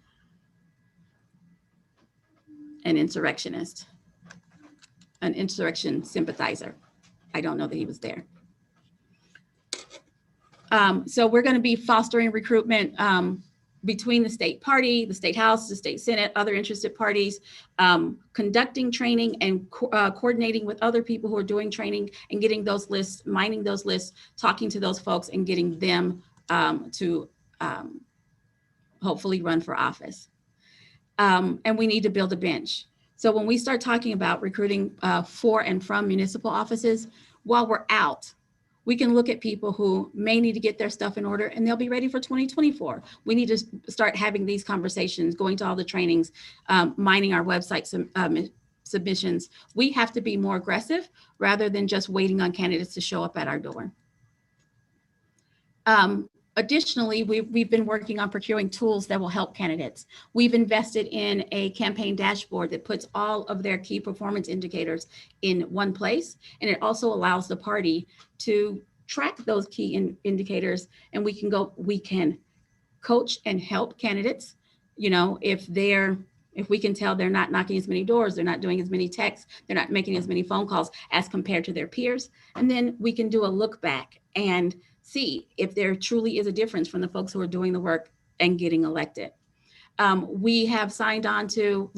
an insurrectionist, an insurrection sympathizer. I don't know that he was there. So we're going to be fostering recruitment between the state party, the state house, the state senate, other interested parties, conducting training and coordinating with other people who are doing training and getting those lists, mining those lists, talking to those folks and getting them to hopefully run for office. And we need to build a bench. So when we start talking about recruiting for and from municipal offices, while we're out, we can look at people who may need to get their stuff in order and they'll be ready for 2024. We need to start having these conversations, going to all the trainings, mining our website submissions. We have to be more aggressive rather than just waiting on candidates to show up at our door. Additionally, we've been working on procuring tools that will help candidates. We've invested in a campaign dashboard that puts all of their key performance indicators in one place. And it also allows the party to track those key indicators, and we can coach and help candidates. If we can tell they're not knocking as many doors, they're not doing as many texts, they're not making as many phone calls as compared to their peers. And then we can do a look back and see if there truly is a difference from the folks who are doing the work and getting elected. We have signed on to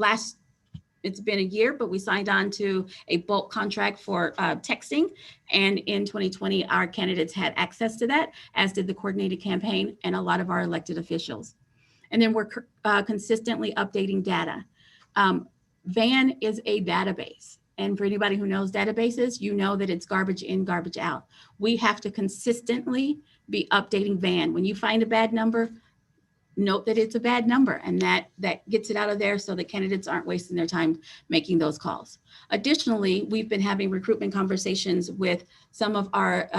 it's been a year, but we signed on to a bulk contract for texting. And in 2020, our candidates had access to that, as did the coordinated campaign and a lot of our elected officials. And then we're consistently updating data. VAN is a database. And for anybody who knows databases, you know that it's garbage in, garbage out. We have to consistently be updating VAN. When you find a bad number, note that it's a bad number, and that gets it out of there so that candidates aren't wasting their time making those calls. Additionally, we've been having recruitment conversations with some of our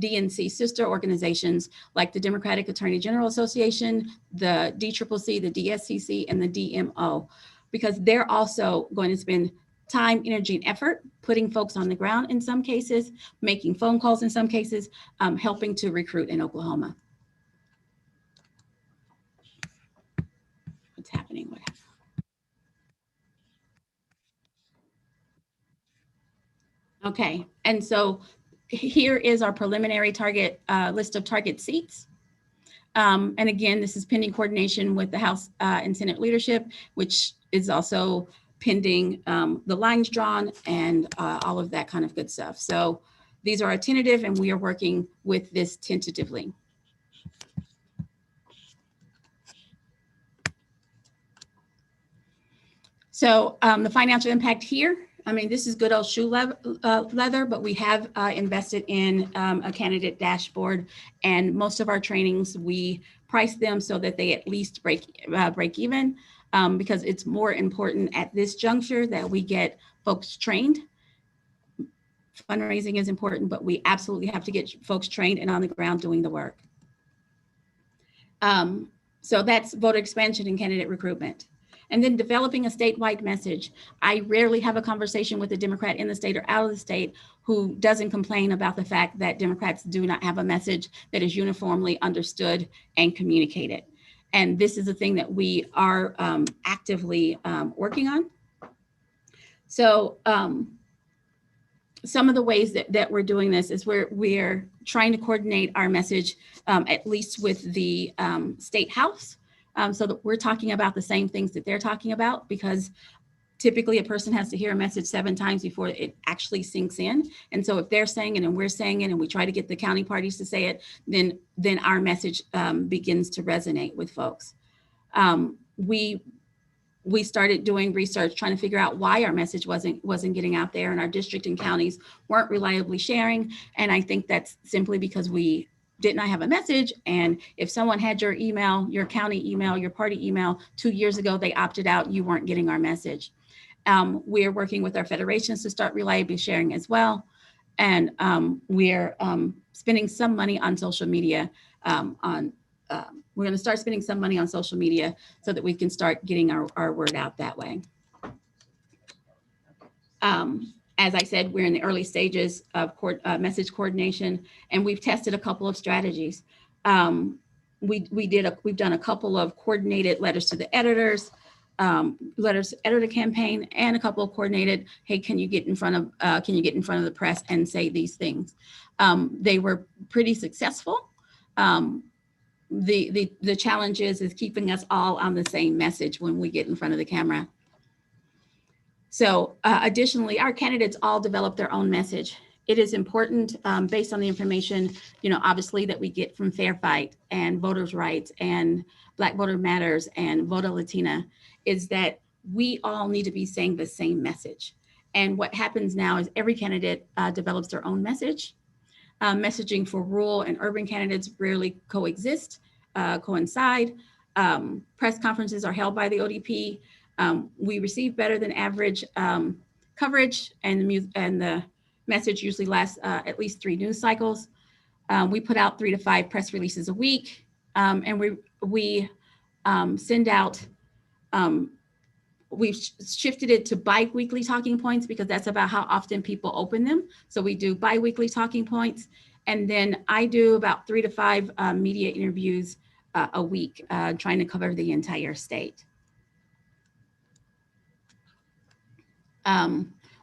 DNC sister organizations like the Democratic Attorney General Association, the DCCC, the DSCC, and the DMO, because they're also going to spend time, energy, and effort putting folks on the ground in some cases, making phone calls in some cases, helping to recruit in Oklahoma. What's happening? What happened? Okay, and so here is our preliminary target list of target seats. And again, this is pending coordination with the House and Senate leadership, which is also pending the lines drawn and all of that kind of good stuff. So these are a tentative, and we are working with this tentatively. So the financial impact here, I mean, this is good old shoe leather, but we have invested in a candidate dashboard, and most of our trainings, we price them so that they at least break even, because it's more important at this juncture that we get folks trained. Fundraising is important, but we absolutely have to get folks trained and on the ground doing the work. So that's voter expansion and candidate recruitment. And then developing a statewide message. I rarely have a conversation with a Democrat in the state or out of the state who doesn't complain about the fact that Democrats do not have a message that is uniformly understood and communicated. And this is a thing that we are actively working on. So some of the ways that we're doing this is we're trying to coordinate our message, at least with the state house, so that we're talking about the same things that they're talking about, because typically a person has to hear a message 7 times before it actually sinks in. And so if they're saying it and we're saying it and we try to get the county parties to say it, then our message begins to resonate with folks. We started doing research trying to figure out why our message wasn't getting out there, and our district and counties weren't reliably sharing. And I think that's simply because we did not have a message. And if someone had your email, your county email, your party email 2 years ago, they opted out, you weren't getting our message. We're working with our federations to start reliably sharing as well. And we're spending some money on social media. We're going to start spending some money on social media so that we can start getting our word out that way. As I said, we're in the early stages of message coordination, and we've tested a couple of strategies. We've done a couple of coordinated letters to the editors, letters to editor campaign, and a couple of coordinated, hey, can you get in front of the press and say these things? They were pretty successful. The challenge is keeping us all on the same message when we get in front of the camera. So additionally, our candidates all develop their own message. It is important, based on the information, obviously, that we get from Fair Fight and Voters' Rights and Black Voter Matters and Voto Latina, is that we all need to be saying the same message. And what happens now is every candidate develops their own message. Messaging for rural and urban candidates rarely coincide. Press conferences are held by the ODP. We receive better than average coverage, and the message usually lasts at least 3 news cycles. We put out 3 to 5 press releases a week, and we send out. We've shifted it to bi-weekly talking points because that's about how often people open them. So we do bi-weekly talking points. And then I do about 3 to 5 media interviews a week, trying to cover the entire state.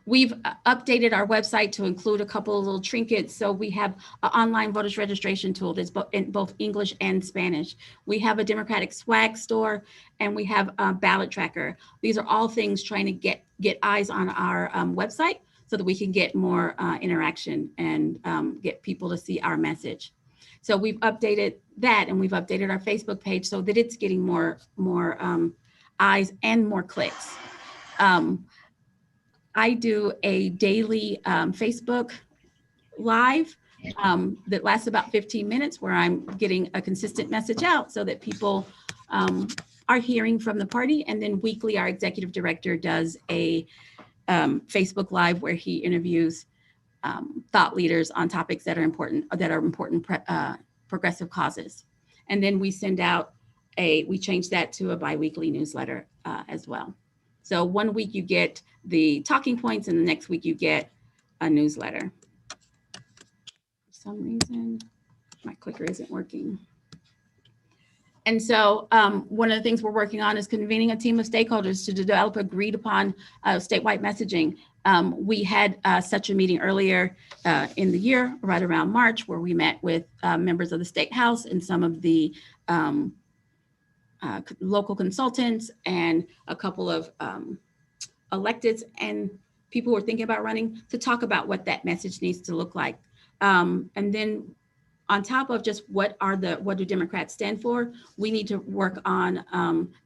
We've updated our website to include a couple of little trinkets. So we have an online voters registration tool that's in both English and Spanish. We have a Democratic swag store, and we have a ballot tracker. These are all things trying to get eyes on our website so that we can get more interaction and get people to see our message. So we've updated that, and we've updated our Facebook page so that it's getting more eyes and more clicks. I do a daily Facebook Live that lasts about 15 minutes where I'm getting a consistent message out so that people are hearing from the party. And then weekly, our executive director does a Facebook Live where he interviews thought leaders on topics that are important, progressive causes. And then we send out we change that to a biweekly newsletter as well. So 1 week you get the talking points and the next week you get a newsletter. For some reason, my clicker isn't working. And so one of the things we're working on is convening a team of stakeholders to develop agreed upon statewide messaging. We had such a meeting earlier in the year, right around March, where we met with members of the State House and some of the local consultants and a couple of electeds and people who are thinking about running to talk about what that message needs to look like. And then on top of just what do Democrats stand for, we need to work on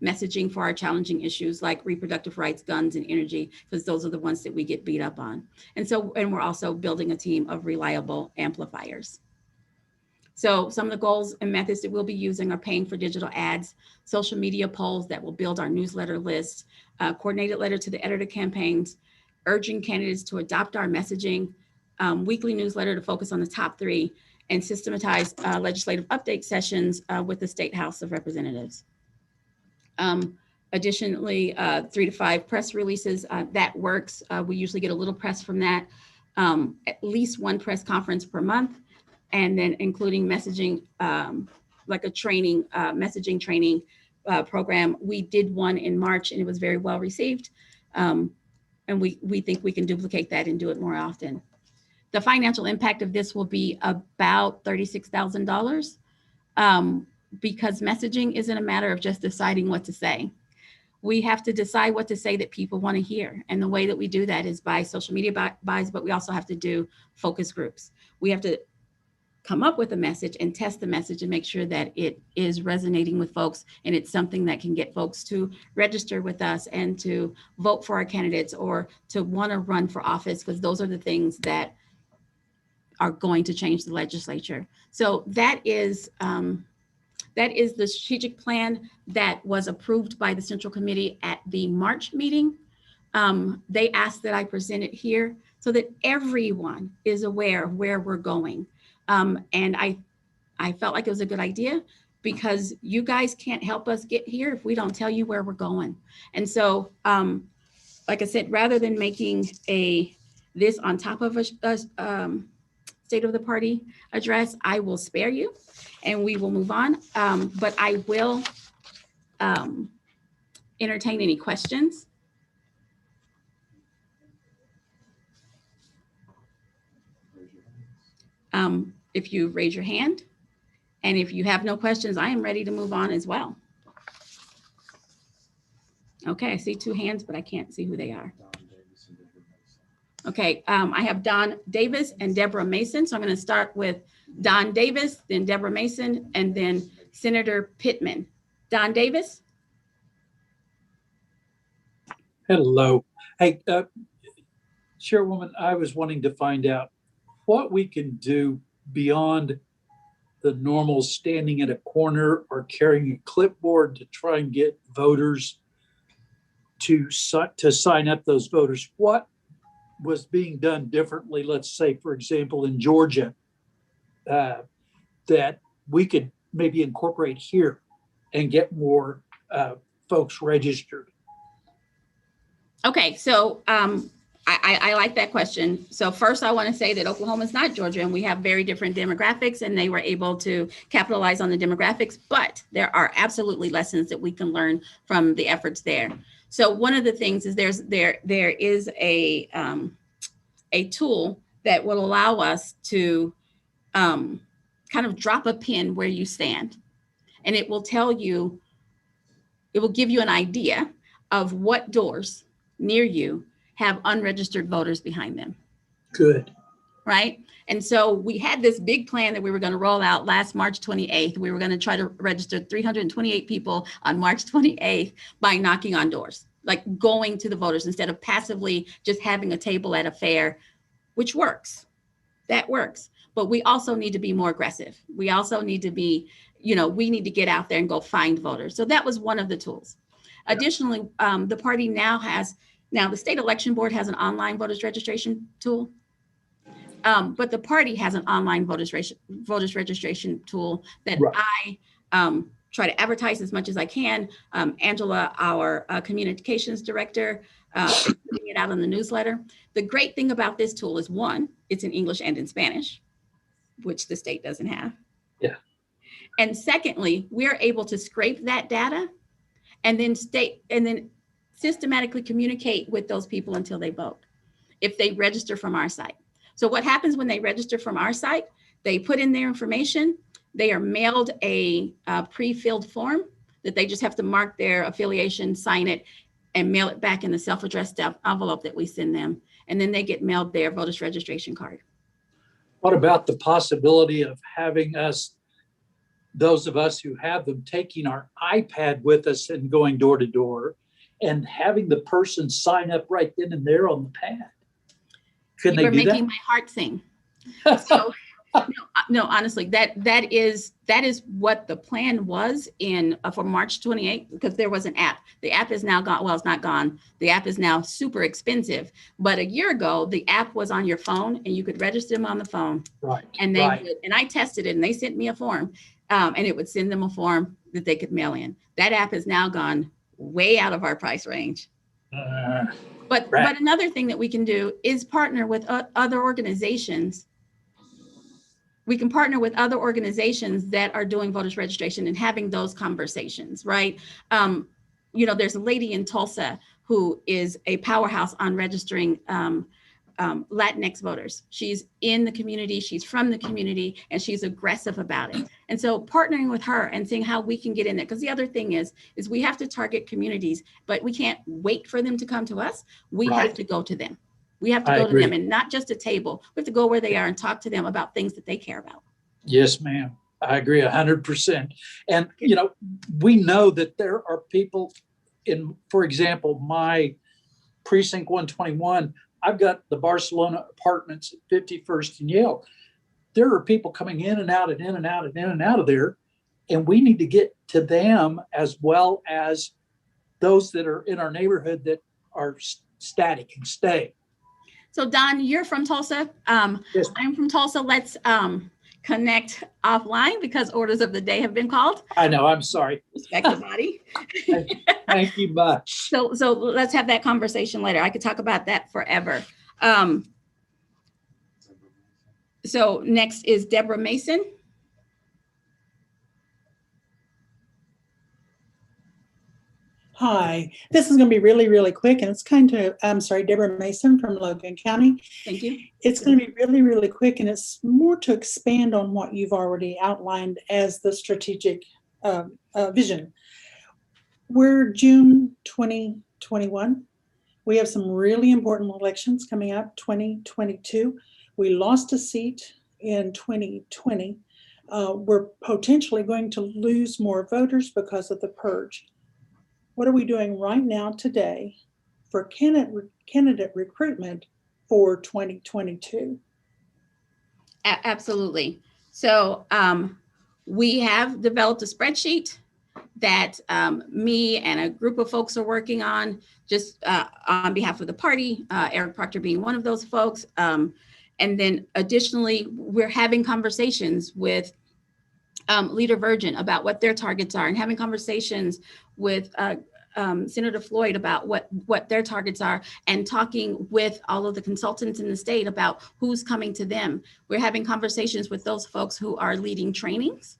messaging for our challenging issues like reproductive rights, guns, and energy, because those are the ones that we get beat up on. And we're also building a team of reliable amplifiers. So some of the goals and methods that we'll be using are paying for digital ads, social media polls that will build our newsletter list, coordinated letter to the editor campaigns, urging candidates to adopt our messaging, weekly newsletter to focus on the top 3, and systematize legislative update sessions with the State House of Representatives. Additionally, 3 to 5 press releases, that works. We usually get a little press from that, at least 1 press conference per month, and then including messaging, like a training, messaging training program. We did one in March and it was very well received. And we think we can duplicate that and do it more often. The financial impact of this will be about $36,000 because messaging isn't a matter of just deciding what to say. We have to decide what to say that people want to hear. And the way that we do that is by social media buys, but we also have to do focus groups. We have to come up with a message and test the message and make sure that it is resonating with folks and it's something that can get folks to register with us and to vote for our candidates or to want to run for office, because those are the things that are going to change the legislature. So that is the strategic plan that was approved by the Central Committee at the March meeting. They asked that I present it here so that everyone is aware of where we're going. And I felt like it was a good idea because you guys can't help us get here if we don't tell you where we're going. And so, like I said, rather than making this on top of a state of the party address, I will spare you and we will move on. But I will entertain any questions. If you raise your hand, and if you have no questions, I am ready to move on as well. Okay, I see 2 hands, but I can't see who they are. Okay, I have Don Davis and Deborah Mason. So I'm going to start with Don Davis, then Deborah Mason, and then Senator Pittman. Don Davis. Hello. Hey, Chairwoman, I was wanting to find out what we can do beyond the normal standing in a corner or carrying a clipboard to try and get voters to sign up those voters. What was being done differently, let's say, for example, in Georgia, that we could maybe incorporate here and get more folks registered? Okay, so I like that question. So first, I want to say that Oklahoma is not Georgia, and we have very different demographics, and they were able to capitalize on the demographics. But there are absolutely lessons that we can learn from the efforts there. So one of the things is there is a tool that will allow us to kind of drop a pin where you stand, and it will tell you, it will give you an idea of what doors near you have unregistered voters behind them. Good. Right? And so we had this big plan that we were going to roll out last March 28th. We were going to try to register 328 people on March 28th by knocking on doors, like going to the voters instead of passively just having a table at a fair, which works. That works. But we also need to be more aggressive. We also need to be, we need to get out there and go find voters. So that was one of the tools. Additionally, the party now the state election board has an online voters registration tool. But the party has an online voters registration tool that Right. I try to advertise as much as I can. Angela, our communications director, is putting it out in the newsletter. The great thing about this tool is, one, it's in English and in Spanish, which the state doesn't have. Yeah. And secondly, we're able to scrape that data and then systematically communicate with those people until they vote, if they register from our site. So what happens when they register from our site, they put in their information, they are mailed a pre-filled form that they just have to mark their affiliation, sign it, and mail it back in the self-addressed envelope that we send them. And then they get mailed their voters registration card. What about the possibility of having us, those of us who have them, taking our iPad with us and going door to door and having the person sign up right then and there on the pad? Can You're they do making my heart sing. So no, honestly, that is what the plan was for March 28th, because there was an app. The app is now gone. Well, it's not gone. The app is now super expensive. But a year ago, the app was on your phone and you could register them on the phone. Right. And and I tested it and they sent me a form, and it would send them a form that they could mail in. That app has now gone way out of our price range. But another thing that we can do is partner with other organizations. We can partner with other organizations that are doing voters registration and having those conversations, right? There's a lady in Tulsa who is a powerhouse on registering Latinx voters. She's in the community, she's from the community, and she's aggressive about it. And so partnering with her and seeing how we can get in there, because the other thing is we have to target communities, but we can't wait for them to come to us. We have to go to them. We have to go to them, and not just a table. We have to go where they are and talk to them about things that they care about. Yes, ma'am. I agree 100%. And, we know that there are people in, for example, my precinct 121, I've got the Barcelona apartments at 51st and Yale. There are people coming in and out and in and out and in and out of there. And we need to get to them as well as those that are in our neighborhood that are static and stay. So Don, you're from Tulsa. Yes. I'm from Tulsa. Let's connect offline because orders of the day have been called. I know, I'm sorry. Respect the body. Thank you much. So let's have that conversation later. I could talk about that forever. So next is Deborah Mason. Hi, this is going to be really, really quick, and it's I'm sorry, Deborah Mason from Logan County. Thank you. It's going to be really, really quick, and it's more to expand on what you've already outlined as the strategic vision. We're June 2021. We have some really important elections coming up, 2022. We lost a seat in 2020. We're potentially going to lose more voters because of the purge. What are we doing right now today for candidate recruitment for 2022? Absolutely. So we have developed a spreadsheet that me and a group of folks are working on just on behalf of the party, Eric Proctor being one of those folks. And then additionally, we're having conversations with Leader Virgin about what their targets are and having conversations with Senator Floyd about what their targets are and talking with all of the consultants in the state about who's coming to them. We're having conversations with those folks who are leading trainings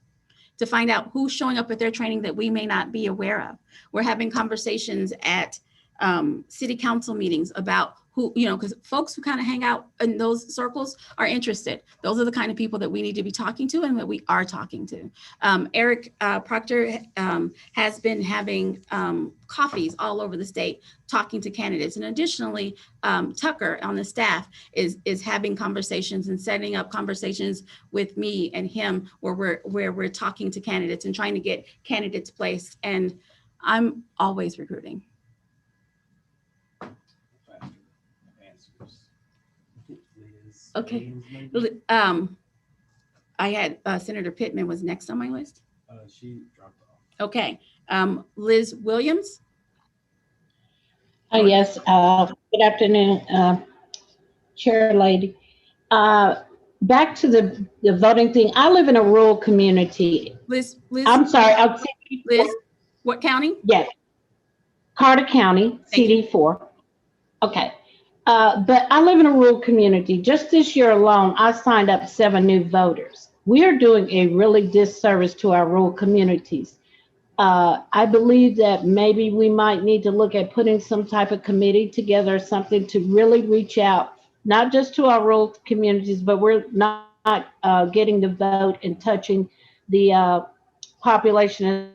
to find out who's showing up at their training that we may not be aware of. We're having conversations at city council meetings about who, because folks who kind of hang out in those circles are interested. Those are the kind of people that we need to be talking to and that we are talking to. Eric Proctor has been having coffees all over the state talking to candidates. And additionally, Tucker on the staff is having conversations and setting up conversations with me and him where we're talking to candidates and trying to get candidates placed. And I'm always recruiting. Okay. I had Senator Pittman was next on my list. She dropped off. Okay. Liz Williams. Yes. Good afternoon, Chair Lady. Back to the voting thing. I live in a rural community. Liz, I'm sorry. Liz, what county? Yes, Carter County, CD4. Okay. But I live in a rural community. Just this year alone, I signed up 7 new voters. We are doing a really disservice to our rural communities. I believe that maybe we might need to look at putting some type of committee together, something to really reach out, not just to our rural communities, but we're not getting the vote and touching the population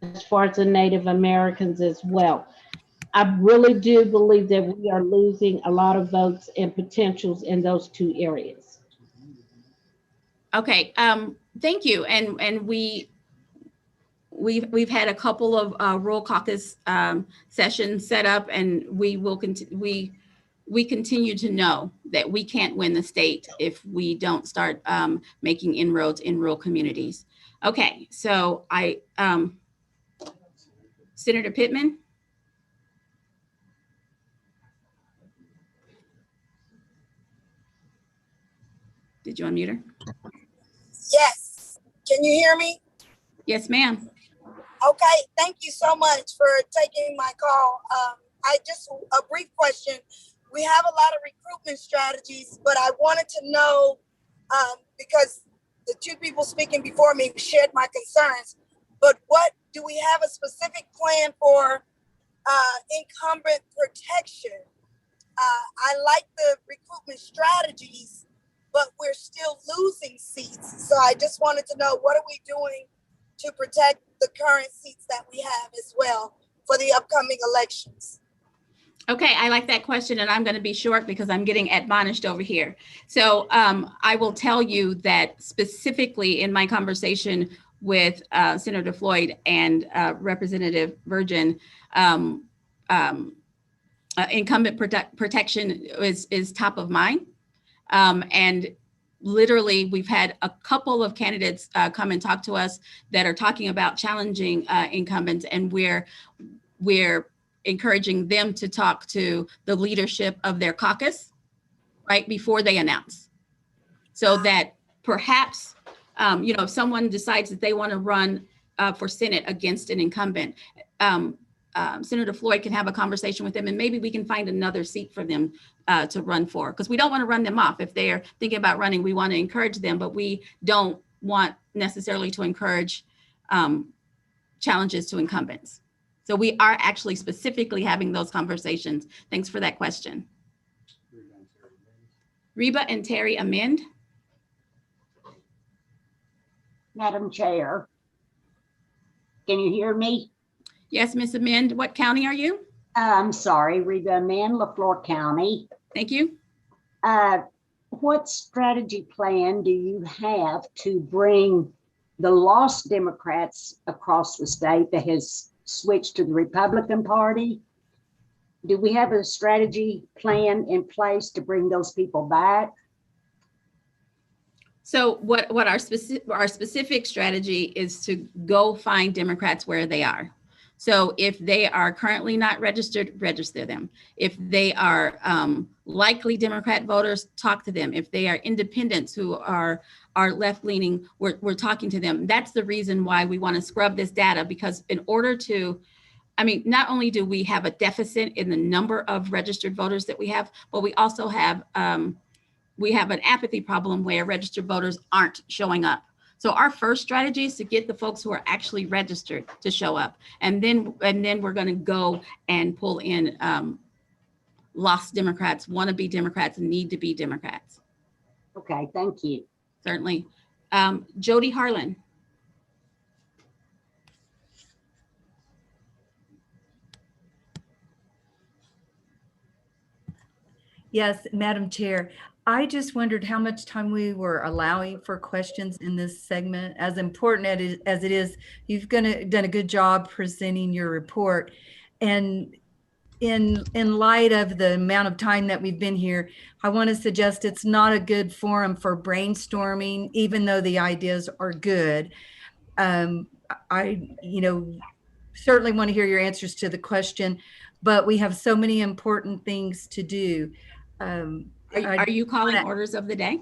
as far as the Native Americans as well. I really do believe that we are losing a lot of votes and potentials in those 2 areas. Okay, thank you. And we've had a couple of rural caucus sessions set up, and we will we continue to know that we can't win the state if we don't start making inroads in rural communities. Okay, so Senator Pittman. Did you unmute her? Yes. Can you hear me? Yes, ma'am. Okay. Thank you so much for taking my call. I just a brief question. We have a lot of recruitment strategies, but I wanted to know because the 2 people speaking before me shared my concerns. But what do we have a specific plan for incumbent protection? I like the recruitment strategies, but we're still losing seats. So I just wanted to know, what are we doing to protect the current seats that we have as well for the upcoming elections? Okay, I like that question, and I'm going to be short because I'm getting admonished over here. So I will tell you that specifically in my conversation with Senator Floyd and Representative Virgin, incumbent protection is top of mind. And literally, we've had a couple of candidates come and talk to us that are talking about challenging incumbents, and we're encouraging them to talk to the leadership of their caucus right before they announce, so that perhaps if someone decides that they want to run for Senate against an incumbent, Senator Floyd can have a conversation with them, and maybe we can find another seat for them to run for, because we don't want to run them off. If they're thinking about running, we want to encourage them, but we don't want necessarily to encourage challenges to incumbents. So we are actually specifically having those conversations. Thanks for that question. Reba and Terry Amend. Madam Chair, can you hear me? Yes, Ms. Amend. What county are you? I'm sorry, Reba Amend, LaFleur County. Thank you. What strategy plan do you have to bring the lost Democrats across the state that has switched to the Republican Party? Do we have a strategy plan in place to bring those people back? So what our specific strategy is to go find Democrats where they are. So if they are currently not registered, register them. If they are likely Democrat voters, talk to them. If they are independents who are left-leaning, we're talking to them. That's the reason why we want to scrub this data, because in order to, not only do we have a deficit in the number of registered voters that we have, but we also have an apathy problem where registered voters aren't showing up. So our first strategy is to get the folks who are actually registered to show up. And then we're going to go and pull in lost Democrats, wannabe Democrats, and need to be Democrats. Okay, thank you. Certainly. Jody Harlan. Yes, Madam Chair. I just wondered how much time we were allowing for questions in this segment. As important as it is, you've done a good job presenting your report. And in light of the amount of time that we've been here, I want to suggest it's not a good forum for brainstorming, even though the ideas are good. I certainly want to hear your answers to the question, but we have so many important things to do. Are you calling orders of the day?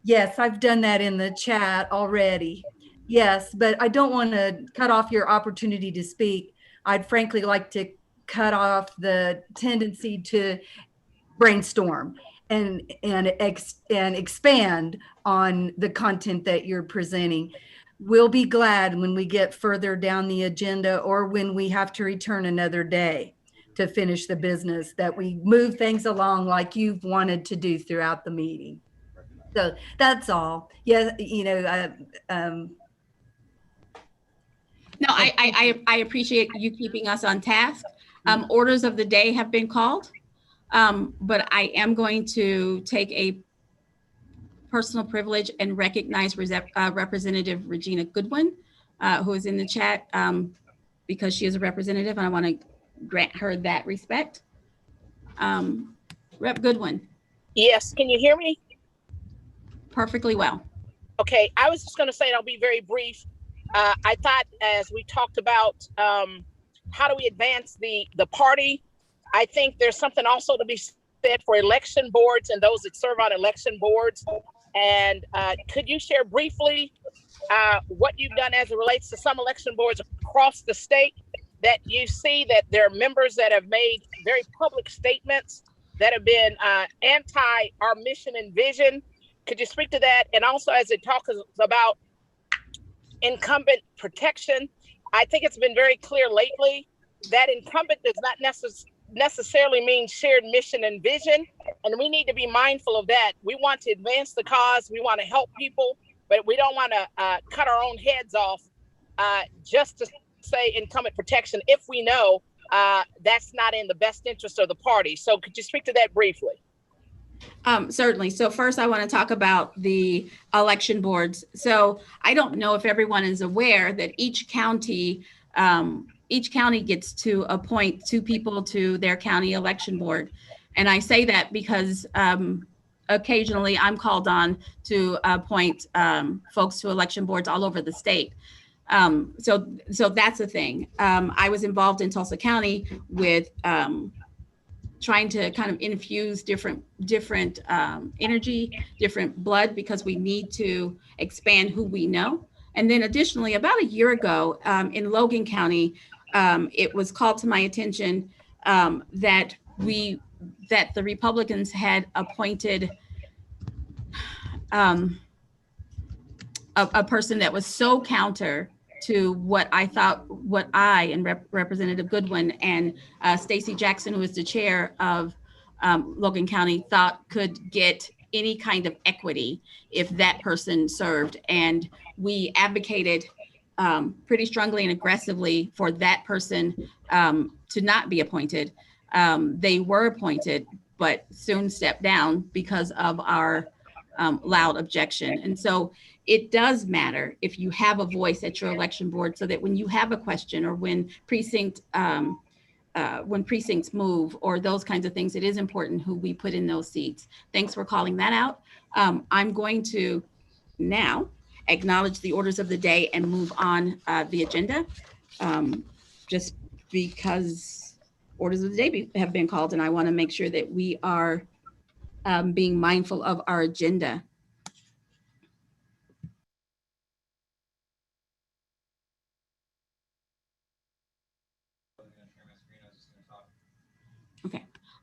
Yes, I've done that in the chat already. Yes, but I don't want to cut off your opportunity to speak. I'd frankly like to cut off the tendency to brainstorm and expand on the content that you're presenting. We'll be glad when we get further down the agenda or when we have to return another day to finish the business, that we move things along like you've wanted to do throughout the meeting. So that's all. Yeah, No, I appreciate you keeping us on task. Orders of the day have been called, but I am going to take a personal privilege and recognize Representative Regina Goodwin, who is in the chat, because she is a representative, and I want to grant her that respect. Rep. Goodwin. Yes, can you hear me? Perfectly well. Okay, I was just going to say, and I'll be very brief. I thought as we talked about how do we advance the party, I think there's something also to be said for election boards and those that serve on election boards. And could you share briefly what you've done as it relates to some election boards across the state, that you see that there are members that have made very public statements that have been anti our mission and vision? Could you speak to that? And also, as it talks about incumbent protection, I think it's been very clear lately that incumbent does not necessarily mean shared mission and vision. And we need to be mindful of that. We want to advance the cause. We want to help people, but we don't want to cut our own heads off just to say incumbent protection if we know that's not in the best interest of the party. So could you speak to that briefly? Certainly. So first I want to talk about the election boards. So I don't know if everyone is aware that each county gets to appoint 2 people to their county election board. And I say that because occasionally I'm called on to appoint folks to election boards all over the state. So that's a thing. I was involved in Tulsa County with trying to kind of infuse different energy, different blood, because we need to expand who we know. And then additionally, about a year ago in Logan County, it was called to my attention that the Republicans had appointed a person that was so counter to what I and Representative Goodwin and Stacey Jackson, who is the chair of Logan County, thought could get any kind of equity if that person served. And we advocated pretty strongly and aggressively for that person to not be appointed. They were appointed, but soon stepped down because of our loud objection. And so it does matter if you have a voice at your election board, so that when you have a question or when precincts move or those kinds of things, it is important who we put in those seats. Thanks for calling that out. I'm going to now acknowledge the orders of the day and move on the agenda, just because orders of the day have been called, and I want to make sure that we are being mindful of our agenda.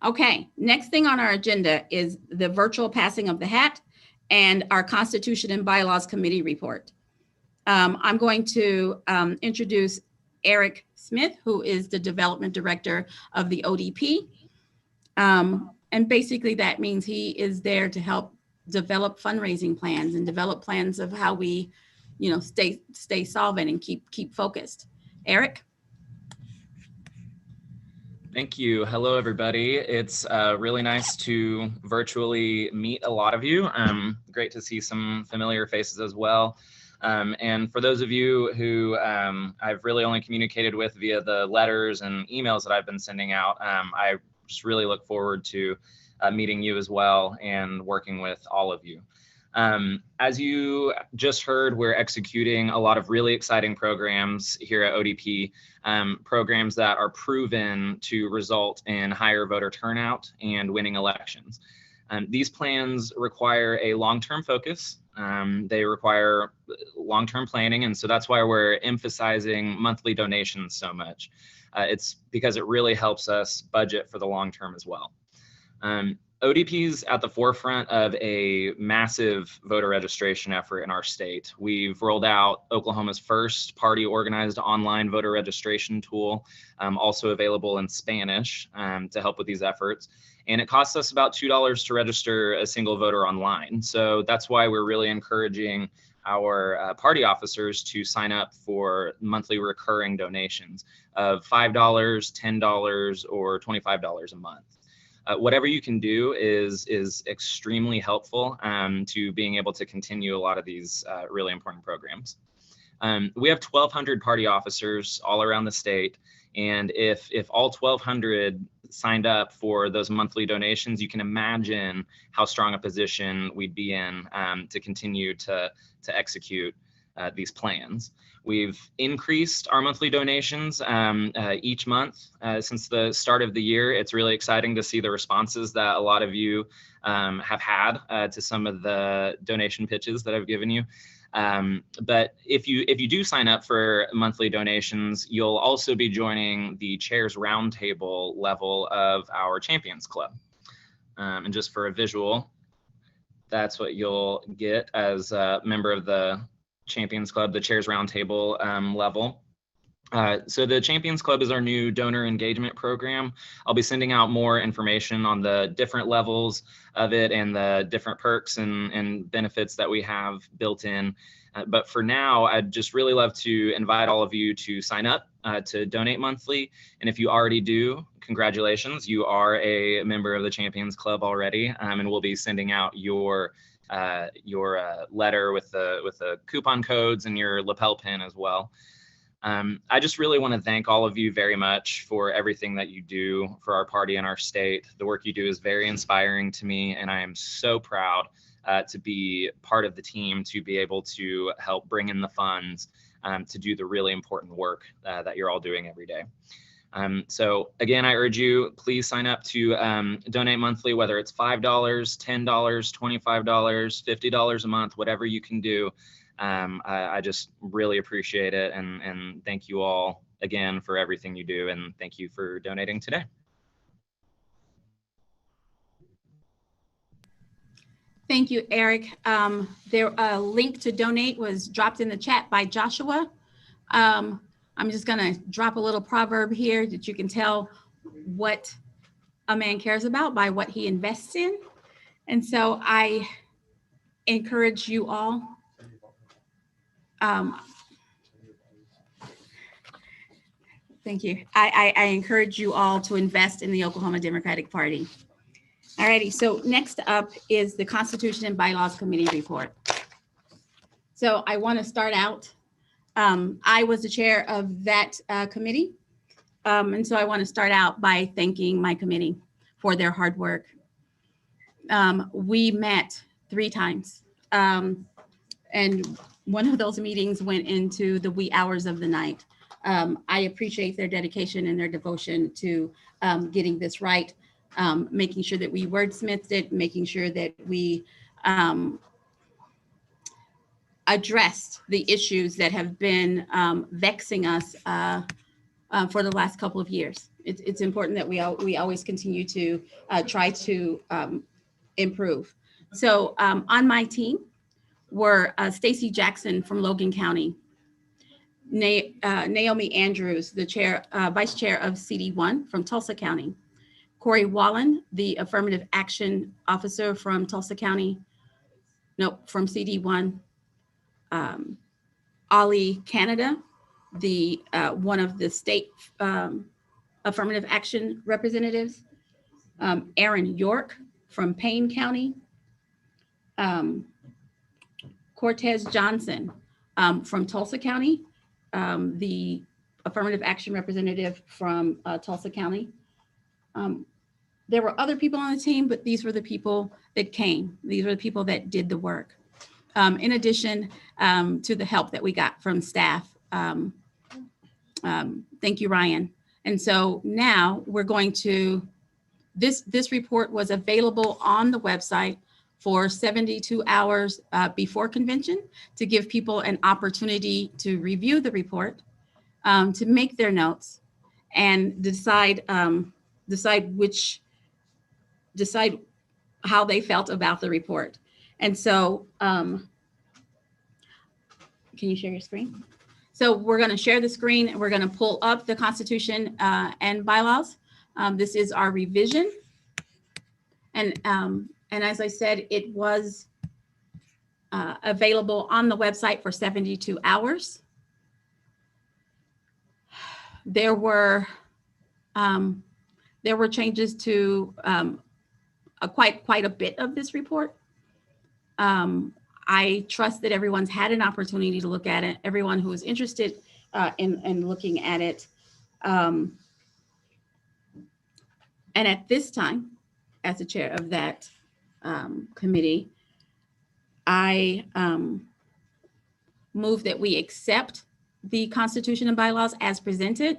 Okay, next thing on our agenda is the virtual passing of the hat and our Constitution and Bylaws Committee report. I'm going to introduce Eric Smith, who is the Development Director of the ODP. And basically that means he is there to help develop fundraising plans and develop plans of how we, stay solvent and keep focused. Eric? Thank you. Hello, everybody. It's really nice to virtually meet a lot of you. Great to see some familiar faces as well. And for those of you who I've really only communicated with via the letters and emails that I've been sending out, I just really look forward to meeting you as well and working with all of you. As you just heard, we're executing a lot of really exciting programs here at ODP, programs that are proven to result in higher voter turnout and winning elections. These plans require a long-term focus. They require long-term planning, and so that's why we're emphasizing monthly donations so much. It's because it really helps us budget for the long term as well. ODP's at the forefront of a massive voter registration effort in our state. We've rolled out Oklahoma's first party organized online voter registration tool, also available in Spanish to help with these efforts. And it costs us about $2 to register a single voter online. So that's why we're really encouraging our party officers to sign up for monthly recurring donations of $5, $10, or $25 a month. Whatever you can do is extremely helpful to being able to continue a lot of these really important programs. We have 1,200 party officers all around the state, and if all 1,200 signed up for those monthly donations, you can imagine how strong a position we'd be in to continue to execute these plans. We've increased our monthly donations each month since the start of the year. It's really exciting to see the responses that a lot of you have had to some of the donation pitches that I've given you. But if you do sign up for monthly donations, you'll also be joining the Chairs Roundtable level of our Champions Club. And just for a visual, that's what you'll get as a member of the Champions Club, the Chairs Roundtable level. So the Champions Club is our new donor engagement program. I'll be sending out more information on the different levels of it and the different perks and benefits that we have built in. But for now, I'd just really love to invite all of you to sign up to donate monthly. And if you already do, congratulations, you are a member of the Champions Club already, and we'll be sending out your letter with the coupon codes and your lapel pin as well. I just really want to thank all of you very much for everything that you do for our party and our state. The work you do is very inspiring to me, and I am so proud to be part of the team to be able to help bring in the funds to do the really important work that you're all doing every day. So again, I urge you, please sign up to donate monthly, whether it's $5, $10, $25, $50 a month, whatever you can do. I just really appreciate it, and thank you all again for everything you do, and thank you for donating today. Thank you, Eric. A link to donate was dropped in the chat by Joshua. I'm just gonna drop a little proverb here that you can tell what a man cares about by what he invests in. And so I encourage you all. Thank you. I encourage you all to invest in the Oklahoma Democratic Party. Alrighty, so next up is the Constitution and Bylaws Committee report. So I want to start out. I was the chair of that committee. And so I want to start out by thanking my committee for their hard work. We met 3 times. And one of those meetings went into the wee hours of the night. I appreciate their dedication and their devotion to getting this right, making sure that we wordsmithed it, making sure that we addressed the issues that have been vexing us for the last couple of years. It's important that we always continue to try to improve. So on my team were Stacy Jackson from Logan County, Naomi Andrews, the vice chair of CD1 from Tulsa County, Corey Wallen, the affirmative action officer from Tulsa County, from CD1, Ollie Canada, one of the state affirmative action representatives, Aaron York from Payne County, Cortez Johnson from Tulsa County, the affirmative action representative from Tulsa County. There were other people on the team, but these were the people that came. These were the people that did the work. In addition to the help that we got from staff. Thank you, Ryan. And so now we're going to This report was available on the website for 72 hours before convention to give people an opportunity to review the report, to make their notes, and decide how they felt about the report. And so, can you share your screen? So we're going to share the screen and we're going to pull up the Constitution and bylaws. This is our revision. And as I said, it was available on the website for 72 hours. There were changes to quite a bit of this report. I trust that everyone's had an opportunity to look at it. Everyone who is interested in looking at it. And at this time, as the chair of that committee, I move that we accept the Constitution and bylaws as presented.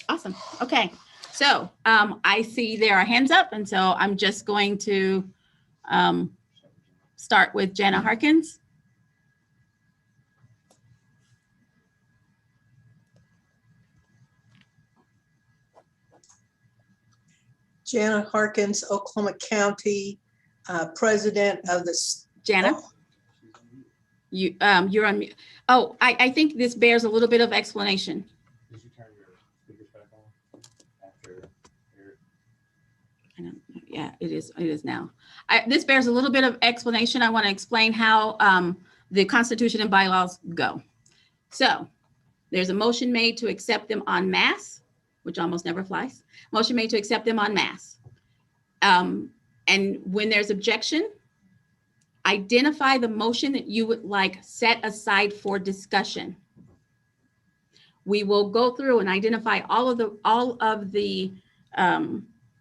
Awesome. Okay. So I see there are hands up, and so I'm just going to start with Jana Harkins. Jana Harkins, Oklahoma County, president of the. Jana, you're on mute. Oh, I think this bears a little bit of explanation. Did you turn your speakers back on after Eric? I don't know. Yeah, it is now. This bears a little bit of explanation. I want to explain how the Constitution and bylaws go. So there's a motion made to accept them en masse, which almost never flies. Motion made to accept them en masse. And when there's objection, identify the motion that you would like set aside for discussion. We will go through and identify all of the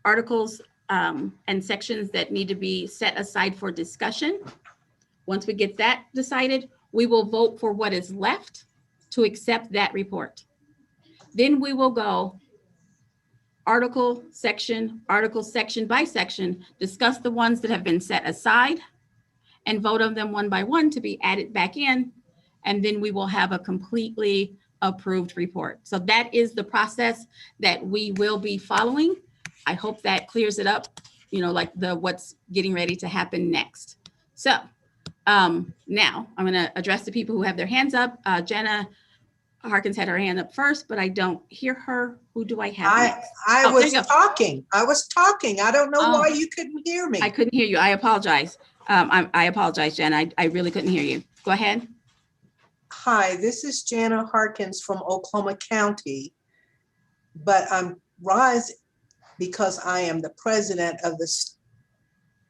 articles and sections that need to be set aside for discussion. Once we get that decided, we will vote for what is left to accept that report. Then we will go article, section by section, discuss the ones that have been set aside, and vote on them one by one to be added back in. And then we will have a completely approved report. So that is the process that we will be following. I hope that clears it up, like what's getting ready to happen next. So now I'm going to address the people who have their hands up. Jana Harkins had her hand up first, but I don't hear her. Who do I have next? I was talking. I don't know why you couldn't hear me. I couldn't hear you. I apologize. I apologize, Jana. I really couldn't hear you. Go ahead. Hi, this is Jana Harkins from Oklahoma County, but I'm rising because I am the president of the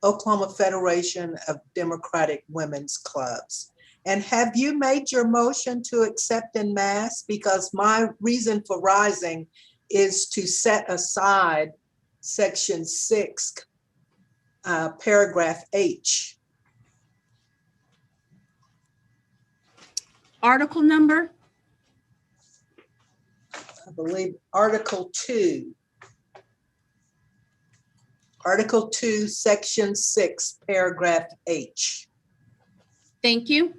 Oklahoma Federation of Democratic Women's Clubs. And have you made your motion to accept en masse? Because my reason for rising is to set aside Section 6, paragraph H. Article number? I believe Article 2. Article 2, Section 6, paragraph H. Thank you.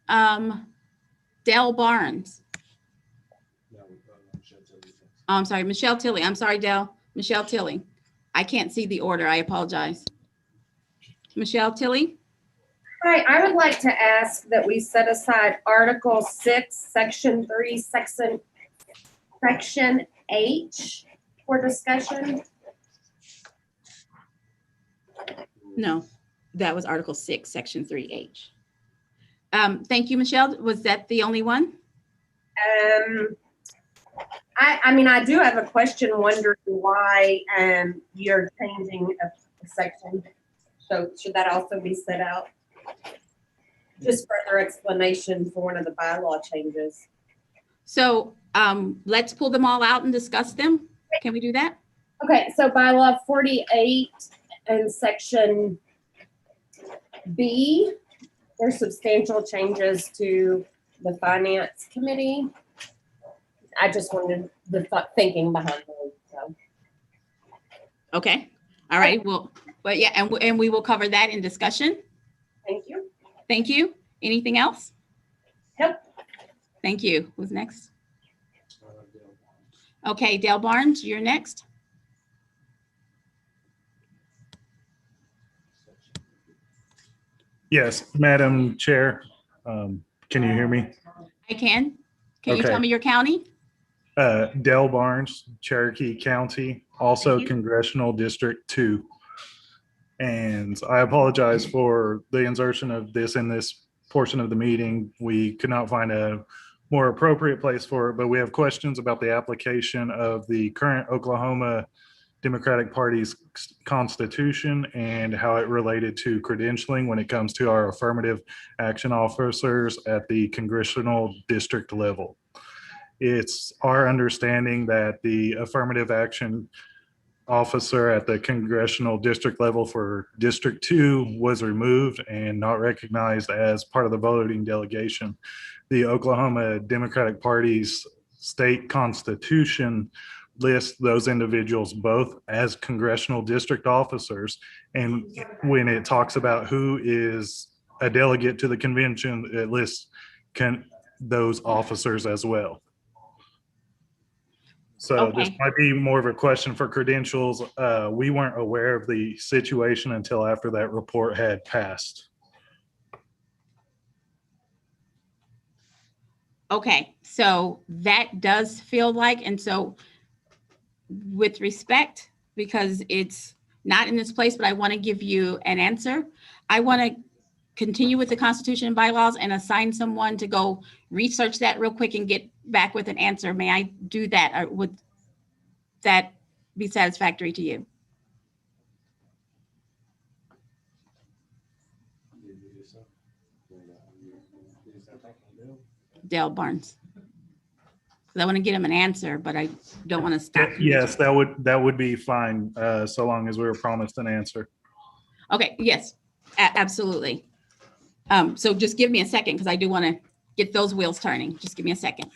Dell Barnes. Oh, I'm sorry, Michelle Tilley. I'm sorry, Dell. Michelle Tilley. I can't see the order. I apologize. Michelle Tilley. Hi, I would like to ask that we set aside Article 6, Section 3, Section H for discussion. No, that was Article 6, Section 3H. Thank you, Michelle. Was that the only one? I mean, I do have a question wondering why you're changing a section. So should that also be set out? Just further explanation for one of the bylaw changes. So let's pull them all out and discuss them. Can we do that? Okay, so bylaw 48 and section B, there's substantial changes to the finance committee. I just wanted the thinking behind them. So. Okay. All right. Well, but yeah, and we will cover that in discussion. Thank you. Thank you. Anything else? Nope. Thank you. Who's next? Okay, Dale Barnes, you're next. Yes, Madam Chair. Can you hear me? I can. Can you tell Okay. me your county? Dale Barnes, Cherokee County, also Congressional District 2. And I apologize for the insertion of this in this portion of the meeting. We could not find a more appropriate place for it, but we have questions about the application of the current Oklahoma Democratic Party's constitution and how it related to credentialing when it comes to our affirmative action officers at the congressional district level. It's our understanding that the affirmative action officer at the congressional district level for District 2 was removed and not recognized as part of the voting delegation. The Oklahoma Democratic Party's state constitution lists those individuals both as congressional district officers. And when it talks about who is a delegate to the convention, it lists those officers as well. So this might be more of a question for credentials. We weren't aware of the situation until after that report had passed. Okay, so that does feel like, and so with respect, because it's not in this place, but I want to give you an answer. I want to continue with the Constitution and bylaws and assign someone to go research that real quick and get back with an answer. May I do that? Or would that be satisfactory to you? Dale Barnes. Because I want to get him an answer, but I don't want to stop. Yes, that would be fine, so long as we were promised an answer. Okay, yes, absolutely. So just give me a second because I do want to get those wheels turning. Just give me a second.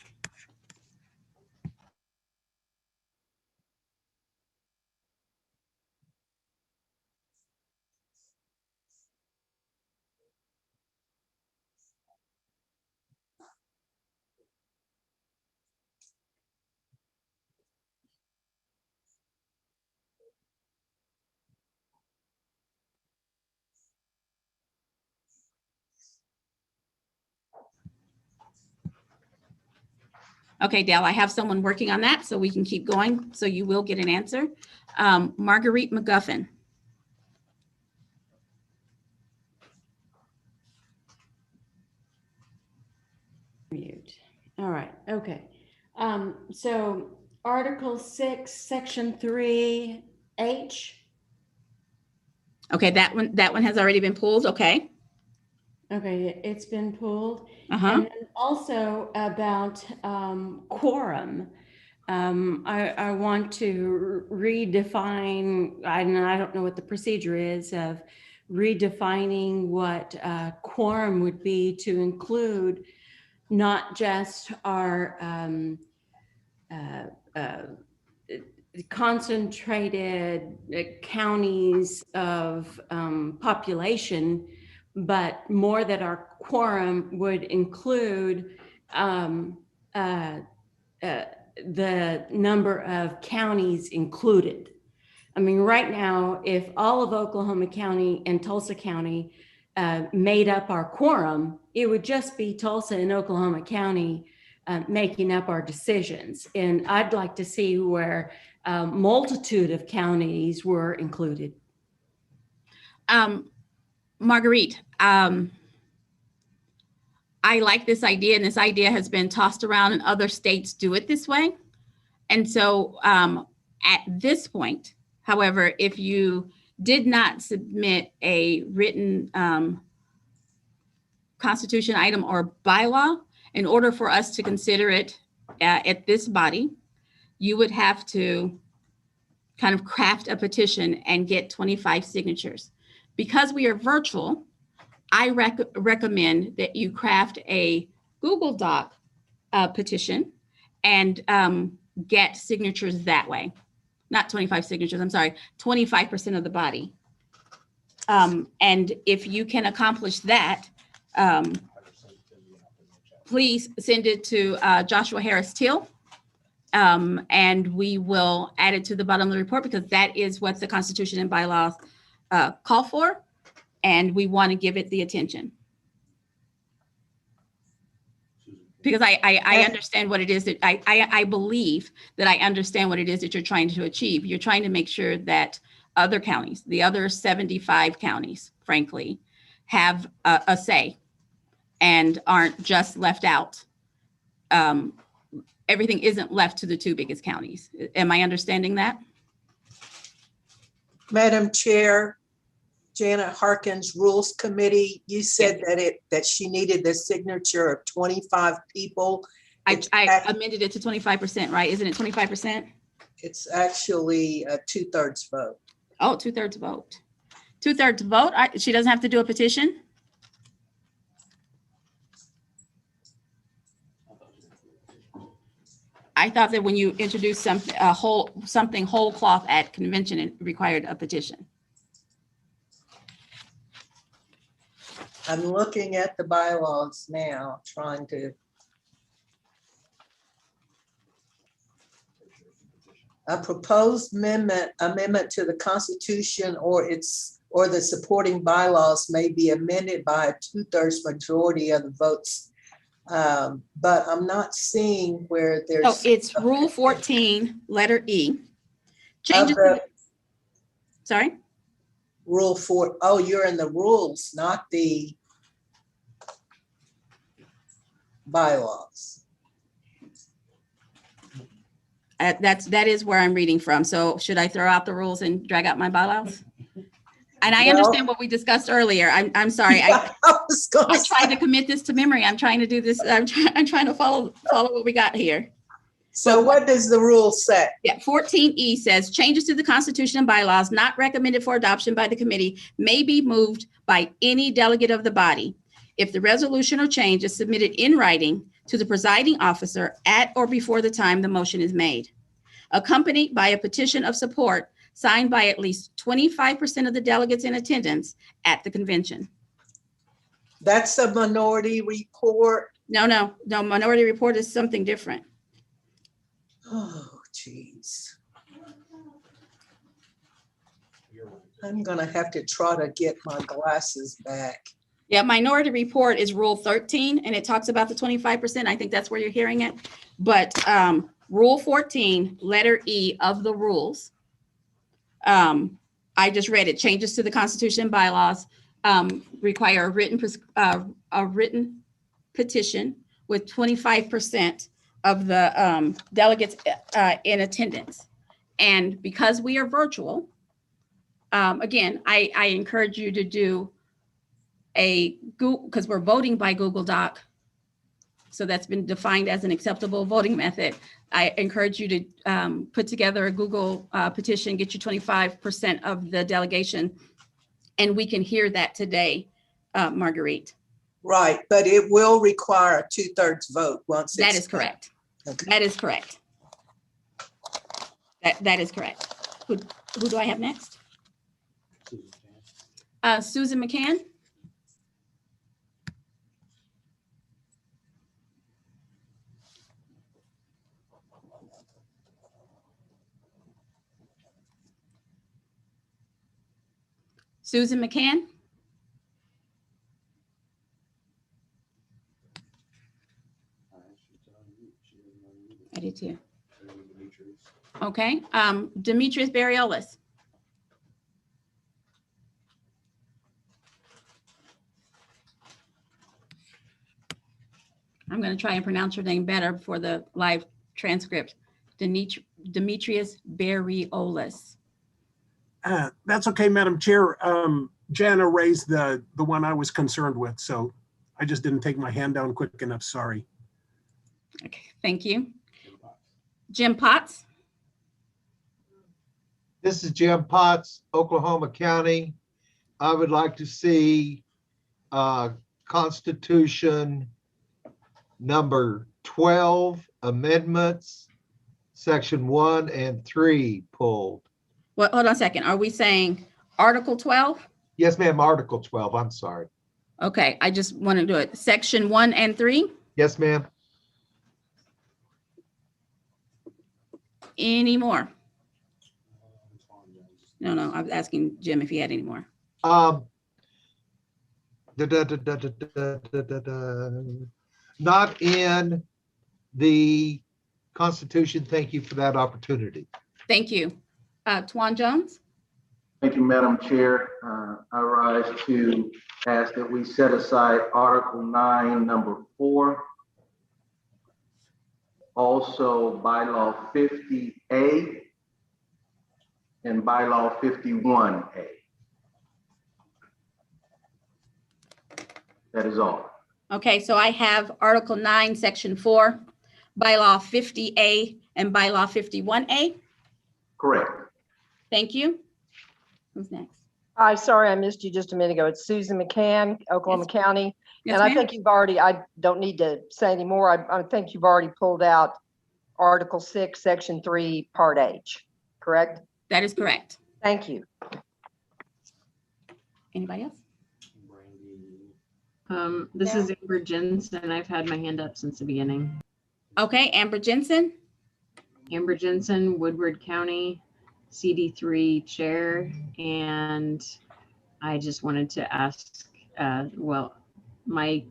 Okay, Dale, I have someone working on that so we can keep going. So you will get an answer. Marguerite McGuffin. Mute. All right. Okay. So Article 6, Section 3H. Okay, that one has already been pulled. Okay. Okay, it's been pulled. Uh-huh. And then also about quorum. I want to redefine, and I don't know what the procedure is of redefining what quorum would be to include not just our concentrated counties of population, but more that our quorum would include the number of counties included. I mean, right now, if all of Oklahoma County and Tulsa County made up our quorum, it would just be Tulsa and Oklahoma County making up our decisions. And I'd like to see where a multitude of counties were included. Marguerite, I like this idea, and this idea has been tossed around, and other states do it this way. And so at this point, however, if you did not submit a written constitution item or bylaw, in order for us to consider it at this body, you would have to kind of craft a petition and get 25 signatures. Because we are virtual, I recommend that you craft a Google Doc petition and get signatures that way. Not 25 signatures, I'm sorry, 25% of the body. And if you can accomplish that, please send it to Joshua Harris Till, and we will add it to the bottom of the report, because that is what the Constitution and bylaws call for, and we want to give it the attention. Because I understand what it is that I believe that I understand what it is that you're trying to achieve. You're trying to make sure that other counties, the other 75 counties, frankly, have a say and aren't just left out. Everything isn't left to the 2 biggest counties. Am I understanding that? Madam Chair, Janet Harkins, Rules Committee, you said that she needed the signature of 25 people. I amended it to 25%, right? Isn't it 25%? It's actually a 2/3 vote. Oh, 2/3 vote. 2/3 vote? She doesn't have to do a petition? I thought that when you introduce something whole cloth at convention, it required a petition. I'm looking at the bylaws now, trying to. A proposed amendment to the Constitution or the supporting bylaws may be amended by a 2/3 majority of the votes. But I'm not seeing where there's. Oh, it's Rule 14, letter E. Changes. Sorry? Rule 4. Oh, you're in the rules, not the bylaws. That is where I'm reading from. So should I throw out the rules and drag out my bylaws? And I understand what we discussed earlier. I'm sorry. I tried to commit this to memory. I'm trying to do this. I'm trying to follow what we got here. So what does the rule say? Yeah, 14E says changes to the Constitution and bylaws not recommended for adoption by the committee may be moved by any delegate of the body if the resolution or change is submitted in writing to the presiding officer at or before the time the motion is made, accompanied by a petition of support signed by at least 25% of the delegates in attendance at the convention. That's a minority report. No, minority report is something different. Oh, geez. I'm gonna have to try to get my glasses back. Yeah, minority report is Rule 13, and it talks about the 25%. I think that's where you're hearing it. But Rule 14, letter E of the rules, I just read it. Changes to the Constitution and bylaws require a written petition with 25% of the delegates in attendance. And because we are virtual, again, I encourage you to do a Google, because we're voting by Google Doc. So that's been defined as an acceptable voting method. I encourage you to put together a Google petition, get you 25% of the delegation, and we can hear that today, Marguerite. Right, but it will require a 2/3 vote once that is correct. Okay. That is correct. That is correct. Who do I have next? Susan McCann. Susan McCann. I did too. Okay, Demetrius Barriolis. I'm going to try and pronounce your name better for the live transcript. Demetrius Barriolis. That's okay, Madam Chair. Jana raised the one I was concerned with, so I just didn't take my hand down quick enough. Sorry. Okay, thank you. Jim Potts. This is Jim Potts, Oklahoma County. I would like to see Constitution number 12 amendments, section 1 and 3 pulled. Well, hold on a second. Are we saying Article 12? Yes, ma'am, Article 12, I'm sorry. Okay, I just want to do it. Section 1 and 3? Yes, ma'am. Any more? No, I was asking Jim if he had any more. Not in the Constitution. Thank you for that opportunity. Thank you. Twan Jones? Thank you, Madam Chair. I rise to ask that we set aside Article 9, number 4. Also, bylaw 50A and bylaw 51A. That is all. Okay, so I have Article 9, Section 4, bylaw 50A and bylaw 51A. Correct. Thank you. Who's next? Hi, sorry I missed you just a minute ago. It's Susan McCann, Oklahoma County. Yes, And I ma'am. think you've already, I don't need to say any more. I think you've already pulled out Article 6, Section 3, Part H, correct? That is correct. Thank you. Anybody else? This is Amber Jensen. I've had my hand up since the beginning. Okay, Amber Jensen. Amber Jensen, Woodward County, CD3 Chair. And I just wanted to ask, well, my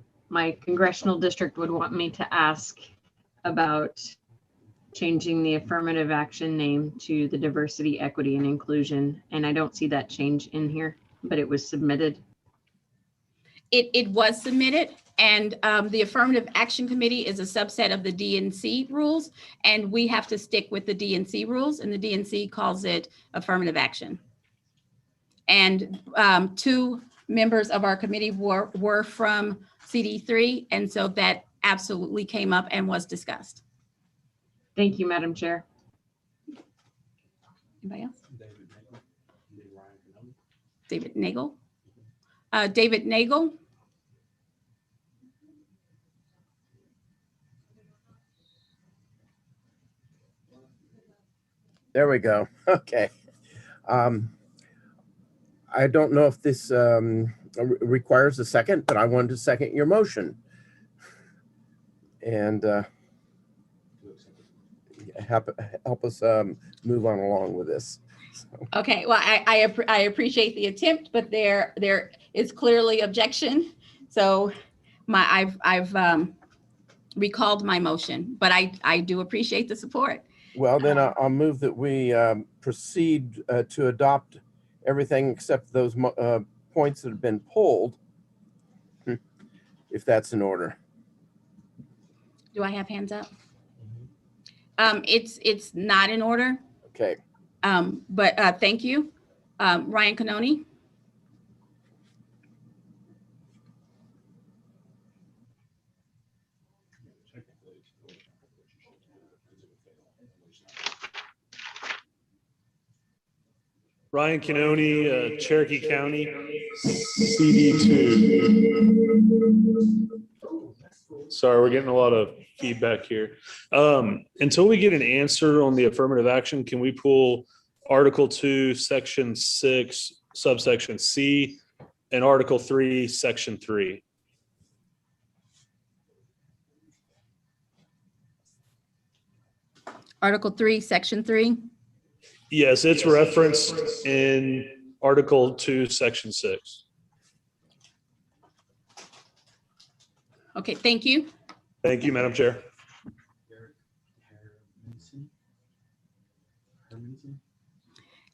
congressional district would want me to ask about changing the affirmative action name to the diversity, equity, and inclusion. And I don't see that change in here, but it was submitted. It was submitted, and the Affirmative Action Committee is a subset of the DNC rules, and we have to stick with the DNC rules, and the DNC calls it affirmative action. And 2 members of our committee were from CD3, and so that absolutely came up and was discussed. Thank you, Madam Chair. Anybody else? David Nagel. David Nagel. There we go. Okay. I don't know if this requires a second, but I wanted to second your motion. And help us move on along with this. Okay, well, I appreciate the attempt, but there is clearly objection. So I've recalled my motion, but I do appreciate the support. Well, then I'll move that we proceed to adopt everything except those points that have been pulled, if that's in order. Do I have hands up? It's not in order. Okay. But thank you. Ryan Canoni. Ryan Canoni, Cherokee County, CD2. Sorry, we're getting a lot of feedback here. Until we get an answer on the affirmative action, can we pull Article 2, Section 6, subsection C, and Article 3, Section 3? Article 3, Section 3. Yes, it's referenced in Article 2, Section 6. Okay, thank you. Thank you, Madam Chair.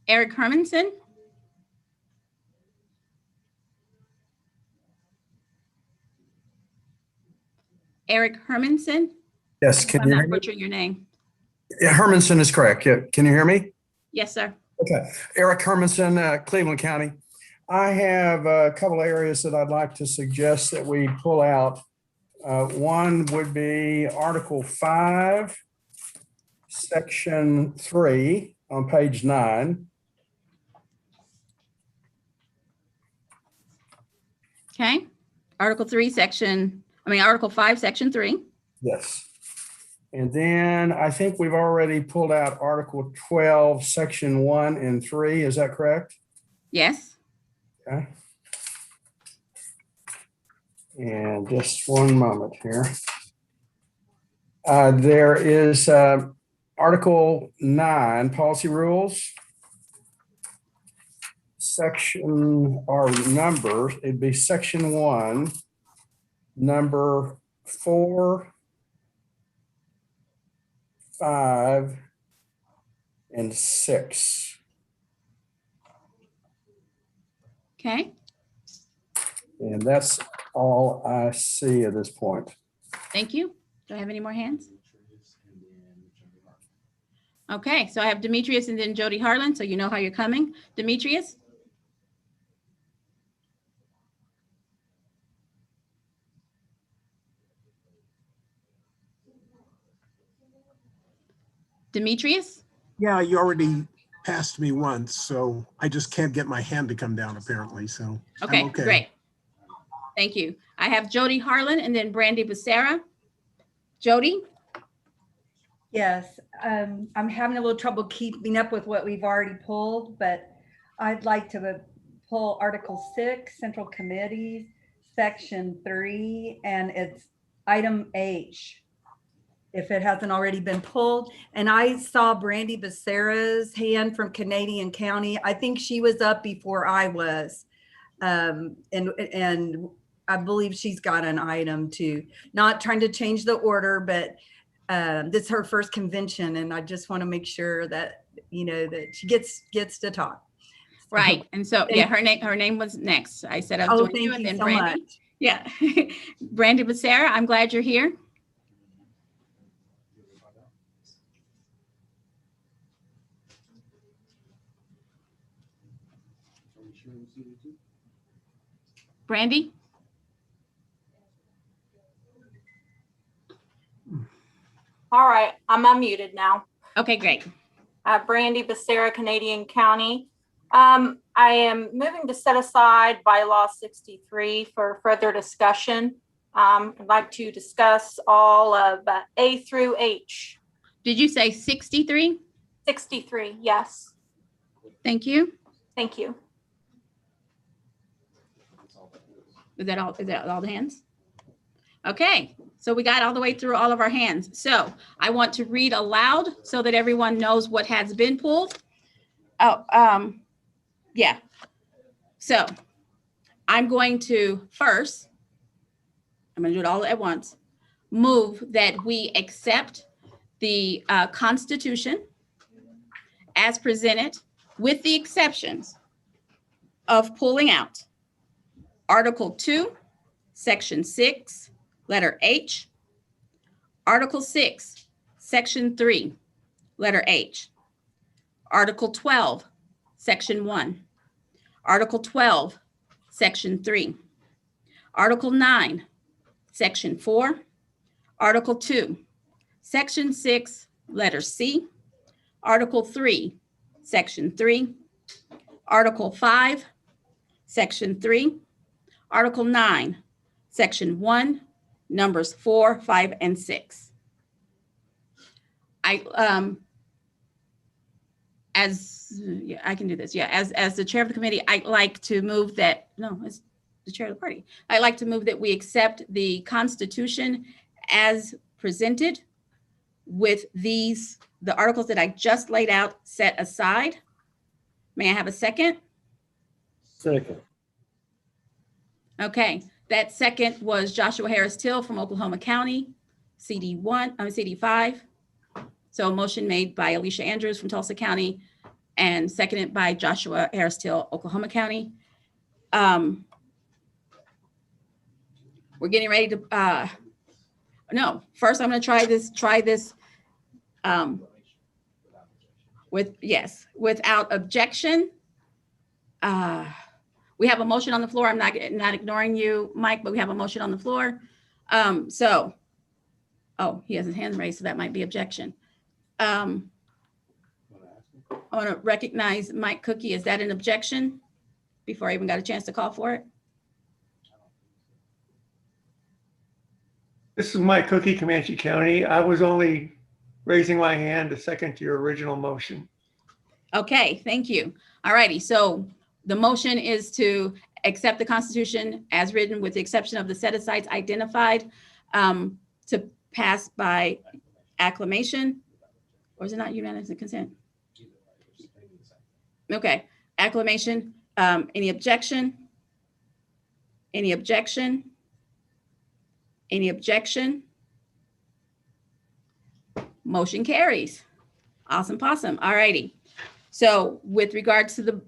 Eric Hermanson. Eric Hermanson. Yes, can I'm you hear not me? butchering your name. Yeah, Hermanson is correct. Yeah, can you hear me? Yes, sir. Okay, Eric Hermanson, Cleveland County. I have a couple areas that I'd like to suggest that we pull out. One would be Article 5, Section 3 on page 9. Okay. Article 5, Section 3. Yes. And then I think we've already pulled out Article 12, Section 1 and 3. Is that correct? Yes. Okay. And just one moment here. There is Article 9, Policy Rules. Section or number, it'd be Section 1, number 4, 5, and 6. Okay. And that's all I see at this point. Thank you. Do I have any more hands? Okay, so I have Demetrius and then Jody Harlan, so you know how you're coming. Demetrius? Demetrius? Yeah, you already passed me once, so I just can't get my hand to come down apparently, so Okay, I'm okay. great. Thank you. I have Jody Harlan and then Brandy Becerra. Jody? Yes, I'm having a little trouble keeping up with what we've already pulled, but I'd like to pull Article 6, Central Committees, Section 3, and it's item H, if it hasn't already been pulled. And I saw Brandy Becerra's hand from Canadian County. I think she was up before I was. And I believe she's got an item too. Not trying to change the order, but this is her first convention, and I just want to make sure that that she gets to talk. Right. And so yeah, her name was next. I said I was doing you, and then so Brandy. much. Yeah. Brandy Becerra, I'm glad you're here. Brandy? All right, I'm unmuted now. Okay, great. Brandy Becerra, Canadian County. I am moving to set aside bylaw 63 for further discussion. I'd like to discuss all of A through H. Did you say 63? 63, yes. Thank you. Thank you. Is that all the hands? Okay, so we got all the way through all of our hands. So I want to read aloud so that everyone knows what has been pulled. Yeah. So I'm going to first, I'm going to do it all at once, move that we accept the Constitution as presented with the exceptions of pulling out Article 2, Section 6, letter H, Article 6, Section 3, letter H, Article 12, Section 1, Article 12, Section 3, Article 9, Section 4, Article 2, Section 6, letter C, Article 3, Section 3, Article 5, Section 3, Article 9, Section 1, numbers 4, 5, and 6. I can do this. Yeah, as the chair of the committee, I'd like to move that, no, as the chair of the party, I'd like to move that we accept the Constitution as presented with the articles that I just laid out set aside. May I have a second? Second. Okay, that second was Joshua Harris Till from Oklahoma County, CD5. So a motion made by Alicia Andrews from Tulsa County and seconded by Joshua Harris Till, Oklahoma County. We're getting ready to, no, first I'm gonna try this without objection. We have a motion on the floor. I'm not ignoring you, Mike, but we have a motion on the floor. Oh, he has his hand raised, so that might be objection. I want to recognize Mike Cookie. Is that an objection? Before I even got a chance to call for it. This is Mike Cookie, Comanche County. I was only raising my hand to second your original motion. Okay, thank you. All righty, so the motion is to accept the Constitution as written with the exception of the set-asides identified, to pass by acclamation, or is it not unanimous consent? Okay, acclamation. Any objection? Any objection? Any objection? Motion carries. Awesome possum. All righty. So with regards to the,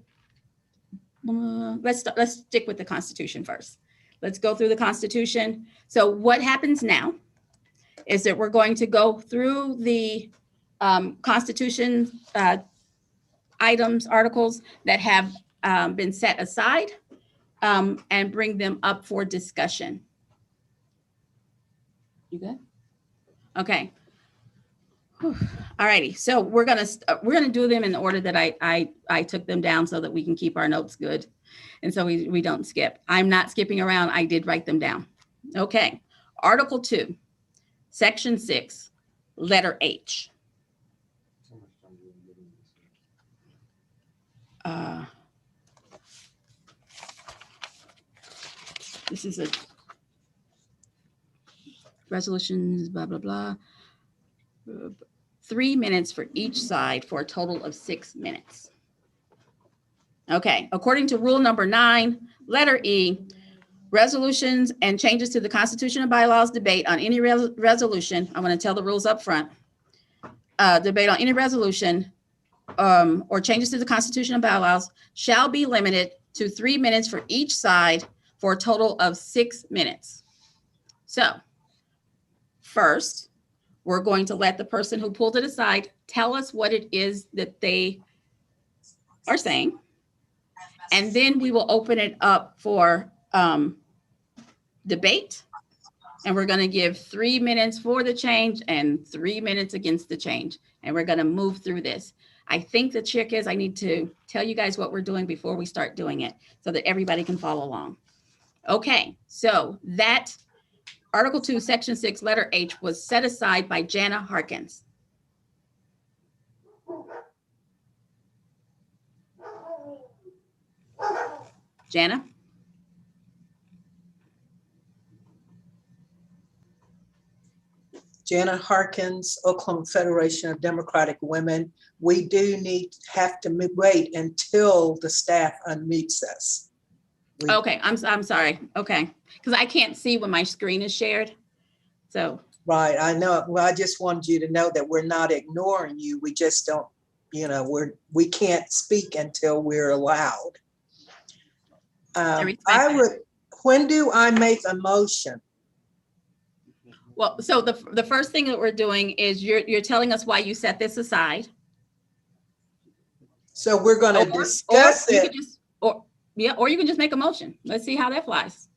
let's stick with the Constitution first. Let's go through the Constitution. So what happens now is that we're going to go through the Constitution items, articles that have been set aside and bring them up for discussion. You good? Okay. Whew. All righty. So we're gonna do them in the order that I took them down so that we can keep our notes good, and so we don't skip. I'm not skipping around. I did write them down. Okay. Article 2, Section 6, letter H. This is a resolutions, blah, blah, blah. 3 minutes for each side for a total of 6 minutes. Okay, according to rule number 9, letter E, resolutions and changes to the Constitution and bylaws debate on any resolution. I'm going to tell the rules up front. Debate on any resolution or changes to the Constitution and bylaws shall be limited to 3 minutes for each side for a total of 6 minutes. So first, we're going to let the person who pulled it aside tell us what it is that they are saying. And then we will open it up for debate. And we're going to give 3 minutes for the change and 3 minutes against the change. And we're going to move through this. I think the trick is I need to tell you guys what we're doing before we start doing it so that everybody can follow along. Okay, so that Article 2, Section 6, letter H was set aside by Jana Harkins. Jana? Jana Harkins, Oklahoma Federation of Democratic Women. We do have to wait until the staff unmutes us. Okay, I'm sorry. Okay, because I can't see when my screen is shared. So. Right, I know. Well, I just wanted you to know that we're not ignoring you. We just don't, we can't speak until we're allowed. When do I make a motion? Well, so the first thing that we're doing is you're telling us why you set this aside. So we're going to discuss it. Or you can just make a motion. Let's see how that flies.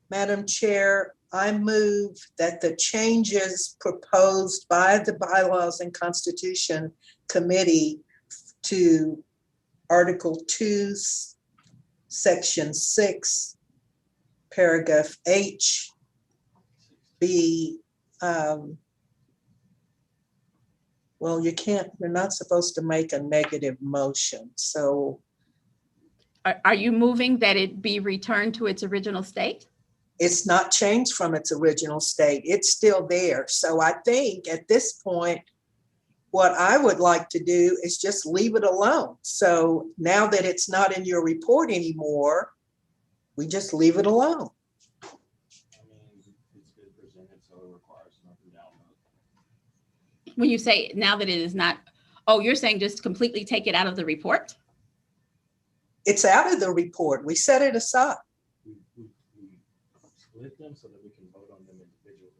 Madam Chair, I move that the changes proposed by the Bylaws and Constitution Committee to Article 2, Section 6, Paragraph H be, well, you're not supposed to make a negative motion. So. Are you moving that it be returned to its original state? It's not changed from its original state. It's still there. So I think at this point, what I would like to do is just leave it alone. So now that it's not in your report anymore, we just leave it alone. When you say now that it is not, oh, you're saying just completely take it out of the report? It's out of the report. We set it aside. We split them so that we can vote on them individually.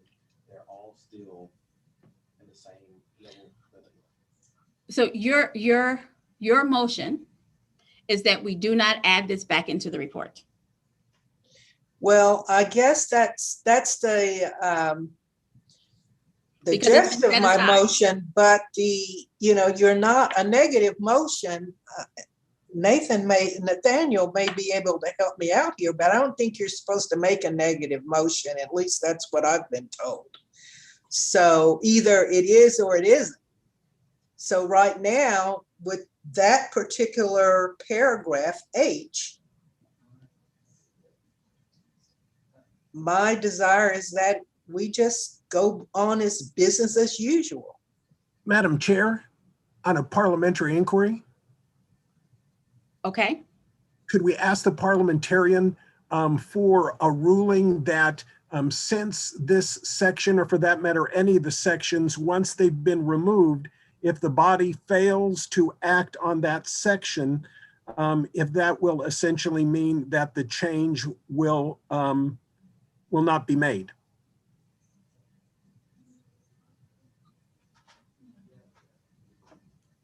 They're all still in the same level. So your motion is that we do not add this back into the report. Well, I guess that's the Because it's gist been of set my aside. motion, but you're not a negative motion. Nathaniel may be able to help me out here, but I don't think you're supposed to make a negative motion. At least that's what I've been told. So either it is or it isn't. So right now, with that particular paragraph, H, my desire is that we just go on as business as usual. Madam Chair, on a parliamentary inquiry, Okay. could we ask the parliamentarian for a ruling that since this section, or for that matter, any of the sections, once they've been removed, if the body fails to act on that section, if that will essentially mean that the change will not be made?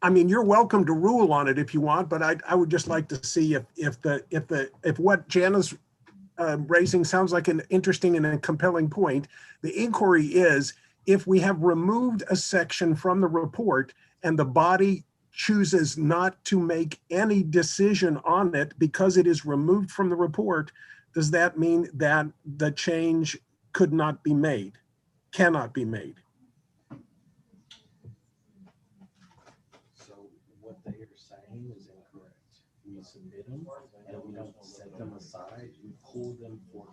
I mean, you're welcome to rule on it if you want, but I would just like to see if what Jana's raising sounds like an interesting and a compelling point. The inquiry is, if we have removed a section from the report and the body chooses not to make any decision on it because it is removed from the report, does that mean that the change could not be made, cannot be made? What they are saying is incorrect. We submit them and we don't set them aside. We pull them for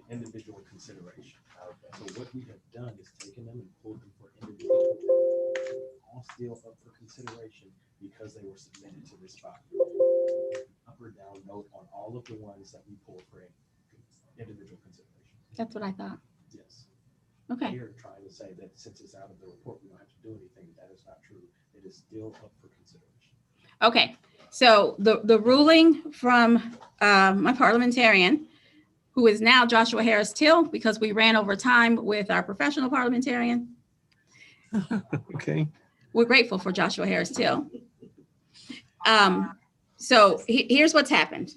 individual consideration. So what we have done is taken them and pulled them for individual, all still up for consideration because they were submitted to this body. Up or down note on all of the ones that we pulled for individual consideration. That's what I thought. Yes. Okay. You're trying to say that since it's out of the report, we don't have to do anything. That is not true. It is still up for consideration. Okay. So the ruling from my parliamentarian, who is now Joshua Harris Till, because we ran over time with our professional parliamentarian. Okay. We're grateful for Joshua Harris Till. So here's what's happened.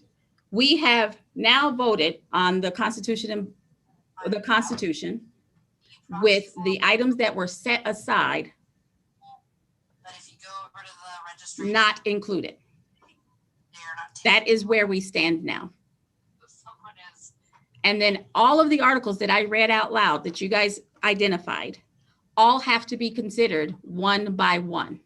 We have now voted on the Constitution with the items that were set aside not included. That is where we stand now. And then all of the articles that I read out loud that you guys identified all have to be considered one by one.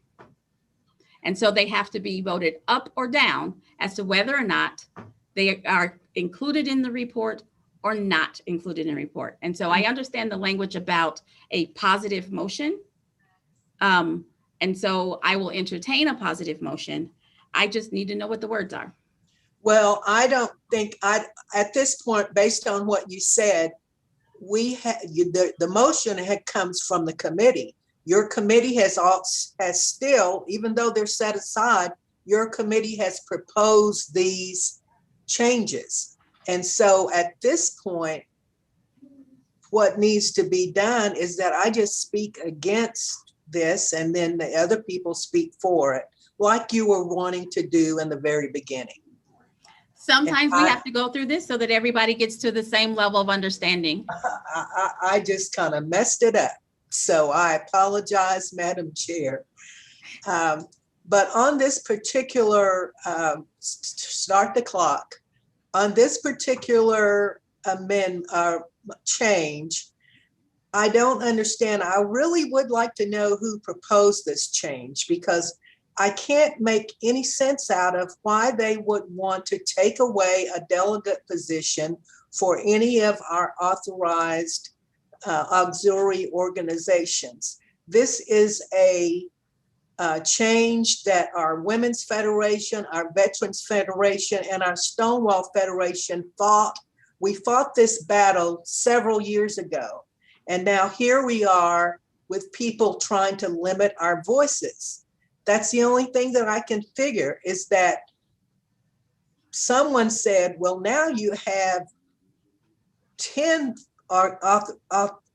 And so they have to be voted up or down as to whether or not they are included in the report or not included in the report. And so I understand the language about a positive motion. And so I will entertain a positive motion. I just need to know what the words are. Well, I don't think at this point, based on what you said, the motion comes from the committee. Your committee has still, even though they're set aside, your committee has proposed these changes. And so at this point, what needs to be done is that I just speak against this and then the other people speak for it, like you were wanting to do in the very beginning. Sometimes we have to go through this so that everybody gets to the same level of understanding. I just kind of messed it up. So I apologize, Madam Chair. But on this particular, start the clock, on this particular change, I don't understand. I really would like to know who proposed this change, because I can't make any sense out of why they would want to take away a delegate position for any of our authorized auxiliary organizations. This is a change that our Women's Federation, our Veterans Federation, and our Stonewall Federation fought. We fought this battle several years ago. And now here we are with people trying to limit our voices. That's the only thing that I can figure, is that someone said, well, now you have 10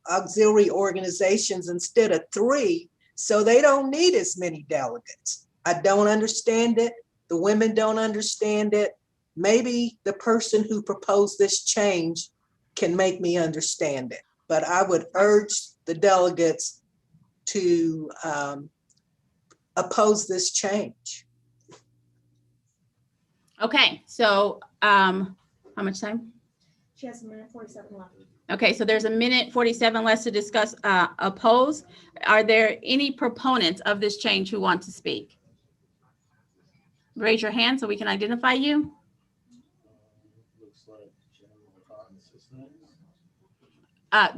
auxiliary organizations instead of 3, so they don't need as many delegates. I don't understand it. The women don't understand it. Maybe the person who proposed this change can make me understand it. But I would urge the delegates to oppose this change. Okay, so how much time? She has a minute 47 left. Okay, so there's a minute 47 left to discuss oppose. Are there any proponents of this change who want to speak? Raise your hand so we can identify you.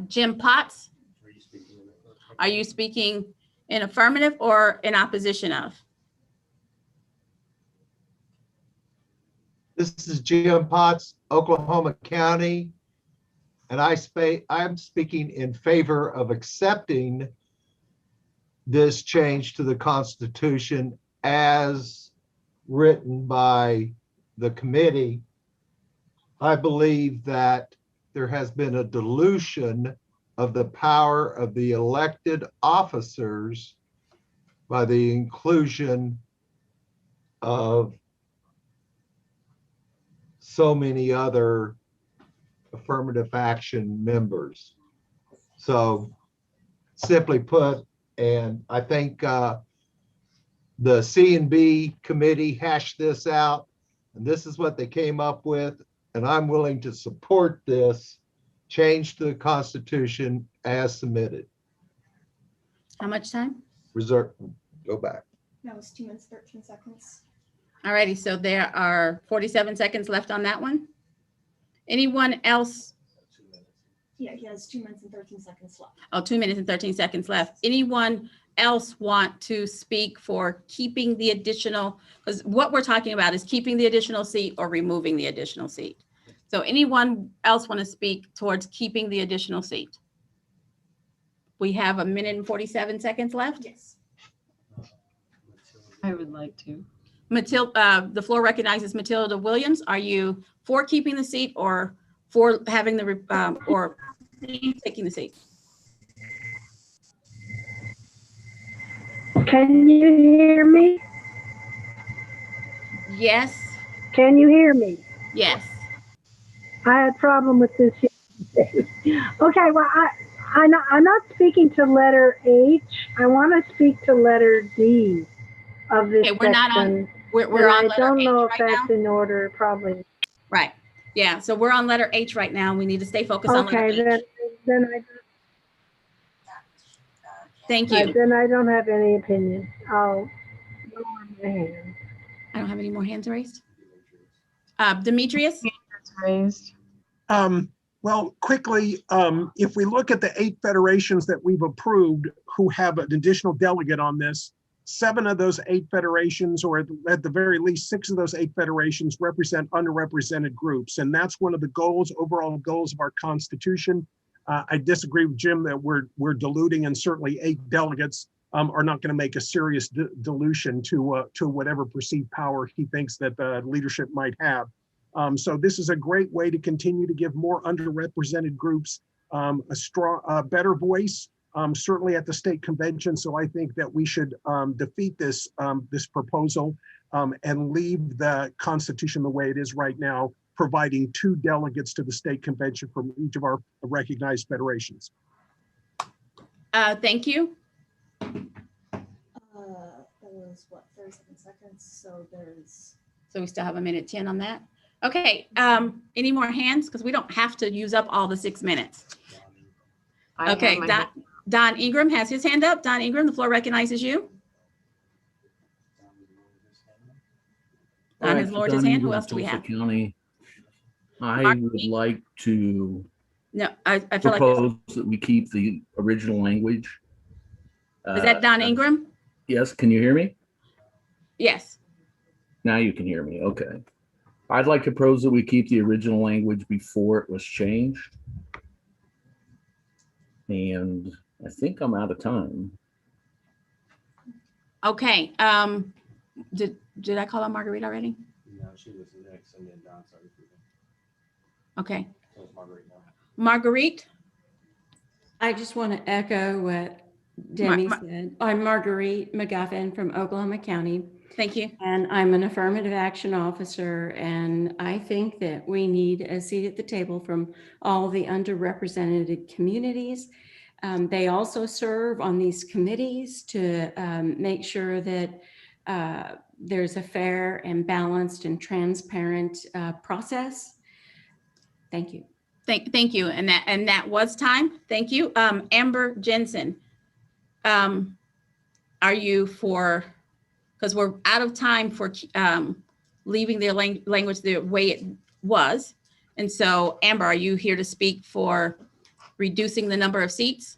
Jim Potts, are you speaking in affirmative or in opposition of? This is Jim Potts, Oklahoma County, and I'm speaking in favor of accepting this change to the Constitution as written by the committee. I believe that there has been a dilution of the power of the elected officers by the inclusion of so many other affirmative action members. So simply put, and I think the C&B committee hashed this out, and this is what they came up with, and I'm willing to support this change to the Constitution as submitted. How much time? Reserve, go back. That was 2 minutes, 13 seconds. All righty, so there are 47 seconds left on that one. Anyone else? Yeah, he has 2 minutes and 13 seconds left. Oh, 2 minutes and 13 seconds left. Anyone else want to speak for keeping the additional, because what we're talking about is keeping the additional seat or removing the additional seat. So anyone else want to speak towards keeping the additional seat? We have a minute and 47 seconds left. Yes. I would like to. Matilda, the floor recognizes Matilda Williams. Are you for keeping the seat or for having the, or taking the seat? Can you hear me? Yes. Can you hear me? Yes. I had a problem with this yesterday. Okay, well, I'm not speaking to letter H. I want to speak to letter D of this Okay, we're not on, section. we're on I letter don't H know if right that's now. in order, probably. Right. Yeah, so we're on letter H right now. We need to stay focused on letter Okay, H. Thank you. Then I don't have any opinion. I'll lower my hand. I don't have any more hands raised. Demetrius? Raised. Well, quickly, if we look at the 8 federations that we've approved who have an additional delegate on this, 7 of those 8 federations, or at the very least 6 of those 8 federations, represent underrepresented groups. And that's one of the goals, overall goals of our Constitution. I disagree with Jim that we're diluting, and certainly 8 delegates are not going to make a serious dilution to whatever perceived power he thinks that the leadership might have. So this is a great way to continue to give more underrepresented groups a better voice, certainly at the state convention. So I think that we should defeat this proposal and leave the Constitution the way it is right now, providing 2 delegates to the state convention from each of our recognized federations. Thank you. That was what, 37 seconds. So there's. So we still have a minute 10 on that. Okay, any more hands? Because we don't have to use up all the 6 minutes. Okay, Don Ingram has his hand up. Don Ingram, the floor recognizes you. Don has lowered his hand. Who else do we have? County. I would like to I feel propose that we keep the original language. Is that Don Ingram? Yes, can you hear me? Yes. Now you can hear me, okay. I'd like to propose that we keep the original language before it was changed. And I think I'm out of time. Okay, did I call on Marguerite already? No, she was next, and then Don started. Okay. So it's Marguerite now. Marguerite? I just want to echo what Demi said. I'm Marguerite McGuffin from Oklahoma County. Thank you. And I'm an affirmative action officer, and I think that we need a seat at the table from all the underrepresented communities. They also serve on these committees to make sure that there's a fair and balanced and transparent process. Thank you. Thank you. And that was time. Thank you. Amber Jensen, are you for, because we're out of time for leaving the language the way it was. And so Amber, are you here to speak for reducing the number of seats?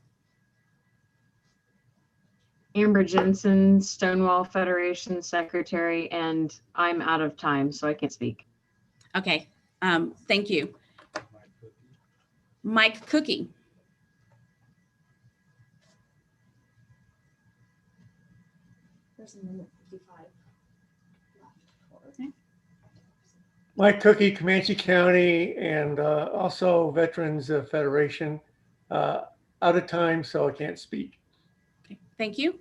Amber Jensen, Stonewall Federation Secretary, and I'm out of time, so I can't speak. Okay, thank you. Mike Cookie. There's a minute 55 left. Okay. Mike Cookie, Comanche County, and also Veterans Federation. Out of time, so I can't speak. Okay, thank you.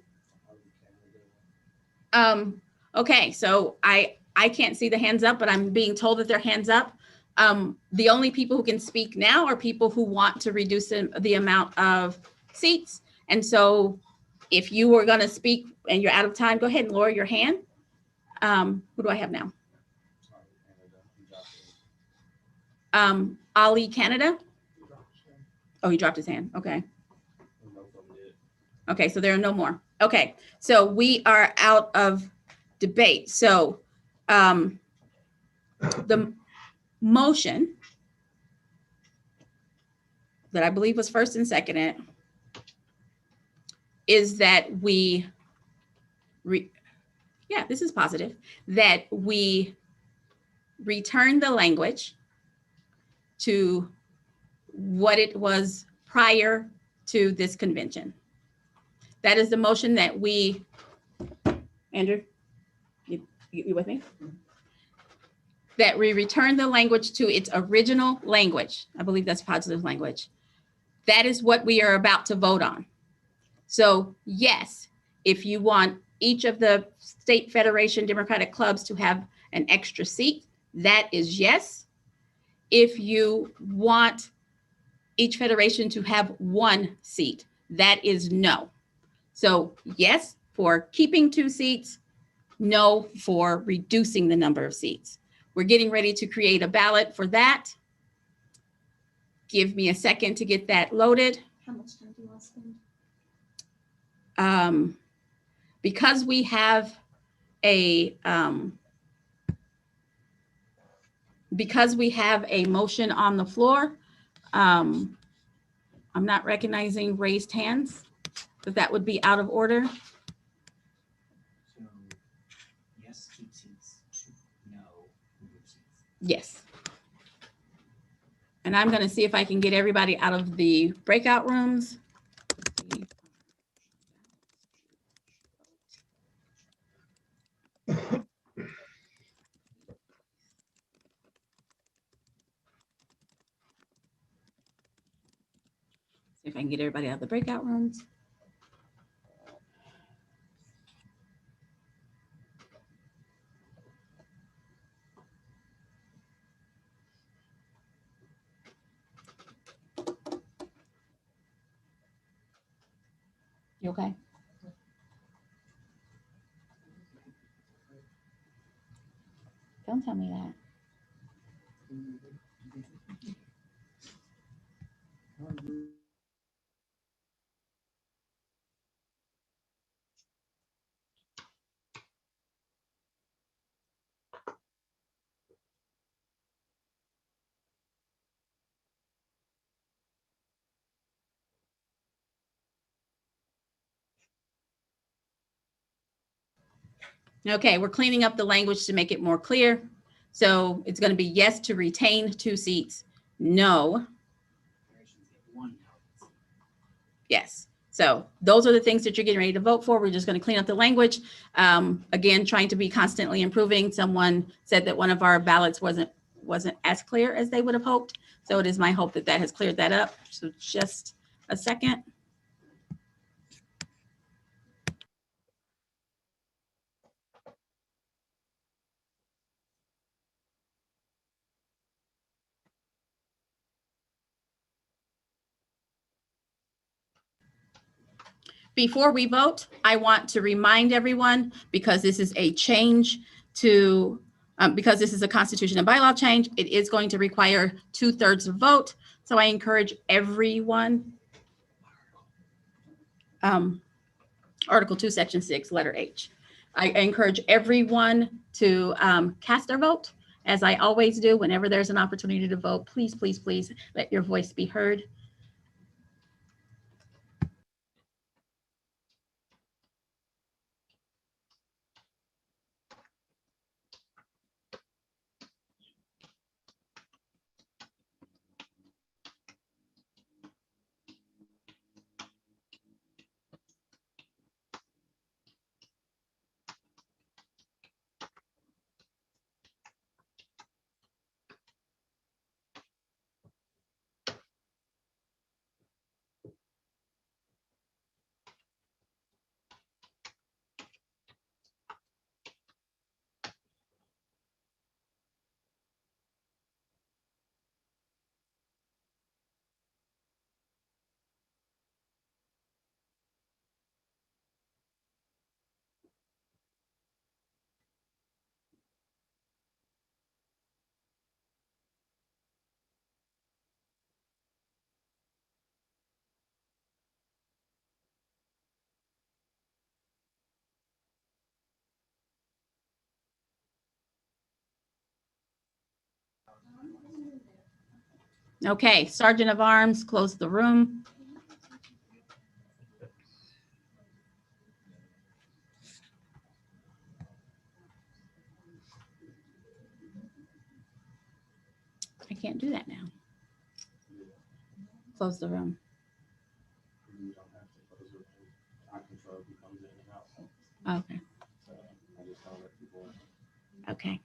Okay, so I can't see the hands up, but I'm being told that they're hands up. The only people who can speak now are people who want to reduce the amount of seats. And so if you were going to speak and you're out of time, go ahead and lower your hand. Who do I have now? Ali Canada. Oh, he dropped his hand. Okay. Okay, so there are no more. Okay, so we are out of debate. So the motion that I believe was first and seconded is that we, this is positive, that we return the language to what it was prior to this convention. That is the motion that we, Andrew, you with me? That we return the language to its original language. I believe that's positive language. That is what we are about to vote on. So yes, if you want each of the state federation Democratic clubs to have an extra seat, that is yes. If you want each federation to have one seat, that is no. So yes, for keeping 2 seats, no for reducing the number of seats. We're getting ready to create a ballot for that. Give me a second to get that loaded. How much time do you want to spend? Because we have a motion on the floor, I'm not recognizing raised hands, but that would be out of order. So, yes, keep seats, no, remove seats. Yes. And I'm going to see if I can get everybody out of the breakout rooms. See if I can get everybody out of the breakout rooms. You okay? Don't tell me that. Okay, we're cleaning up the language to make it more clear. So it's going to be yes to retain 2 seats, no. Yes. So those are the things that you're getting ready to vote for. We're just going to clean up the language. Again, trying to be constantly improving. Someone said that one of our ballots wasn't as clear as they would have hoped. So it is my hope that that has cleared that up. So just a second. Before we vote, I want to remind everyone, because this is a change to, because this is a constitution and bylaw change, it is going to require 2/3 vote. So I encourage everyone, Article 2, Section 6, letter H. I encourage everyone to cast their vote, as I always do whenever there's an opportunity to vote. Please, please, please let your voice be heard. Okay, Sergeant of Arms, close the room. I can't do that now. Close the room. You don't have to close it. I control who comes in and out. Okay, So I just don't let people in. okay.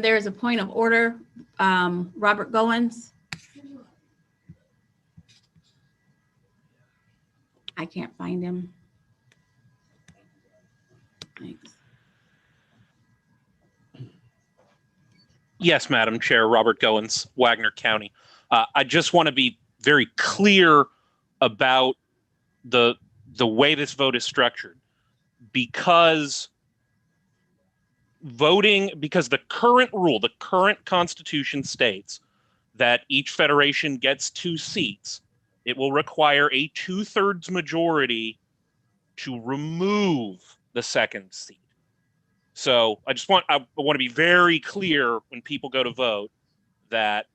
There is a point of order. Robert Goins. I can't find him. Thanks. Yes, Madam Chair, Robert Goins, Wagner County. I just want to be very clear about the way this vote is structured, because the current rule, the current Constitution states that each federation gets 2 seats. It will require a 2/3 majority to remove the second seat. So I want to be very clear when people go to vote that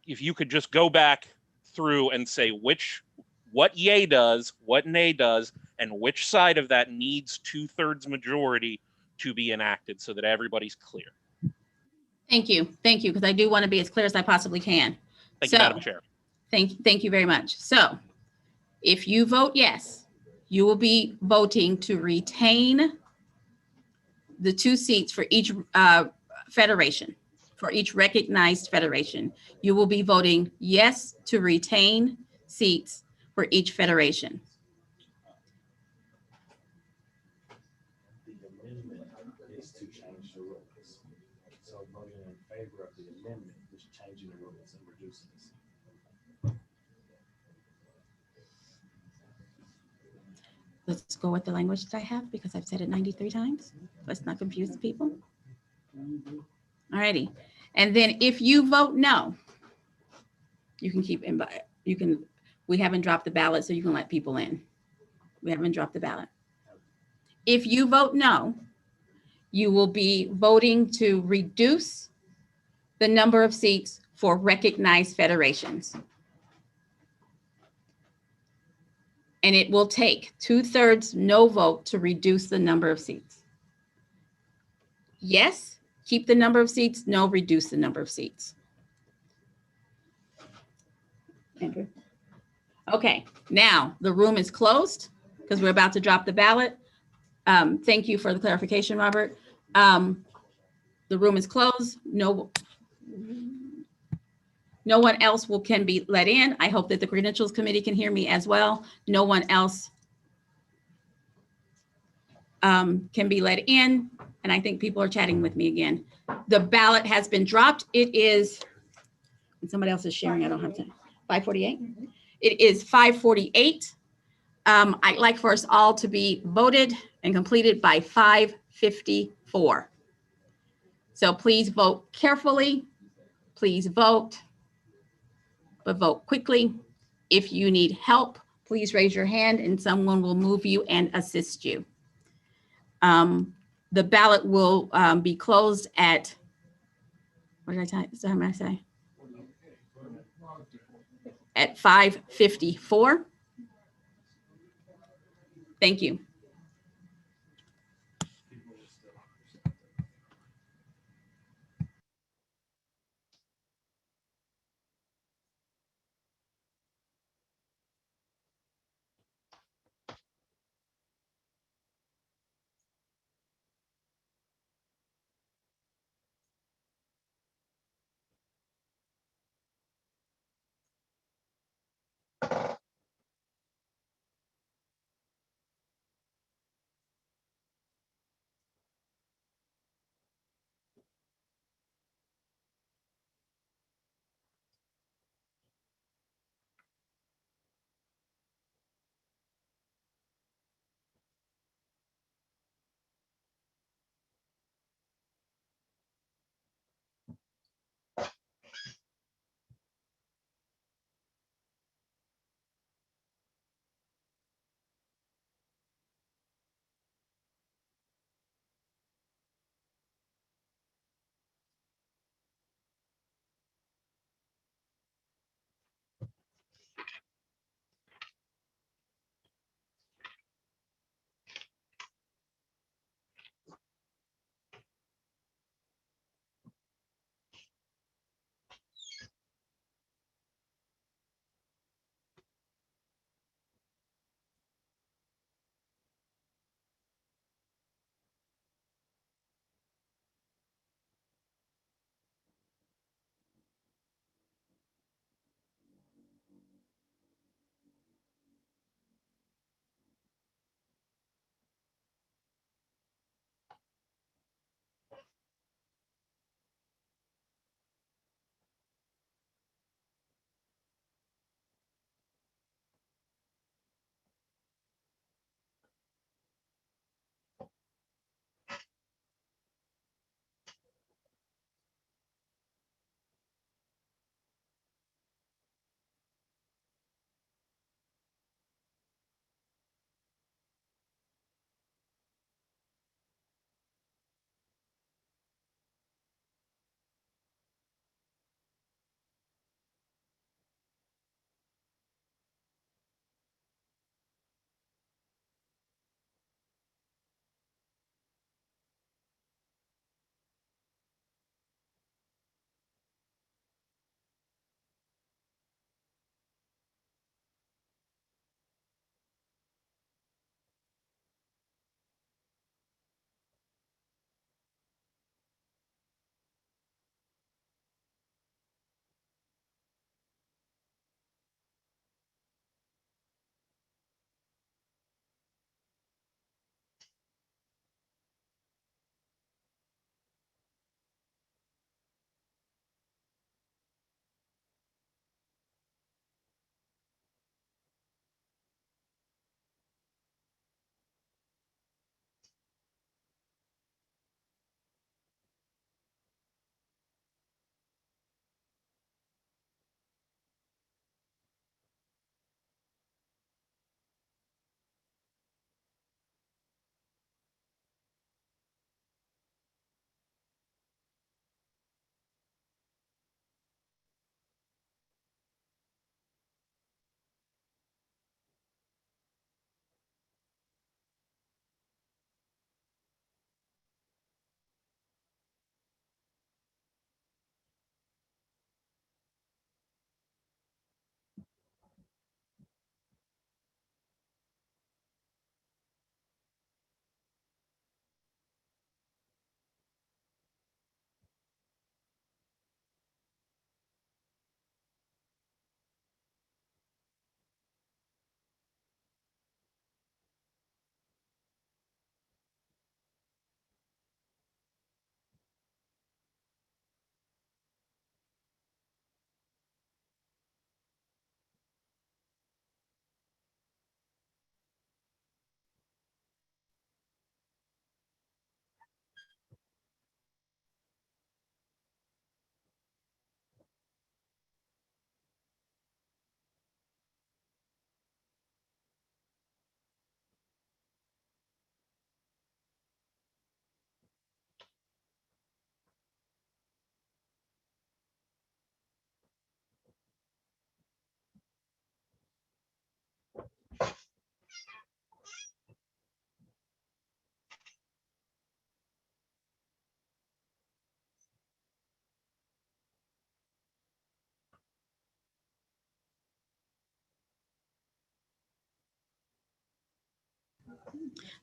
if you could just go back through and say what yay does, what nay does, and which side of that needs 2/3 majority to be enacted, so that everybody's clear. Thank you, because I do want to be as clear as I possibly can. Thank you, Madam Chair. Thank you very much. So if you vote yes, you will be voting to retain the 2 seats for each federation, for each recognized federation. You will be voting yes to retain seats for each federation. The amendment is to change the rules. So voting in favor of the amendment is changing the rules and reducing the seat. Let's go with the language that I have, because I've said it 93 times. Let's not confuse the people. All righty. And then if you vote no, you can keep in, we haven't dropped the ballot, so you can let people in. We haven't dropped the ballot. If you vote no, you will be voting to reduce the number of seats for recognized federations. And it will take 2/3 no vote to reduce the number of seats. Yes, keep the number of seats. No, reduce the number of seats. Andrew. Okay, now the room is closed because we're about to drop the ballot. Thank you for the clarification, Robert. The room is closed. No one else can be let in. I hope that the Credentials Committee can hear me as well. No one else can be let in. And I think people are chatting with me again. The ballot has been dropped. It is, and somebody else is sharing, I don't have to, 5:48? It is 5:48. I'd like for us all to be voted and completed by 5:54. So please vote carefully. Please vote, but vote quickly. If you need help, please raise your hand and someone will move you and assist you. The ballot will be closed at, what did I tell you? So how am I say? At 5:54. Thank you.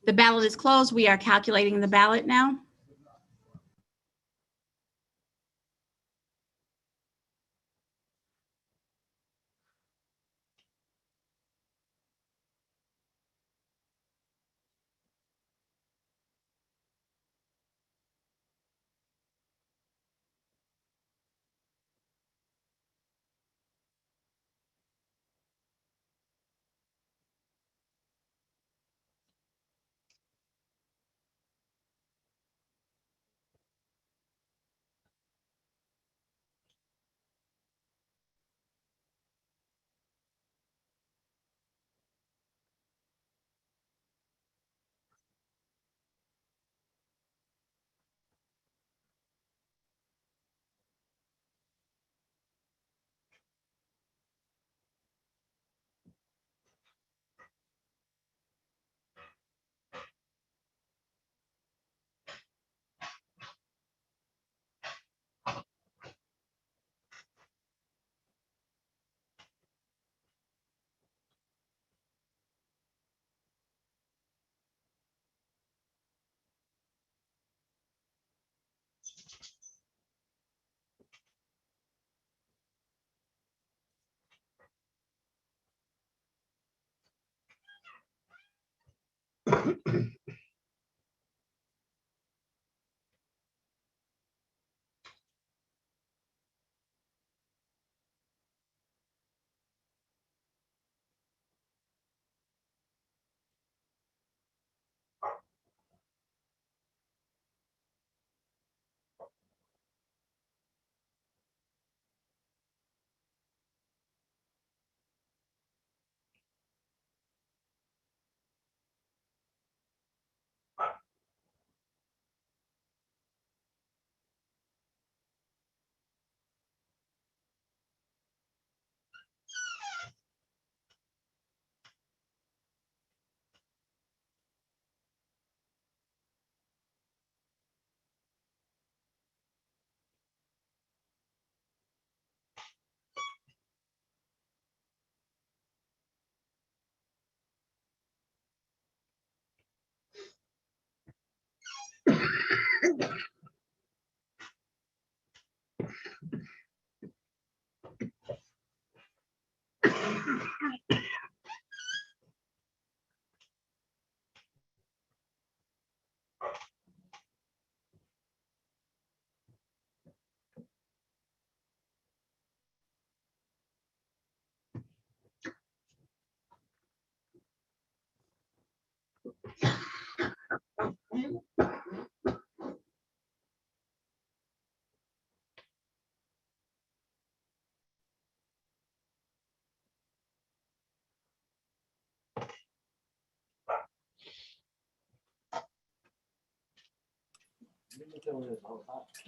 The ballot is closed. We are calculating the ballot now.